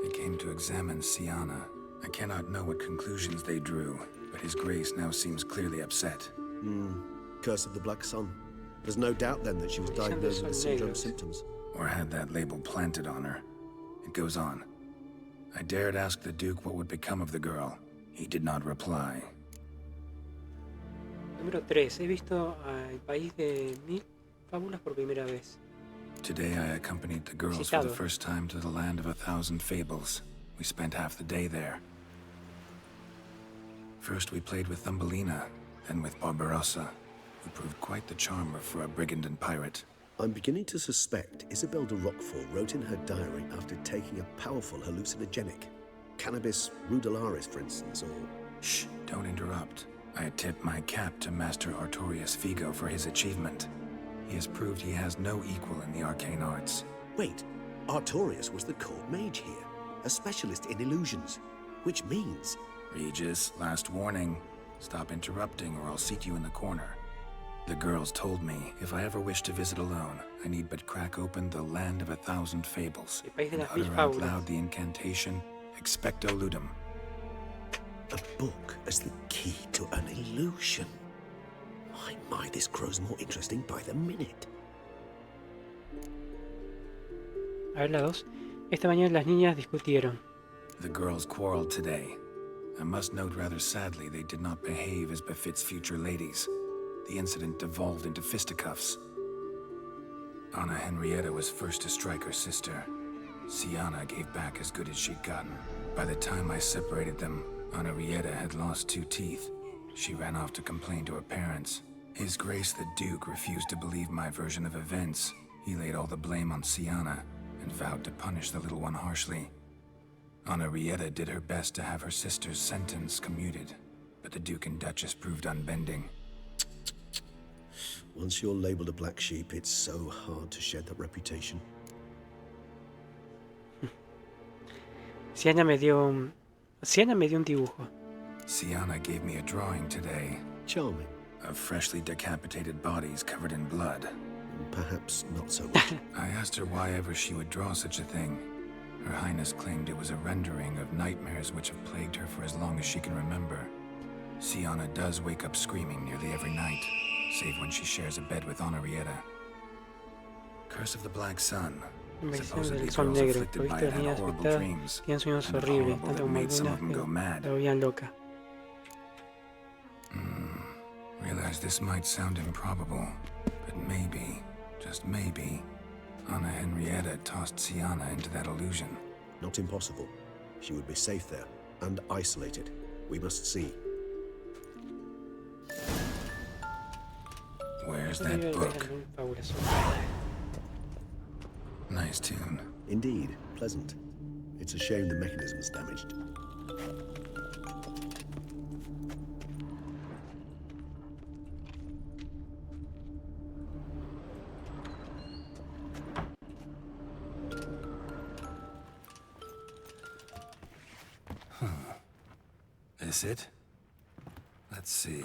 They came to examine Siana. I cannot know what conclusions they drew, but his grace now seems clearly upset. Curse of the Black Sun. There's no doubt then that she was diagnosed with the syndrome symptoms. Or had that label planted on her. It goes on. I dared ask the Duke what would become of the girl. He did not reply. Número 3. He visto al país de 1000 fábulas por primera vez. Today I accompanied the girls for the first time to the land of 1,000 fables. We spent half the day there. First we played with Thumbelina, then with Barbarossa, who proved quite the charmer for a brigand and pirate. I'm beginning to suspect Isabel de Roquefort wrote in her diary after taking a powerful hallucinogenic. Cannabis rudelaris, for instance, or... Shh, don't interrupt. I tip my cap to Master Artorius Figo for his achievement. He has proved he has no equal in the arcane arts. Wait, Artorius was the court mage here, a specialist in illusions, which means... Regis, last warning. Stop interrupting or I'll seat you in the corner. The girls told me if I ever wish to visit alone, I need but crack open the land of 1,000 fables and utter out loud the incantation, Expecto Ludum. A book as the key to an illusion. My, this grows more interesting by the minute. A ver la 2. Esta mañana las niñas discutieron. The girls quarreled today. I must note rather sadly they did not behave as befits future ladies. The incident devolved into fisticuffs. Anna Henrietta was first to strike her sister. Sienna gave back as good as she'd gotten. By the time I separated them, Anna Henrietta had lost 2 teeth. She ran off to complain to her parents. His Grace the Duke refused to believe my version of events. He laid all the blame on Sienna and vowed to punish the little one harshly. Anna Henrietta did her best to have her sister's sentence commuted, but the Duke and Duchess proved unbending. Once you're labeled a black sheep, it's so hard to shed that reputation. Sienna me dio un dibujo. Sienna gave me a drawing today. Charming. Of freshly decapitated bodies covered in blood. Perhaps not so much. I asked her why ever she would draw such a thing. Her Highness claimed it was a rendering of nightmares which have plagued her for as long as she can remember. Sienna does wake up screaming nearly every night, save when she shares a bed with Henrietta. Curse of the Black Sun. Supposedly girls afflicted by it had horrible dreams, and horrible that made some of them go mad. Realize this might sound improbable, but maybe, just maybe, Anna Henrietta tossed Sienna into that illusion. Not impossible. She would be safe there, and isolated. We must see. Where's that book? Nice tune. Indeed, pleasant. It's a shame the mechanism's damaged. This it? Let's see.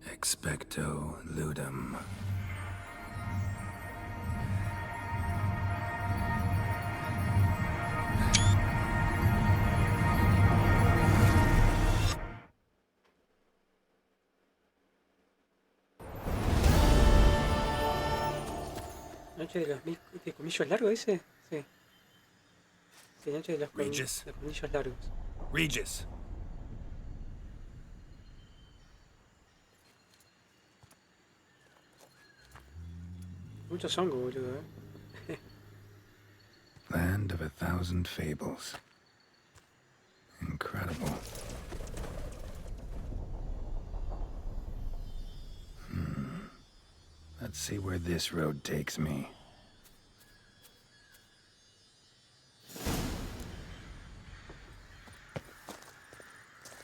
Expecto Ludum. ¿Noche de los colmillos largos ese? Sí. Sí, noche de los colmillos largos. Regis. Muchos hongos, boludo, Land of 1,000 fables. Incredible. Let's see where this road takes me.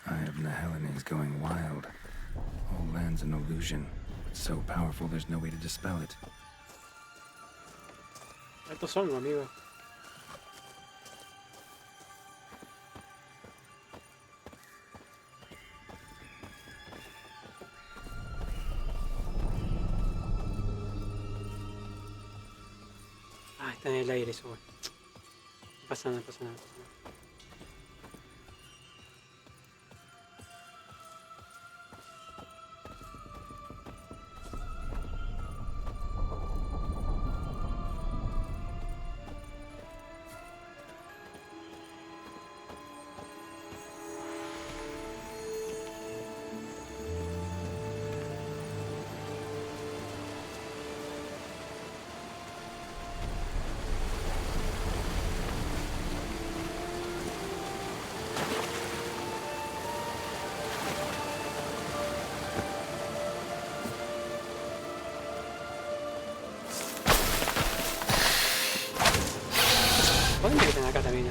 Eye of Nihilin is going wild. All land's an illusion. It's so powerful there's no way to dispel it. Estos son, amigos. Ah, está en el aire eso, bueno. No pasa nada, no pasa nada. ¿Pueden me meten acá también?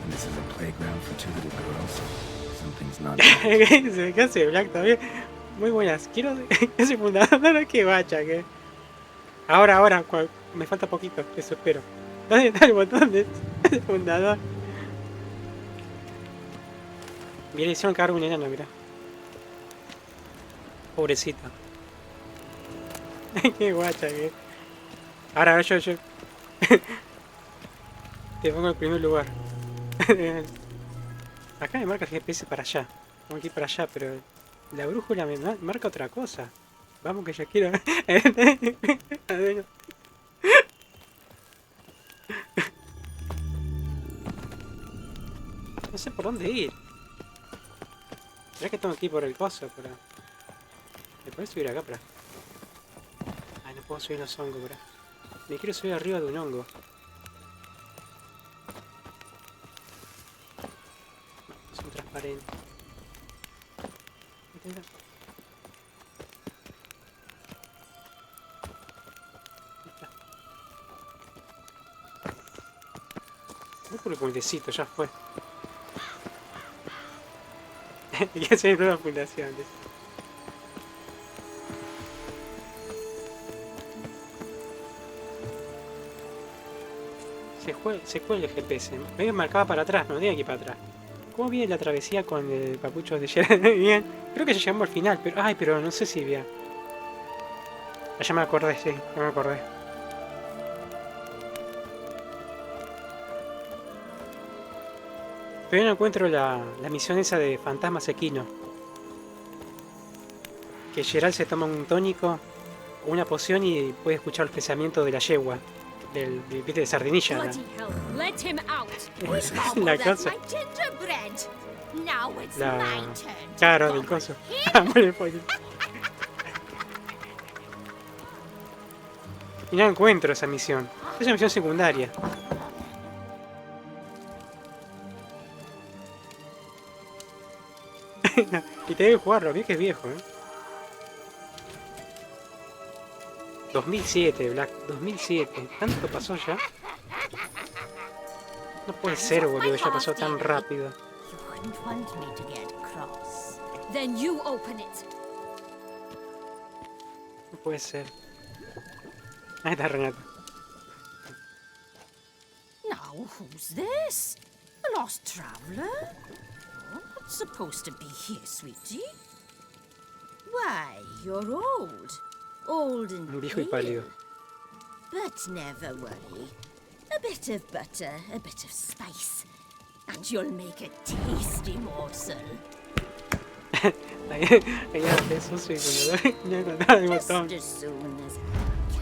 This is a playground for two little girls. Something's not ¿Qué hace Black también? Muy buenas. Quiero ese fundador. No, que vaya, que. Ahora, me falta poquito, eso espero. ¿Dónde está el botón de fundador? Mira, hicieron cargo un enano, mira. Pobrecito. Qué guacha que. Ahora yo. Te pongo en primer lugar. Acá me marca el GPS para allá. Tengo que ir para allá, pero la brújula me marca otra cosa. Vamos que ya quiero. No sé por dónde ir. ¿Será que tengo que ir por el coso? ¿Me puedes subir acá? Ay, no puedo subir los hongos, bro. Me quiero subir arriba de un hongo. No, son transparentes. Voy por el puentecito, ya fue. Hay que hacer nuevas fundaciones. Se cuelga el GPS. Me marcaba para atrás, no tenía que ir para atrás. ¿Cómo viene la travesía con el papucho de Geralt? Bien. Creo que ya llegamos al final, pero. Ay, pero no sé si bien. Ah, ya me acordé, sí, ya me acordé. Pero no encuentro la misión esa de fantasmas equino. Que Geralt se toma un tónico o una poción y puede escuchar los pensamientos de la yegua. Del de sardinilla. La cosa. Claro, del coso. Y no encuentro esa misión. Es una misión secundaria. Y te debe jugarlo, vi que es viejo, 2007, Black, 2007. ¿Tanto pasó ya? No puede ser, boludo, ya pasó tan rápido. No puede ser. Ahí está Renato. Now, who's this? A lost traveler? Oh, not supposed to be here, sweetie. Why, you're old. Old and pale. But never worry. A bit of butter, a bit of spice, and you'll make a tasty morsel. Just as soon as I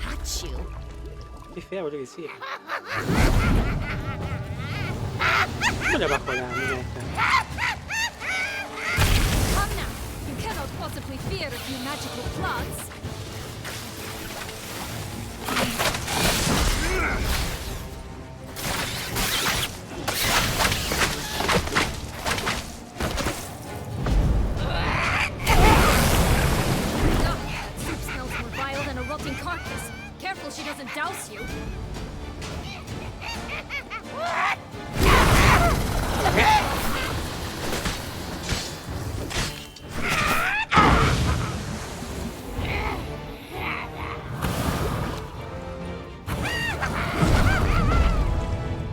catch you. Qué fea, boludo, que sí. ¿Cómo le bajo la mina esta? Come now. You cannot possibly fear a few magical floods. careful she doesn't douse you.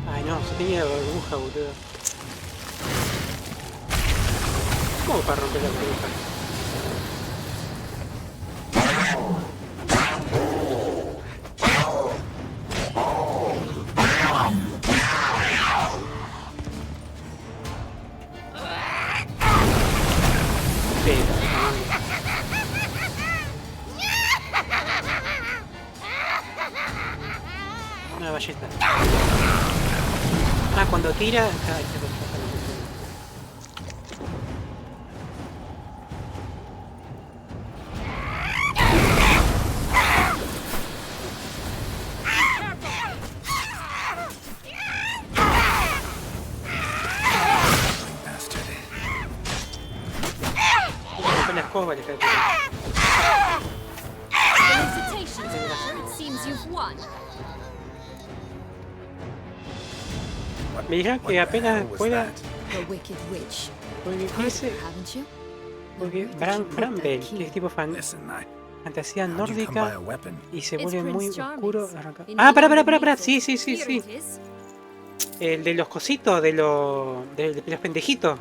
Ay no, se tenía la burbuja, boludo. ¿Cómo para romper la burbuja? Una ballesta. Ah, cuando tira... la escoba le cae. Felicitations, Arthur. It seems you've won. Me dijeron que apenas pueda... The Wicked Witch. Porque dice... Porque Bramble, que es tipo fantasía nórdica y se vuelve muy oscuro. Ah, para. Sí. El de los cositos, de los pendejitos.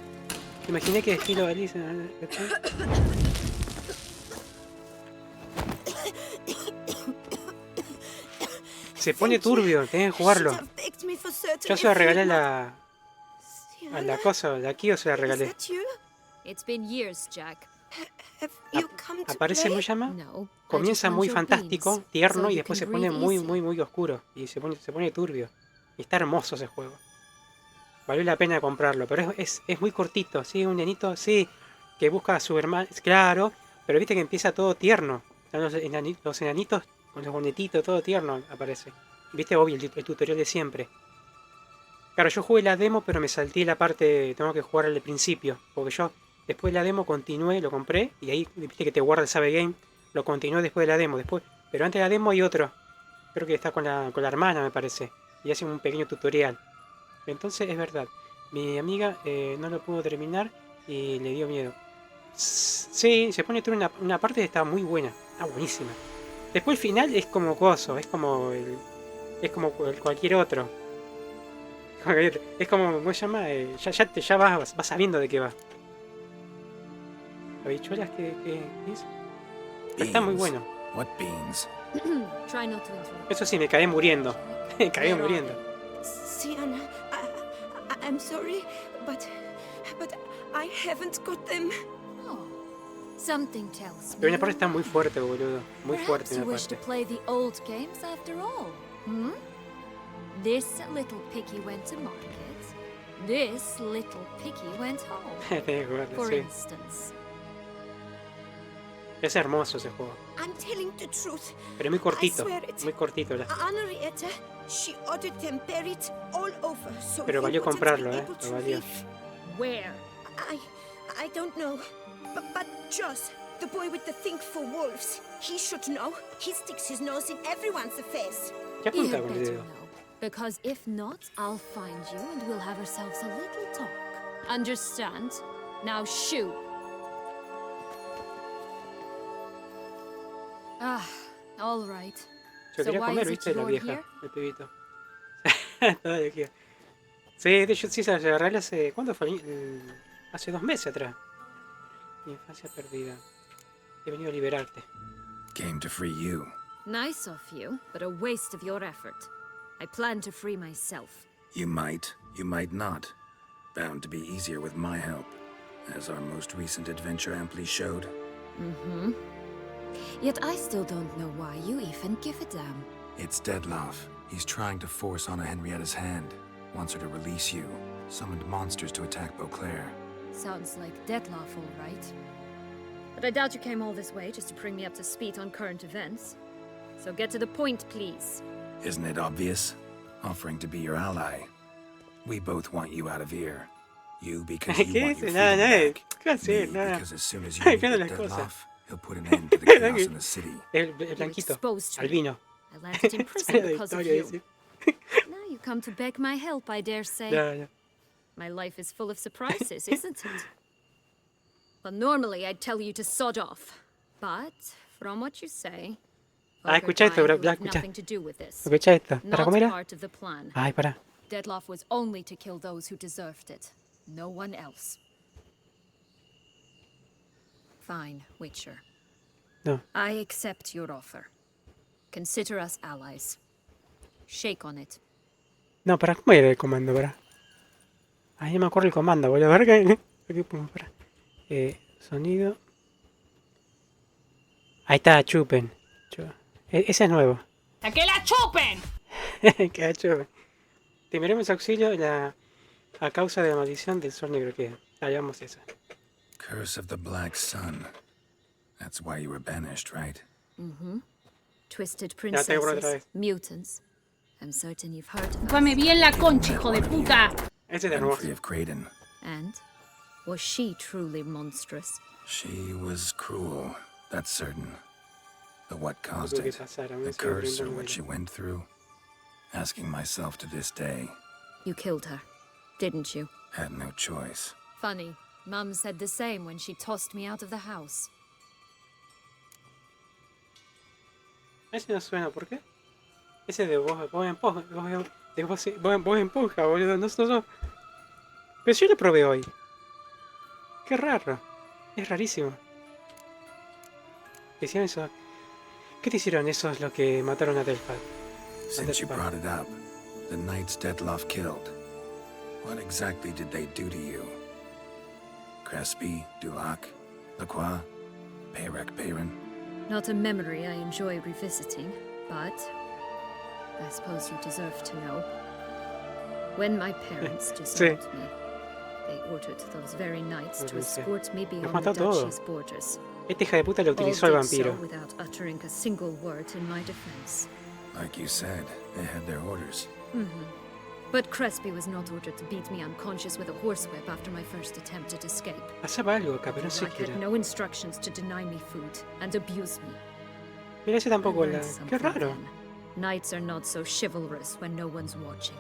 Imaginé que estilo Alice. Se pone turbio, tenés que jugarlo. Yo se la regalé a la cosa, de aquí o se la regalé. Aparece, ¿cómo se llama? Comienza muy fantástico, tierno y después se pone muy oscuro. Y se pone turbio. Y está hermoso ese juego. Valió la pena comprarlo, pero es muy cortito, ¿sí? Un nenito, sí, que busca a su hermano, claro, pero viste que empieza todo tierno. Los enanitos con los bonetitos, todo tierno aparece. Viste, obvio, el tutorial de siempre. Claro, yo jugué la demo, pero me salté la parte, tengo que jugar al principio, porque yo después de la demo continué, lo compré, y ahí, viste que te guarda el Save Game, lo continué después de la demo, pero antes de la demo hay otro, creo que está con la hermana, me parece, y hace un pequeño tutorial. Entonces es verdad, mi amiga no lo pudo terminar y le dio miedo. Sí, se pone todo una parte que está muy buena, está buenísima. Después el final es como coso, es como cualquier otro. Es como, ¿cómo se llama? Ya vas sabiendo de qué va. Habichuelas que es. Pero está muy bueno. What beans? Try not to interrupt. Eso sí, me caí muriendo. Me caí muriendo. Sienna, I'm sorry, but I haven't got them. Oh, something tells me. Pero una parte está muy fuerte, boludo. Muy fuerte You una wish to parte. play the old games after all, hmm? This little piggy went to market. This little piggy went home. Tenés que jugarlo, For sí. instance. Es hermoso ese juego. I'm telling the truth. Pero es muy cortito. I swear it. Muy cortito. Henrietta, she ordered them buried all over, so Pero he valió wouldn't comprarlo, be able to lo valió. leave. Where? I don't know. But Joss, the boy with the thing for wolves, he should know. He sticks his nose in everyone's affairs. ¿Qué You apunta had con el better dedo? know, because if not, I'll find you and we'll have ourselves a little talk. Understand? Now shoo. Ah, all right. Yo So quería why comer, is it viste, la you're vieja, here? el pibito. Todavía queda. Sí, de hecho sí se la agarré hace... ¿Cuándo fue? Hace 2 meses atrás. Mi infancia perdida. He venido a liberarte. Came to free you. Nice of you, but a waste of your effort. I plan to free myself. You might not. Bound to be easier with my help, as our most recent adventure amply showed. Mm-hmm. Yet I still don't know why you even give a damn. It's Deadloff. He's trying to force Anna Henrietta's hand. Wants her to release you. Summoned monsters to attack Beauclair. Sounds like Deadloff, all right. But I doubt you came all this way just to bring me up to speed on current events. So get to the point, please. Isn't it obvious? Offering to be your ally. We both want you out of here. You because you ¿Qué want dice? your Nada, freedom nada. back. ¿Qué hacer? Me, Nada. because as soon as you Ay, meet claro, with las cosas. Deadloff, he'll put an end to the chaos in the city. El blanquito. Albino. I landed in prison because of you. Now you come to beg my help, I dare say. Ya. My life is full of surprises, isn't it? Well, normally I'd tell you to sod off. But, from what you say, Escucha esto, bro. Escucha. nothing to do with this. Escucha esto. ¿Para Not comer? part of the plan. Ay, para. Deadloff was only to kill those who deserved it. No one else. Fine, Witcher. No. I accept your offer. Consider us allies. Shake on it. No, para, ¿cómo era el comando? Para. Ahí no me acuerdo el comando, boludo. A ver qué. Aquí, para. Sonido. Ahí está, chupen. Ese es nuevo. ¡A que la chupen! Que la chupen. Te miremos auxilio a causa de la maldición del sol negro que hallamos esa. Curse of the Black Sun. That's why you were banished, right? Mm-hmm. Twisted Ya te borro otra princesses, vez. mutants. I'm certain you've heard of Come bien la concha, hijo de puta. Ese es And hermoso. free of Kraden. And was she truly monstrous? She was cruel, that's certain. But what caused Tuvo que it? pasar, aún The así, curse or brindo what she went through? Asking myself to this day. You killed her, didn't you? Had no choice. Funny. Mum said the same when she tossed me out of the house. Ese no suena, ¿por qué? Ese de voz en esponja, voz en esponja, boludo, no. Pero yo lo probé hoy. Qué raro. Es rarísimo. ¿Qué hicieron eso? ¿Qué te hicieron esos los que mataron a Delphat? Since you brought it up, the knights Dettlaff killed. What exactly did they do to you? Crespi, Dulac, Lacroix, Peyrac Peyran? Not a memory I enjoy revisiting, but I suppose you deserve to know. When my parents deserted me, they ordered those very knights to escort me beyond the duchy's borders. Esta hija de puta lo All utilizó el did so vampiro. without uttering a single word in my defense. Like you said, they had their orders. Mm-hmm. But Crespi was not ordered to beat me unconscious with a horsewhip after my first attempt at escape. Pasaba algo acá, pero no sé I qué had era. no instructions to deny me food and abuse me. Mira, ese tampoco I la... learned Qué something raro. then. Knights are not so chivalrous when no one's watching.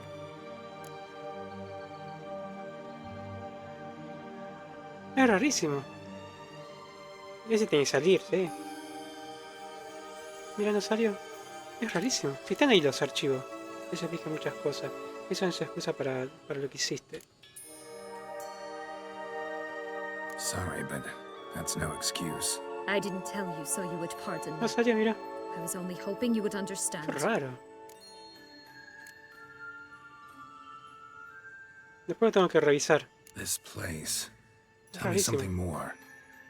Es rarísimo. Ese tiene que salir, sí. Mira, no salió. Es rarísimo. Si están ahí los archivos. Eso explica muchas cosas. Eso no es excusa para lo que hiciste. Sorry, but that's no excuse. I didn't tell you so you would pardon me. No salió, mira. I was only hoping you would understand. Qué raro. Después lo tengo que revisar. This place. Es Tell me rarísimo. something more.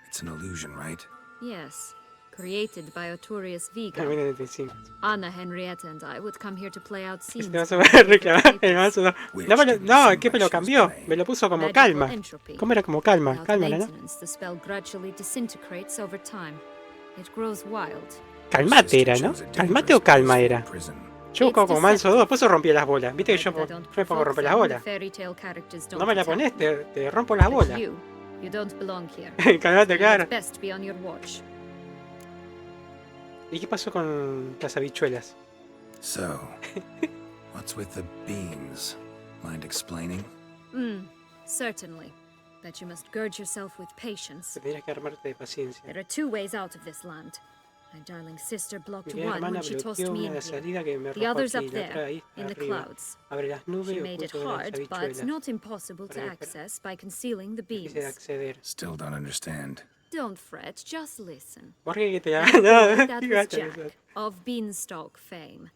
It's an illusion, right? Yes. Created by Artorius Viga. 95. Anna, Henrietta and I would come here to play out scenes. Te vas a ver reclamar el mazo. No, es que me lo cambió. Me lo puso como calma. ¿Cómo era como calma? Without Cálmala, ¿no? maintenance, the spell gradually disintegrates over time. It grows wild. Calmate era, ¿no? Calmate o calma era. Yo buscaba como manso 2, después rompía las bolas. Viste que yo me pongo a romper las bolas. No me la pones, te rompo las bolas. You don't belong here. Calmate, claro. It's best be on your watch. ¿Y qué pasó con las habichuelas? So, what's with the beans? Mind explaining? Certainly. But you must gird yourself with patience. Tendrías que armarte de paciencia. There are two ways out of this land. My darling sister blocked Mi one hermana when she tossed bloqueó me una in de here. salida que me The arrojó other's aquí, up la otra there, ahí, in the arriba. clouds. Abre las nubes She y made it oculto de las hard, but habichuelas. not impossible to access by concealing the beans. Quise acceder. Still don't understand. Don't fret, just listen. ¿Por qué te That no, was Jack, of Beanstalk fame.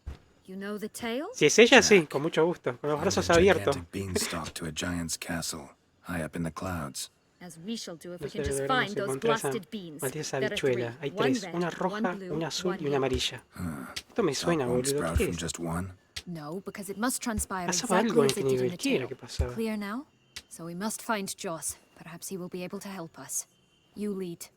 You know the tale? Si es ella, sí, con mucho gusto, con los brazos abiertos. Gigantic beanstalk to a giant's castle, high up in the clouds. As we shall do if we Nosotros can just deberemos find those encontrar esa blasted beans. maldita There are three. habichuela. Hay One tres, red, una roja, one blue, una azul one y una yellow. amarilla. Esto me suena, Won't boludo. sprout ¿Qué from es? just one? No, because it must transpire Pasaba exactly algo en as este it did in nivel. the ¿Qué era tale. que pasaba? Clear now? So we must find Joss. Perhaps he will be able to help us. You lead.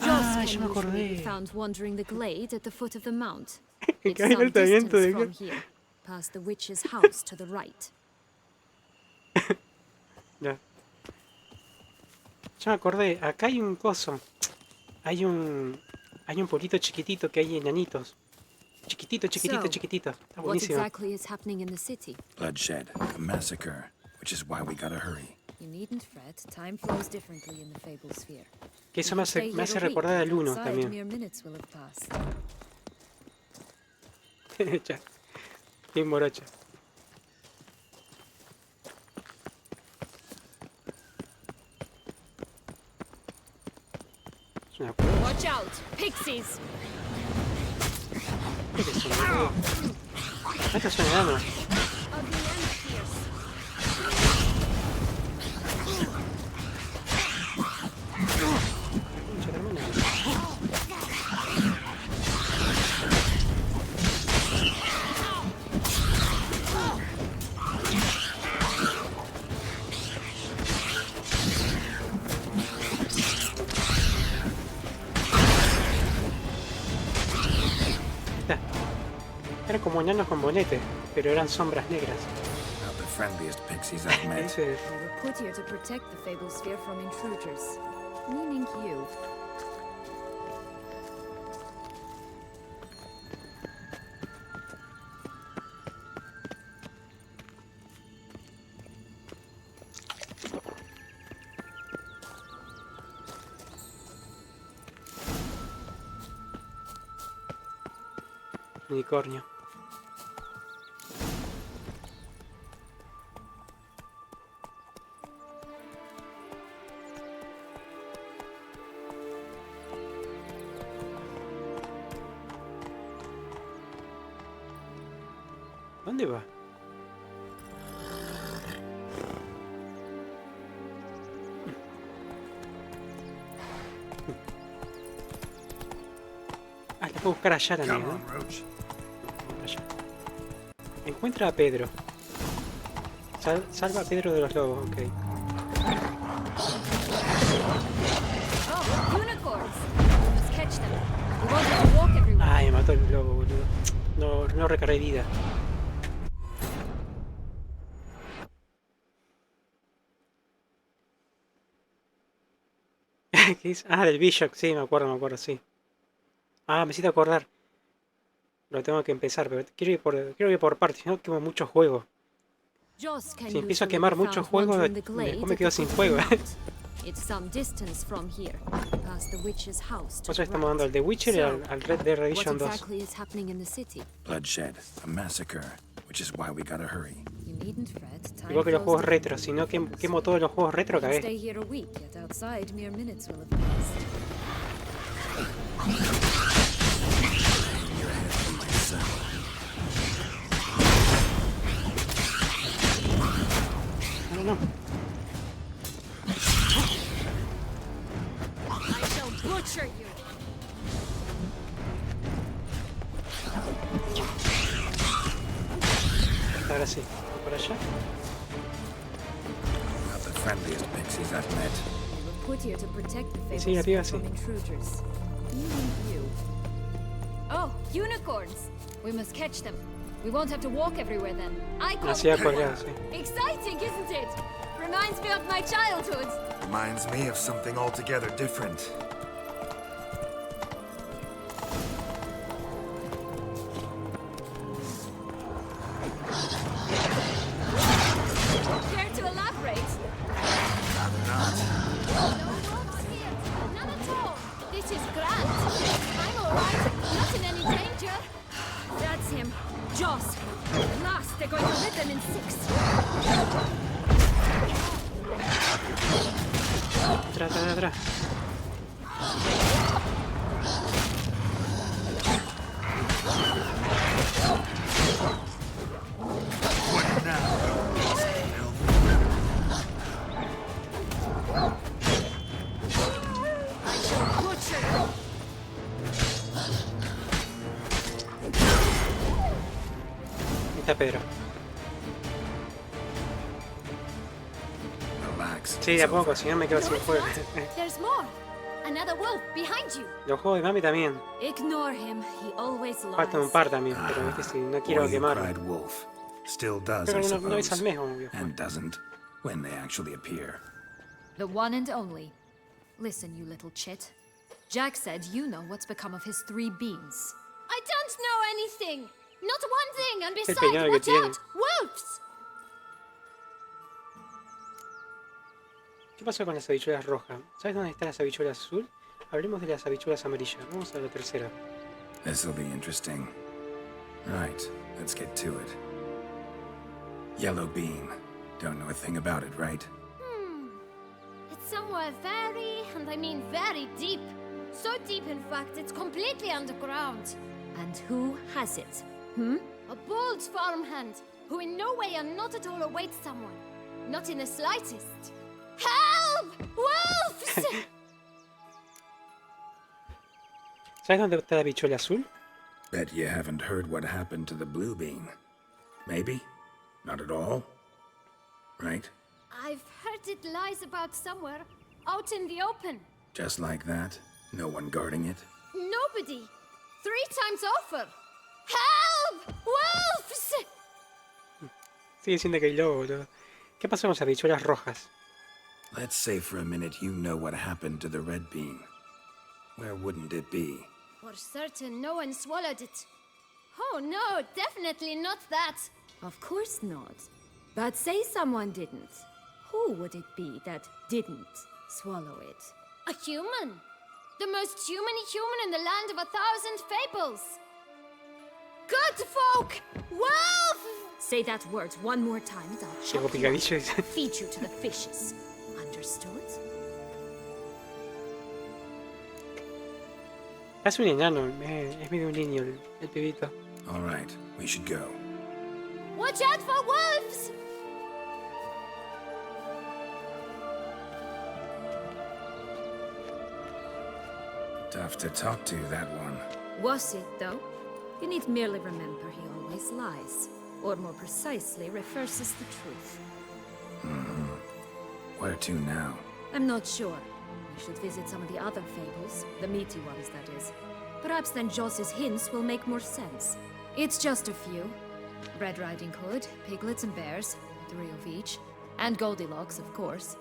Joss can usually be found wandering the glade at the foot of the mount. It's some distance from here, past the witch's house to the right. Ya. Ya me acordé, acá hay un coso. Hay un pueblito chiquitito que hay enanitos. Chiquitito, chiquitito, chiquitito. Está buenísimo. What exactly is happening in the city? Bloodshed, a massacre, which is why we gotta hurry. You needn't fret. Time flows differently in the Fable Sphere. Que eso me hace recordar al 1 también. Ya. Bien morocha. Watch out, pixies. ¿Qué es eso, boludo? Esto es un enano. Eran como enanos con bonete, pero eran sombras negras. Not the friendliest pixies I've met. We were put here to protect the Fable Sphere from intruders, meaning you. Unicornio. ¿Dónde va? Ah, la puedo buscar allá también, ¿no? Allá. Encuentra a Pedro. Salva a Pedro de los lobos, ok. Ay, me mató el lobo, boludo. No recargué vida. ¿Qué es? Ah, del Bishop, sí, me acuerdo, sí. Ah, me necesito acordar. Lo tengo que empezar, pero quiero ir por partes, ¿no? Quemo muchos juegos. Si empiezo a quemar muchos juegos, después me quedo sin juego. Nosotros estamos dando al The Witcher y al Red Dead Redemption 2. Bloodshed, a massacre, which is why we gotta hurry. Igual que los juegos retro, si no quemo todos los juegos retro, cagué. No. I shall butcher you. Ahora sí, por allá. Not the friendliest pixies I've met. Put here to protect the Sí, arriba sí. from intruders. Oh, unicorns! We must catch them. We won't have to walk everywhere then. I call Así acordado, sí. Exciting, isn't it? Reminds me of my childhood. Reminds me of something altogether different. Care to elaborate? Rather not. No ropes here. None at all. This is grand. I'm all right. Not in any danger. That's him. Joss. At last, they're going to rip them in 6. Atrás. What now? I shall butcher you. Ahí está Pedro. Relax. Sí, de a poco, si no me quedo sin juego. There's more. Another wolf behind you. Los juegos de mami también. Ignore him. He always lies. Faltan un par también, pero viste, si no quiero quemar. Wolf. Still does, Pero I una vez suppose. al mes, obvio. And doesn't when they actually appear. The one and only Listen, you little chit. Jack said you know what's become of his 3 beans. I don't know anything! Not one thing, and El besides, peinado que watch tiene. out! Wolves! ¿Qué pasó con las habichuelas rojas? ¿Sabes dónde están las habichuelas azul? Hablemos de las habichuelas amarillas. Vamos a la tercera. This'll be interesting. Right, let's get to it. Yellow bean. Don't know a thing about it, right? It's somewhere very, and I mean very deep. So deep, in fact, it's completely underground. And who has it? A bold farmhand, who in no way and not at all awaits someone. Not in the slightest. Help! Wolves! ¿Sabes dónde está la habichuela azul? Bet you haven't heard what happened to the blue bean. Maybe? Not at all? Right? I've heard it lies about somewhere, out in the open. Just like that? No one guarding it? Nobody. 3 times over. Help! Wolves! Sigue diciendo que hay lobo, boludo. ¿Qué pasó con las habichuelas rojas? Let's say for a minute you know what happened to the red bean. Where wouldn't it be? For certain, no one swallowed it. Oh no, definitely not that. Of course not. But say someone didn't. Who would it be that didn't swallow it? A human. The most humany human in the land of 1,000 fables. Good folk! Wolf! Say that word one more time and I'll Llegó chop you up picadillo. and feed you to the fishes. Understood? Es un enano, es medio un niño el pibito. All right, we should go. Watch out for wolves! Tough to talk to, that one. Was it, though? You need merely remember he always lies. Or more precisely, reverses the truth. Where to now? I'm not sure. We should visit some of the other fables. The meaty ones, that is. Perhaps then Joss's hints will make more sense. It's just a few. Red Riding Hood, piglets and bears, 3 of each. And Goldilocks, of course.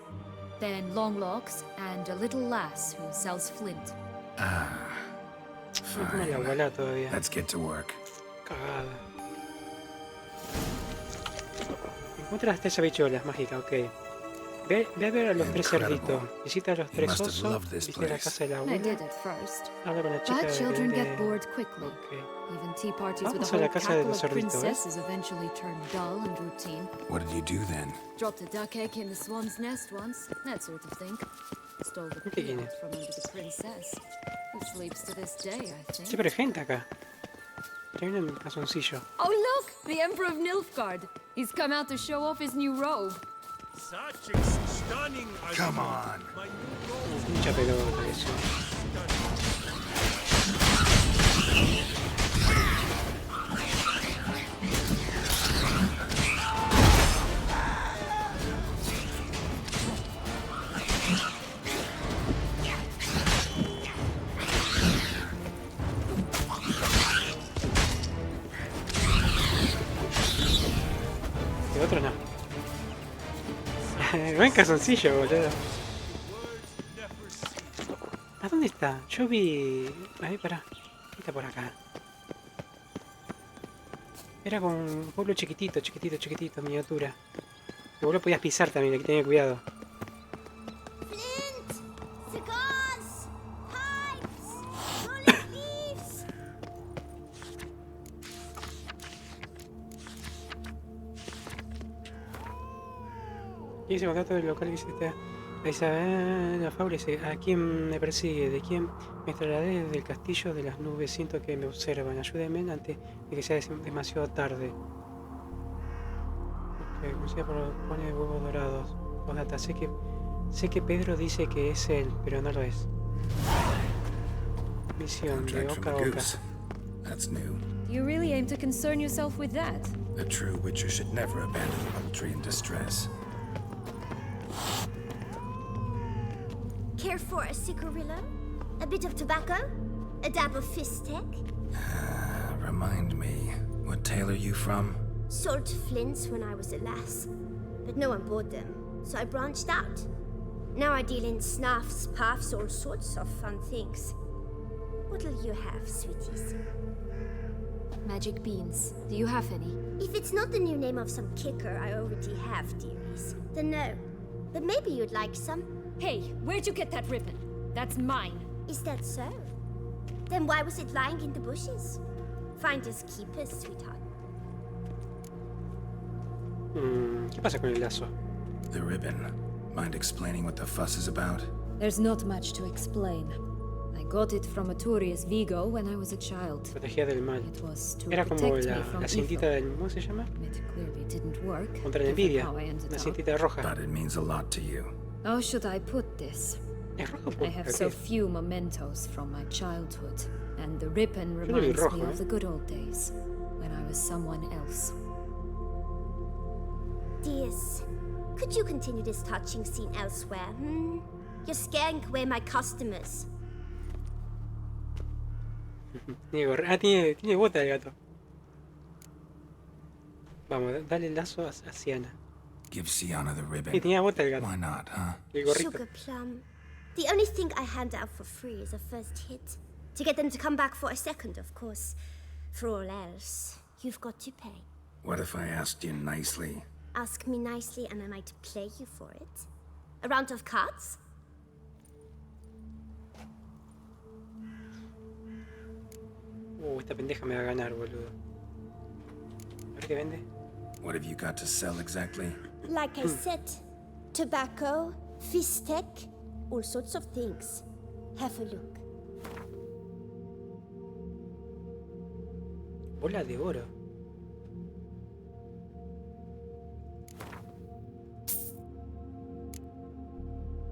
Then Longlocks, and a little lass who sells flint. La abuela todavía. Let's get to work. Cagada. Encuentra las 3 habichuelas mágicas, ok. Ve a ver a los 3 cerditos. Visita a los 3 osos. Visita la casa de la I abuela. did at first. Habla con la chica But children de... get bored quickly. Ok. Even tea parties with Vamos a a la whole casa de cackle los of cerditos, ¿ves? princesses eventually turn dull and routine. What did you do then? Dropped a duck egg in the swan's nest once, that sort of thing. Stole the ¿Qué tiene? peanut from under the princess. Who sleeps to this day, I think. Sí, pero hay gente acá. Hay un calzoncillo. Oh look! The Emperor of Nilfgaard! He's come out to show off his new robe. Such a stunning. Come on. Mucha pelota eso. Y otro no. Buen calzoncillo, boludo. ¿A dónde está? Yo vi... A ver, pará. Está por acá. Era con un pueblo chiquitito, miniatura. Y vos lo podías pisar también, hay que tener cuidado. Flint! Cigars! Pipes! Bullet leaves! Y ese contrato del local que se está... La faula dice, ¿a quién me persigue? ¿De quién me trasladé desde el castillo de las nubes? Siento que me observan. Ayúdenme antes de que sea demasiado tarde. Ok, conocida por los pone de huevos dorados. Postdata, sé que Pedro dice que es él, pero no lo es. Misión de Contract boca from a the boca. goose. That's new. You really aim to concern yourself with that? A true witcher should never abandon poultry in distress. Care for a cigarillo? A bit of tobacco? A dab of fistek? Remind me, what tale are you from? Sold flints when I was a lass. But no one bought them, so I branched out. Now I deal in snaffs, paths, all sorts of fun things. What'll you have, sweeties? Magic beans. Do you have any? If it's not the new name of some kicker I already have, dearies, then no. But maybe you'd like some. Hey, where'd you get that ribbon? That's mine. Is that so? Then why was it lying in the bushes? Finders keepers, sweetheart. ¿Qué pasa con el lazo? The ribbon. Mind explaining what the fuss is about? There's not much to explain. I got it from a Turius Vigo when I was a child. Protegía del mal. It was to Era como protect me la from cintita evil. del... ¿Cómo se llama? It clearly didn't work. Contra la given envidia. how I ended La up. cintita roja. But it means a lot to you. How should I put this? Es rojo I have so few mementos from my childhood, and the ribbon Yo lo vi reminds rojo, me of the good old days, when I was someone else. Dears, could you continue this touching scene elsewhere, hmm? You're scaring away my customers. Tiene bota el gato. Vamos, dale el lazo a Sienna. Give Sienna the ribbon. Sí, tenía bota el gato. Why not, huh? El gorrito. Sugar plum. The only thing I hand out for free is a first hit. To get them to come back for a second, of course. For all else, you've got to pay. What if I asked you nicely? Ask me nicely and I might play you for it. A round of cards? Esta pendeja me va a ganar, boludo. A ver qué vende. What have you got to sell exactly? Like I said, tobacco, fish tech, all sorts of things. Have a look. Bola de oro.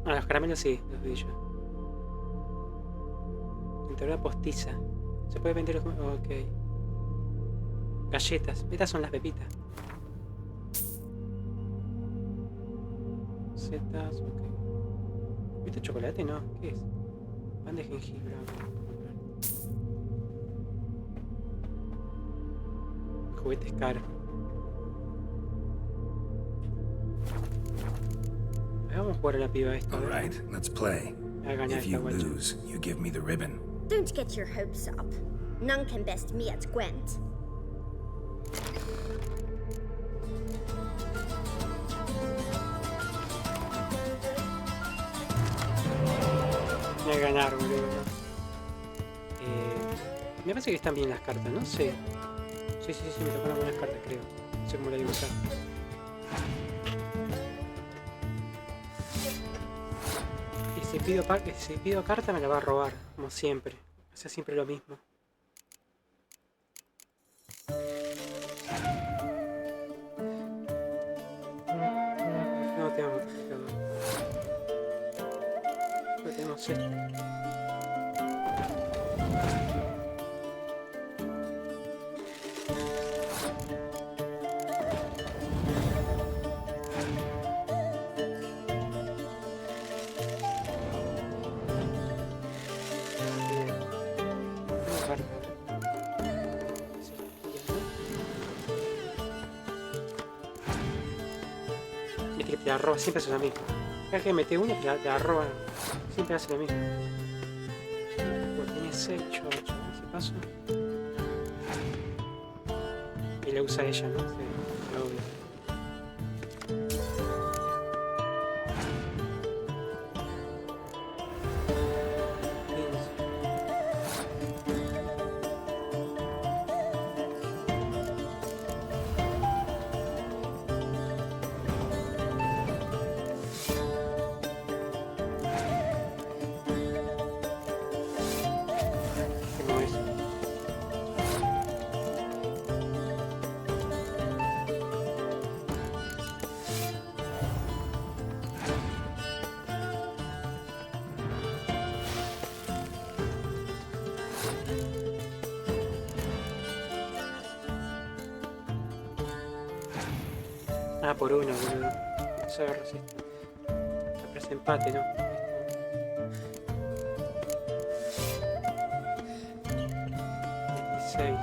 Ah, los caramelos sí, los vi yo. Dentadura postiza. Se puede vender los... Ok. Galletas. Estas son las pepitas. Setas, ok. ¿Esto es chocolate? No. ¿Qué es? Pan de jengibre. Juguetes caros. Vamos a jugar a la piba esta. All right, let's play. If you lose, you give me the ribbon. Don't get your hopes up. None can best me at Gwent. Voy a ganar, boludo. Me parece que están bien las cartas, no sé. Sí, me tocaron buenas cartas, creo. No sé cómo la voy a usar. Y si pido carta me la va a robar, como siempre. Hace siempre lo mismo. No tenemos multiplicador. No tenemos esto. Viste que te la roba, siempre hace lo mismo. Cada que mete una, te la roba, siempre hace lo mismo. Pues tenés 6, 8, ¿sí paso? Y la usa ella, ¿no? Sí, lo obvio. Ah, por uno, boludo. Eso agarras esto. Aparece empate, ¿no? 16.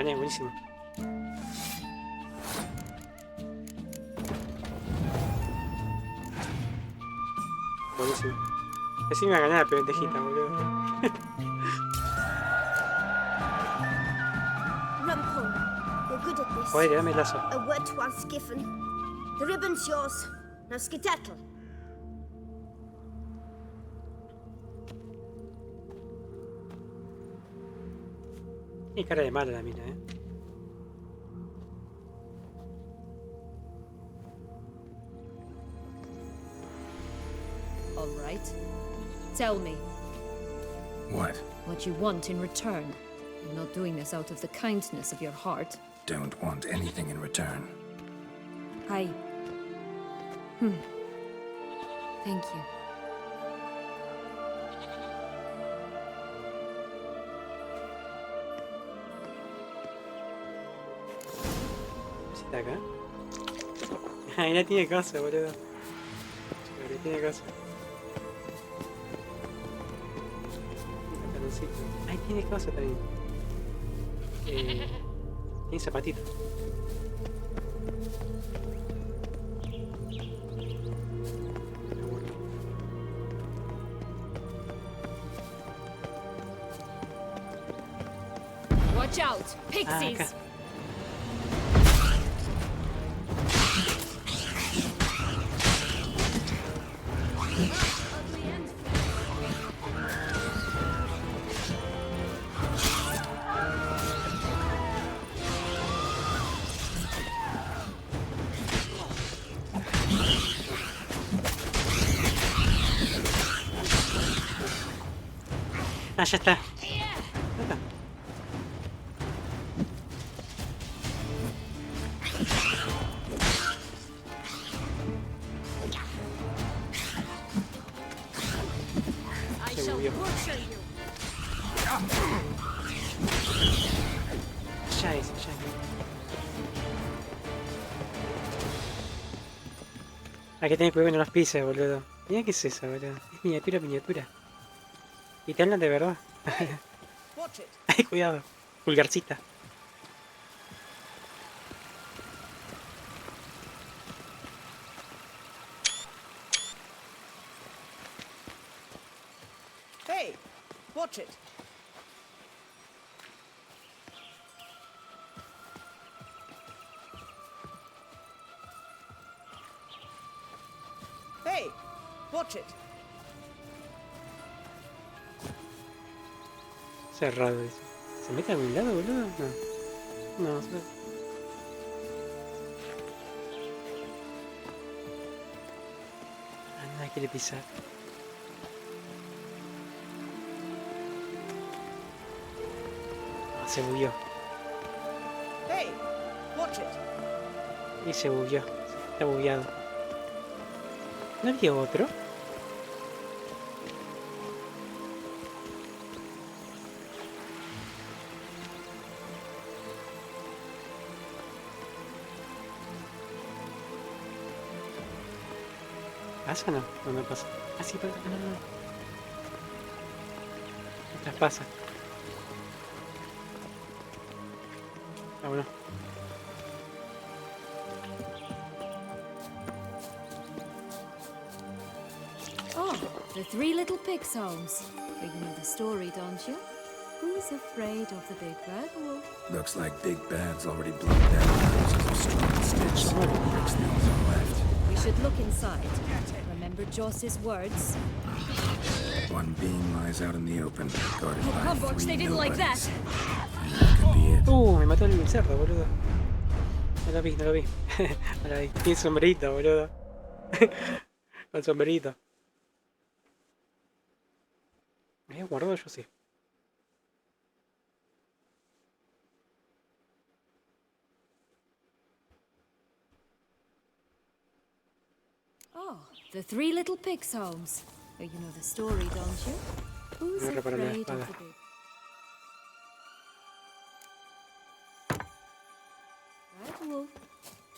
gané, buenísimo. Buenísimo. Así me va a ganar la pendejita, boludo. Rumpole, you're good at this. Joder, dame el lazo. A word once given. The ribbon's yours. Now skedaddle. Y cara de mala la mina, All right. Tell me. What? What you want in return. You're not doing this out of the kindness of your heart. Don't want anything in return. Thank you. ¿Está acá? Ahí la tiene cosa, boludo. Ahí tiene cosa. Pantaloncito. Ahí tiene cosa también. Tiene zapatito. Watch out, pixies! Acá. Ah, ya está. Se movió. Ya es, ya es. Hay que tener cuidado que no las pises, boludo. Mira qué es eso, boludo. Es miniatura, miniatura. Y te hablan de verdad. Ay, cuidado. Pulgarcita. Hey, watch it. Hey, watch it. Cerrado eso. ¿Se mete a algún lado, boludo? No. No, nada quiere pisar. Ah, se bugueó. Hey, watch it. Y se bugueó. Está bugueado. ¿No había otro? ¿Pasa o no? No me pasa. Ah, sí, pasa. No. Me traspasa. Ah, bueno. Oh, the three little pigs' homes. You know the story, don't you? Who's afraid of the big red wolf? Looks like Big Bad's already blown down houses of strong sticks. Bricks the only one left. We should look inside. Remember Joss's words? One being lies out in the open, guarded by Humbugs, they didn't like that. That could be it. Me mató el cerdo, boludo. No lo vi. No la vi. Tiene sombrerito, boludo. Con sombrerito. Me había guardado yo sí. Oh, the three little pigs' homes. You know the story, don't you? Who's afraid of the big... Red wolf.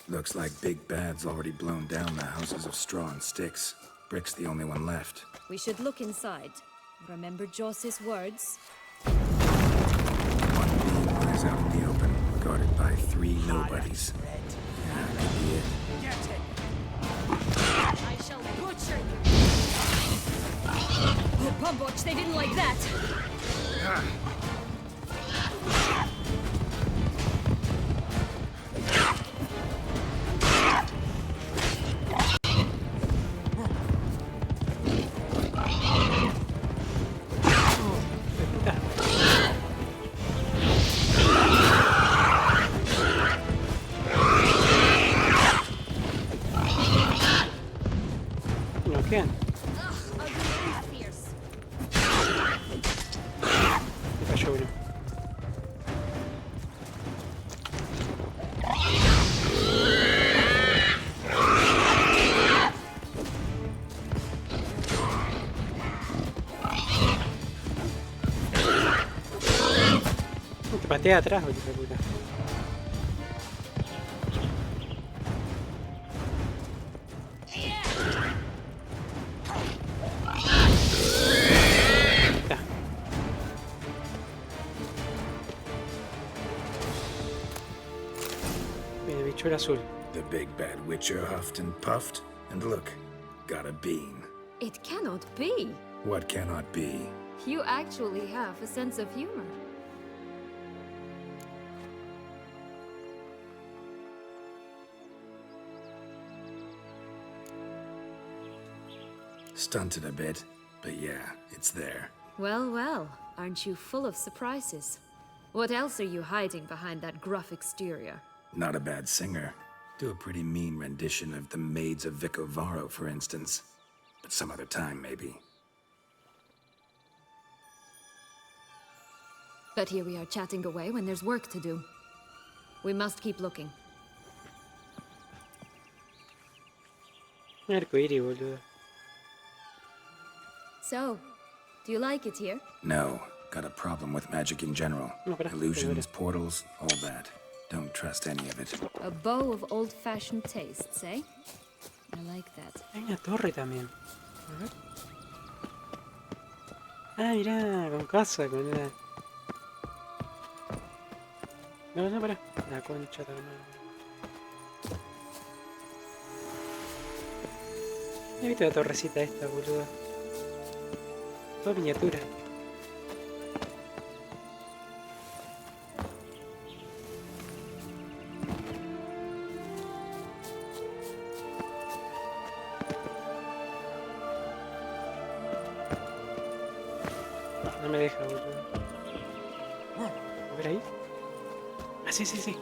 Looks like Big Bad's already blown down the houses of straw and sticks. Brick's the only one left. We should look inside. Remember Joss's words? One being lies out in the open, guarded by 3 nobodies. Yeah, could be it. I shall butcher you. Oh, Bumboch, they didn't like that. Patea atrás, hijo de puta. Viene bichuelo azul. The big bad witcher huffed and puffed, and look, got a bean. It cannot be. What cannot be? You actually have a sense of humor. Stunted a bit, but yeah, it's there. Well, well, aren't you full of surprises? What else are you hiding behind that gruff exterior? Not a bad singer. Do a pretty mean rendition of the Maids of Vicovaro, for instance. But some other time, maybe. But here we are chatting away when there's work to do. We must keep looking. Arcoíris, boludo. So, do you like it here? No, got a problem with magic in general. Illusions, portals, all that. Don't trust any of it. A bow of old-fashioned tastes, eh? I like that. Hay una torre también. A ver. Ah, mirá, con casa, con una... No, no, pará. La concha de la mano. ¿Has visto la torrecita esta, boludo? Toda miniatura. No me deja, boludo. A ver ahí. Ah, sí, sí, sí.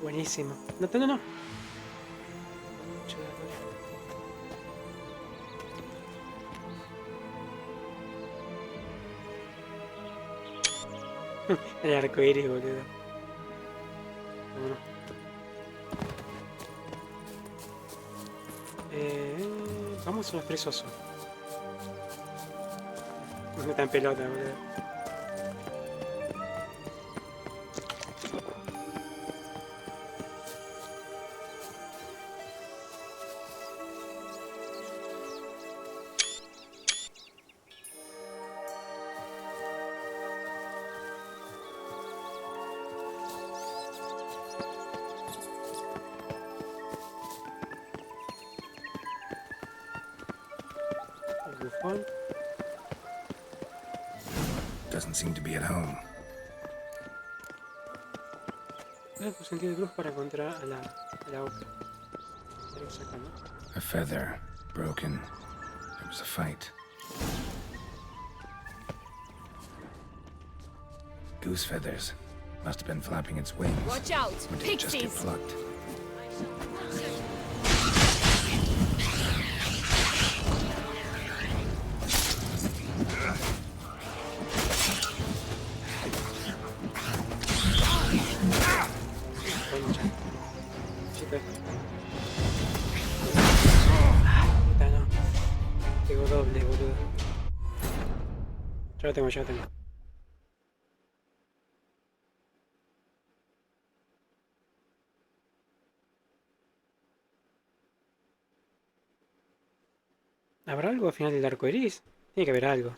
Buenísimo. No, no, no. El arcoíris, boludo. Vamos a los presosos. No está en pelota, boludo. Doesn't seem to be at home. Tu sentido de cruz para encontrar a la oca. A feather, broken. There was a fight. Goose feathers. Must have been flapping its wings. Watch out! Or did it just get plucked? Pegó doble, boludo. Ya lo tengo, ya lo tengo. ¿Habrá algo al final del arco iris? Tiene que haber algo.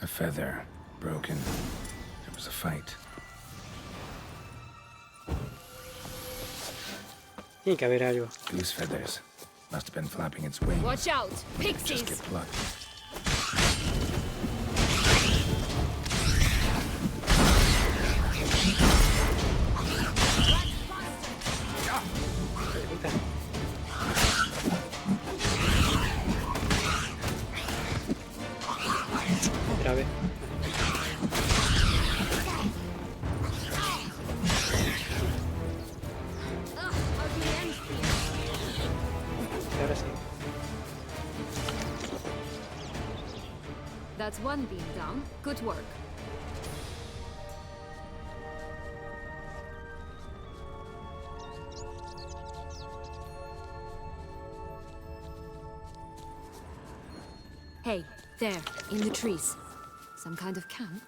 A feather, broken. There was a fight. Tiene que haber algo. Goose feathers. Must have been flapping its wings. Watch out, Just pixies! get plucked. Grave. Ahora sí. That's one beam down. Good work. Hey, there, in the trees. Some kind of camp?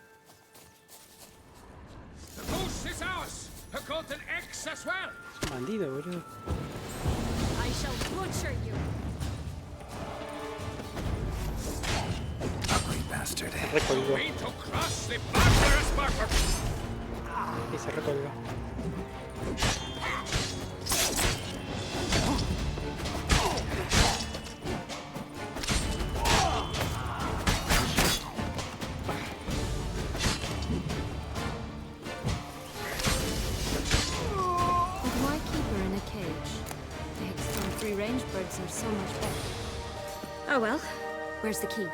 The goose is ours! A golden X as well! Bandido, boludo. I shall butcher you! Ugly bastard. Recolgó. We to cross the barbarous border! Y se recolgó. Birds are so much better. Oh well, where's the key?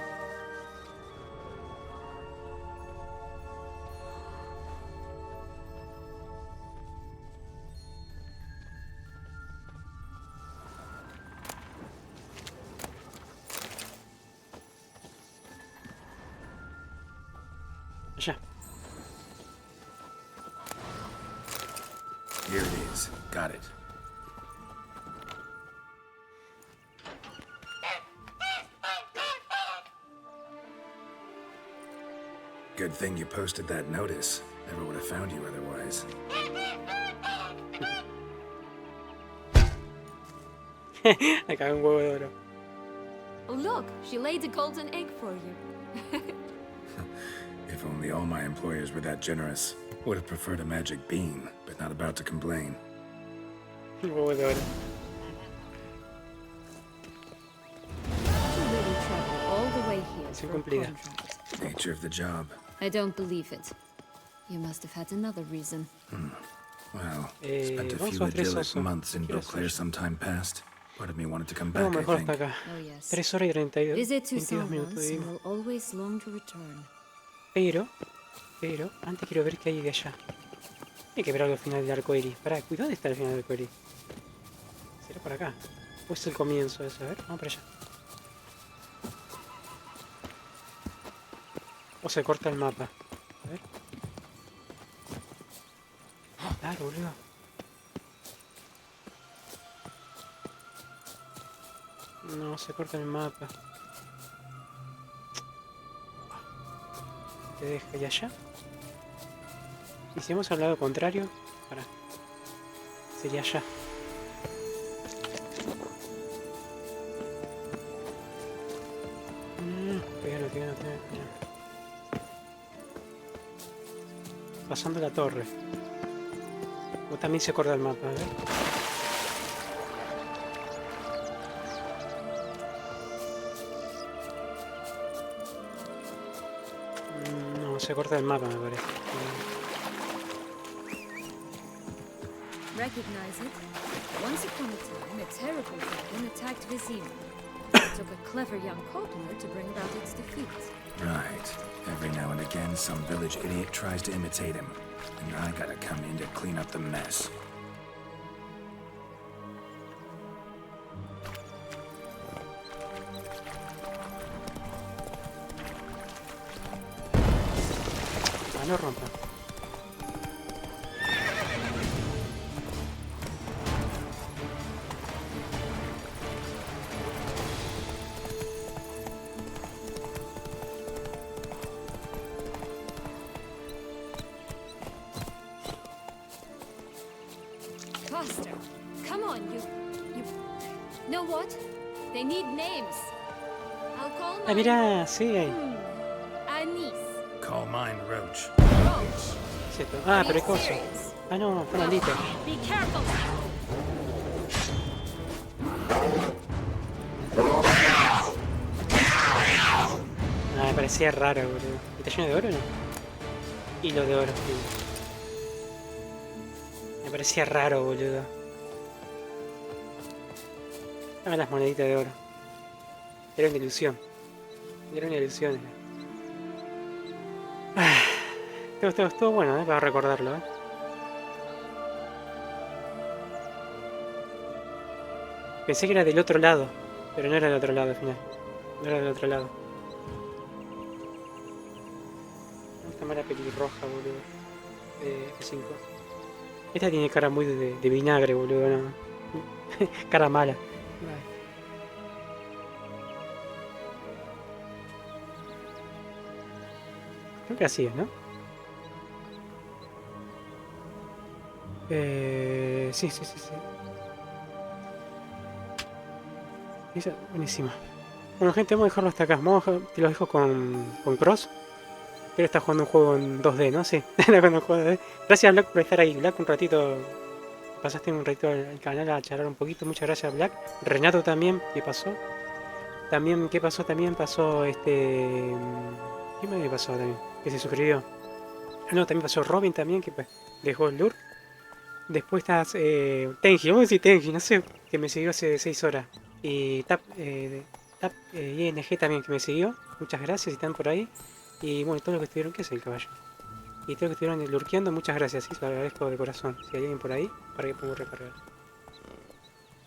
Allá. Here it is. Got it. Good thing you posted that notice. Never would have found you otherwise. Me cago un huevo de oro. Oh look, she laid a golden egg for you. If only all my employers were that generous. Would have preferred a magic bean, but not about to complain. Un huevo de oro. You really traveled all the way here Misión for a cumplida. contract. Nature of the job. I don't believe it. You must have had another reason. Well, spent a vamos few a tres idyllic osos. months in Quiero Beauclair osos. some time past. Part of me wanted to come No, back, I mejor think. hasta acá. Oh yes. 3 horas y 32 Visit to 22 minutos. someone Vivimos. will always long to return. Pero, antes quiero ver qué hay de allá. Hay que ver algo al final del arco iris. Pará, ¿dónde está el final del arco iris? ¿Será por acá? ¿O es el comienzo de eso? A ver, vamos para allá. O se corta el mapa. A ver. Claro, boludo. No, se corta el mapa. Te deja y allá. Y si hemos hablado contrario, para. Sería allá. Pégalo. Pasando la torre. O también se corta el mapa, a ver. No, se corta el mapa, me parece. Recognize it? Once upon a time, a terrible dragon attacked Vizima. It took a clever young cobbler to bring about its defeat. Right. Every now and again, some village idiot tries to imitate him. And I gotta come in to clean up the mess. Ah, no rompa. Faster! Come on, you... Know what? They need names. I'll call Ah, mine... mira, sí. Anise. Call mine Roach. Roach. Cierto. Ah, pero es coso. Ah, no, fue maldito. Be careful! me parecía raro, boludo. ¿Está lleno de oro o no? Hilo de oro, sí. Me parecía raro, boludo. Dame las moneditas de oro. Era una ilusión. Era una ilusión. Estuvo bueno, para recordarlo, Pensé que era del otro lado, pero no era del otro lado al final. No era del otro lado. Esta mala pelirroja, boludo. F5. Esta tiene cara muy de vinagre, boludo, ¿no? Cara mala. Creo que así es, ¿no? Sí. Esa, buenísima. Bueno, gente, vamos a dejarlo hasta acá. Te lo dejo con Cross. Que está jugando un juego en 2D, ¿no? Sí, gracias Black por estar ahí. Black, un ratito. Pasaste un ratito al canal a charlar un poquito. Muchas gracias, Black. Renato también, ¿qué pasó? También, ¿qué pasó? También pasó ¿qué me pasó también? Que se suscribió. No, también pasó Robin también, que dejó el lurk. Después estás Tenji, vamos a decir Tenji, no sé, que me siguió hace 6 horas. Y ING también, que me siguió. Muchas gracias, si están por ahí. Y bueno, todos los que estuvieron, ¿qué es el caballo? Y todos los que estuvieron lurkeando, muchas gracias, sí, se lo agradezco de corazón. Si hay alguien por ahí, para que pueda recargar.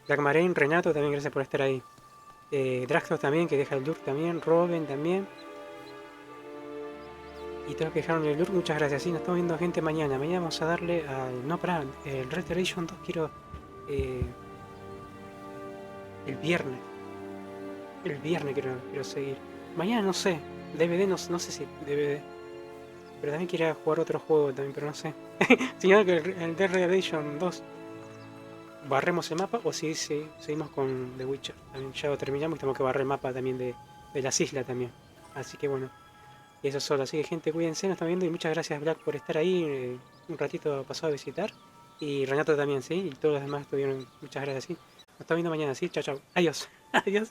Black Marine, Renato, también gracias por estar ahí. Draxos también, que deja el lurk también. Robin también. Y todos los que dejaron el lurk, muchas gracias. Sí, nos estamos viendo gente mañana. Mañana vamos a darle al... No, pará, el Restoration 2 quiero... el viernes. El viernes quiero seguir. Mañana no sé. DVD no sé si DVD. Pero también quería jugar otro juego también, pero no sé. Si no, que el Dead Redemption 2 barremos el mapa o si seguimos con The Witcher. También ya lo terminamos y tenemos que barrer el mapa también de las islas también. Así que bueno. Y eso solo. Así que gente, cuídense, nos estamos viendo y muchas gracias Black por estar ahí. Un ratito pasado a visitar. Y Renato también, ¿sí? Y todos los demás estuvieron. Muchas gracias, ¿sí? Nos estamos viendo mañana, ¿sí? Chao, chao. Adiós. Adiós.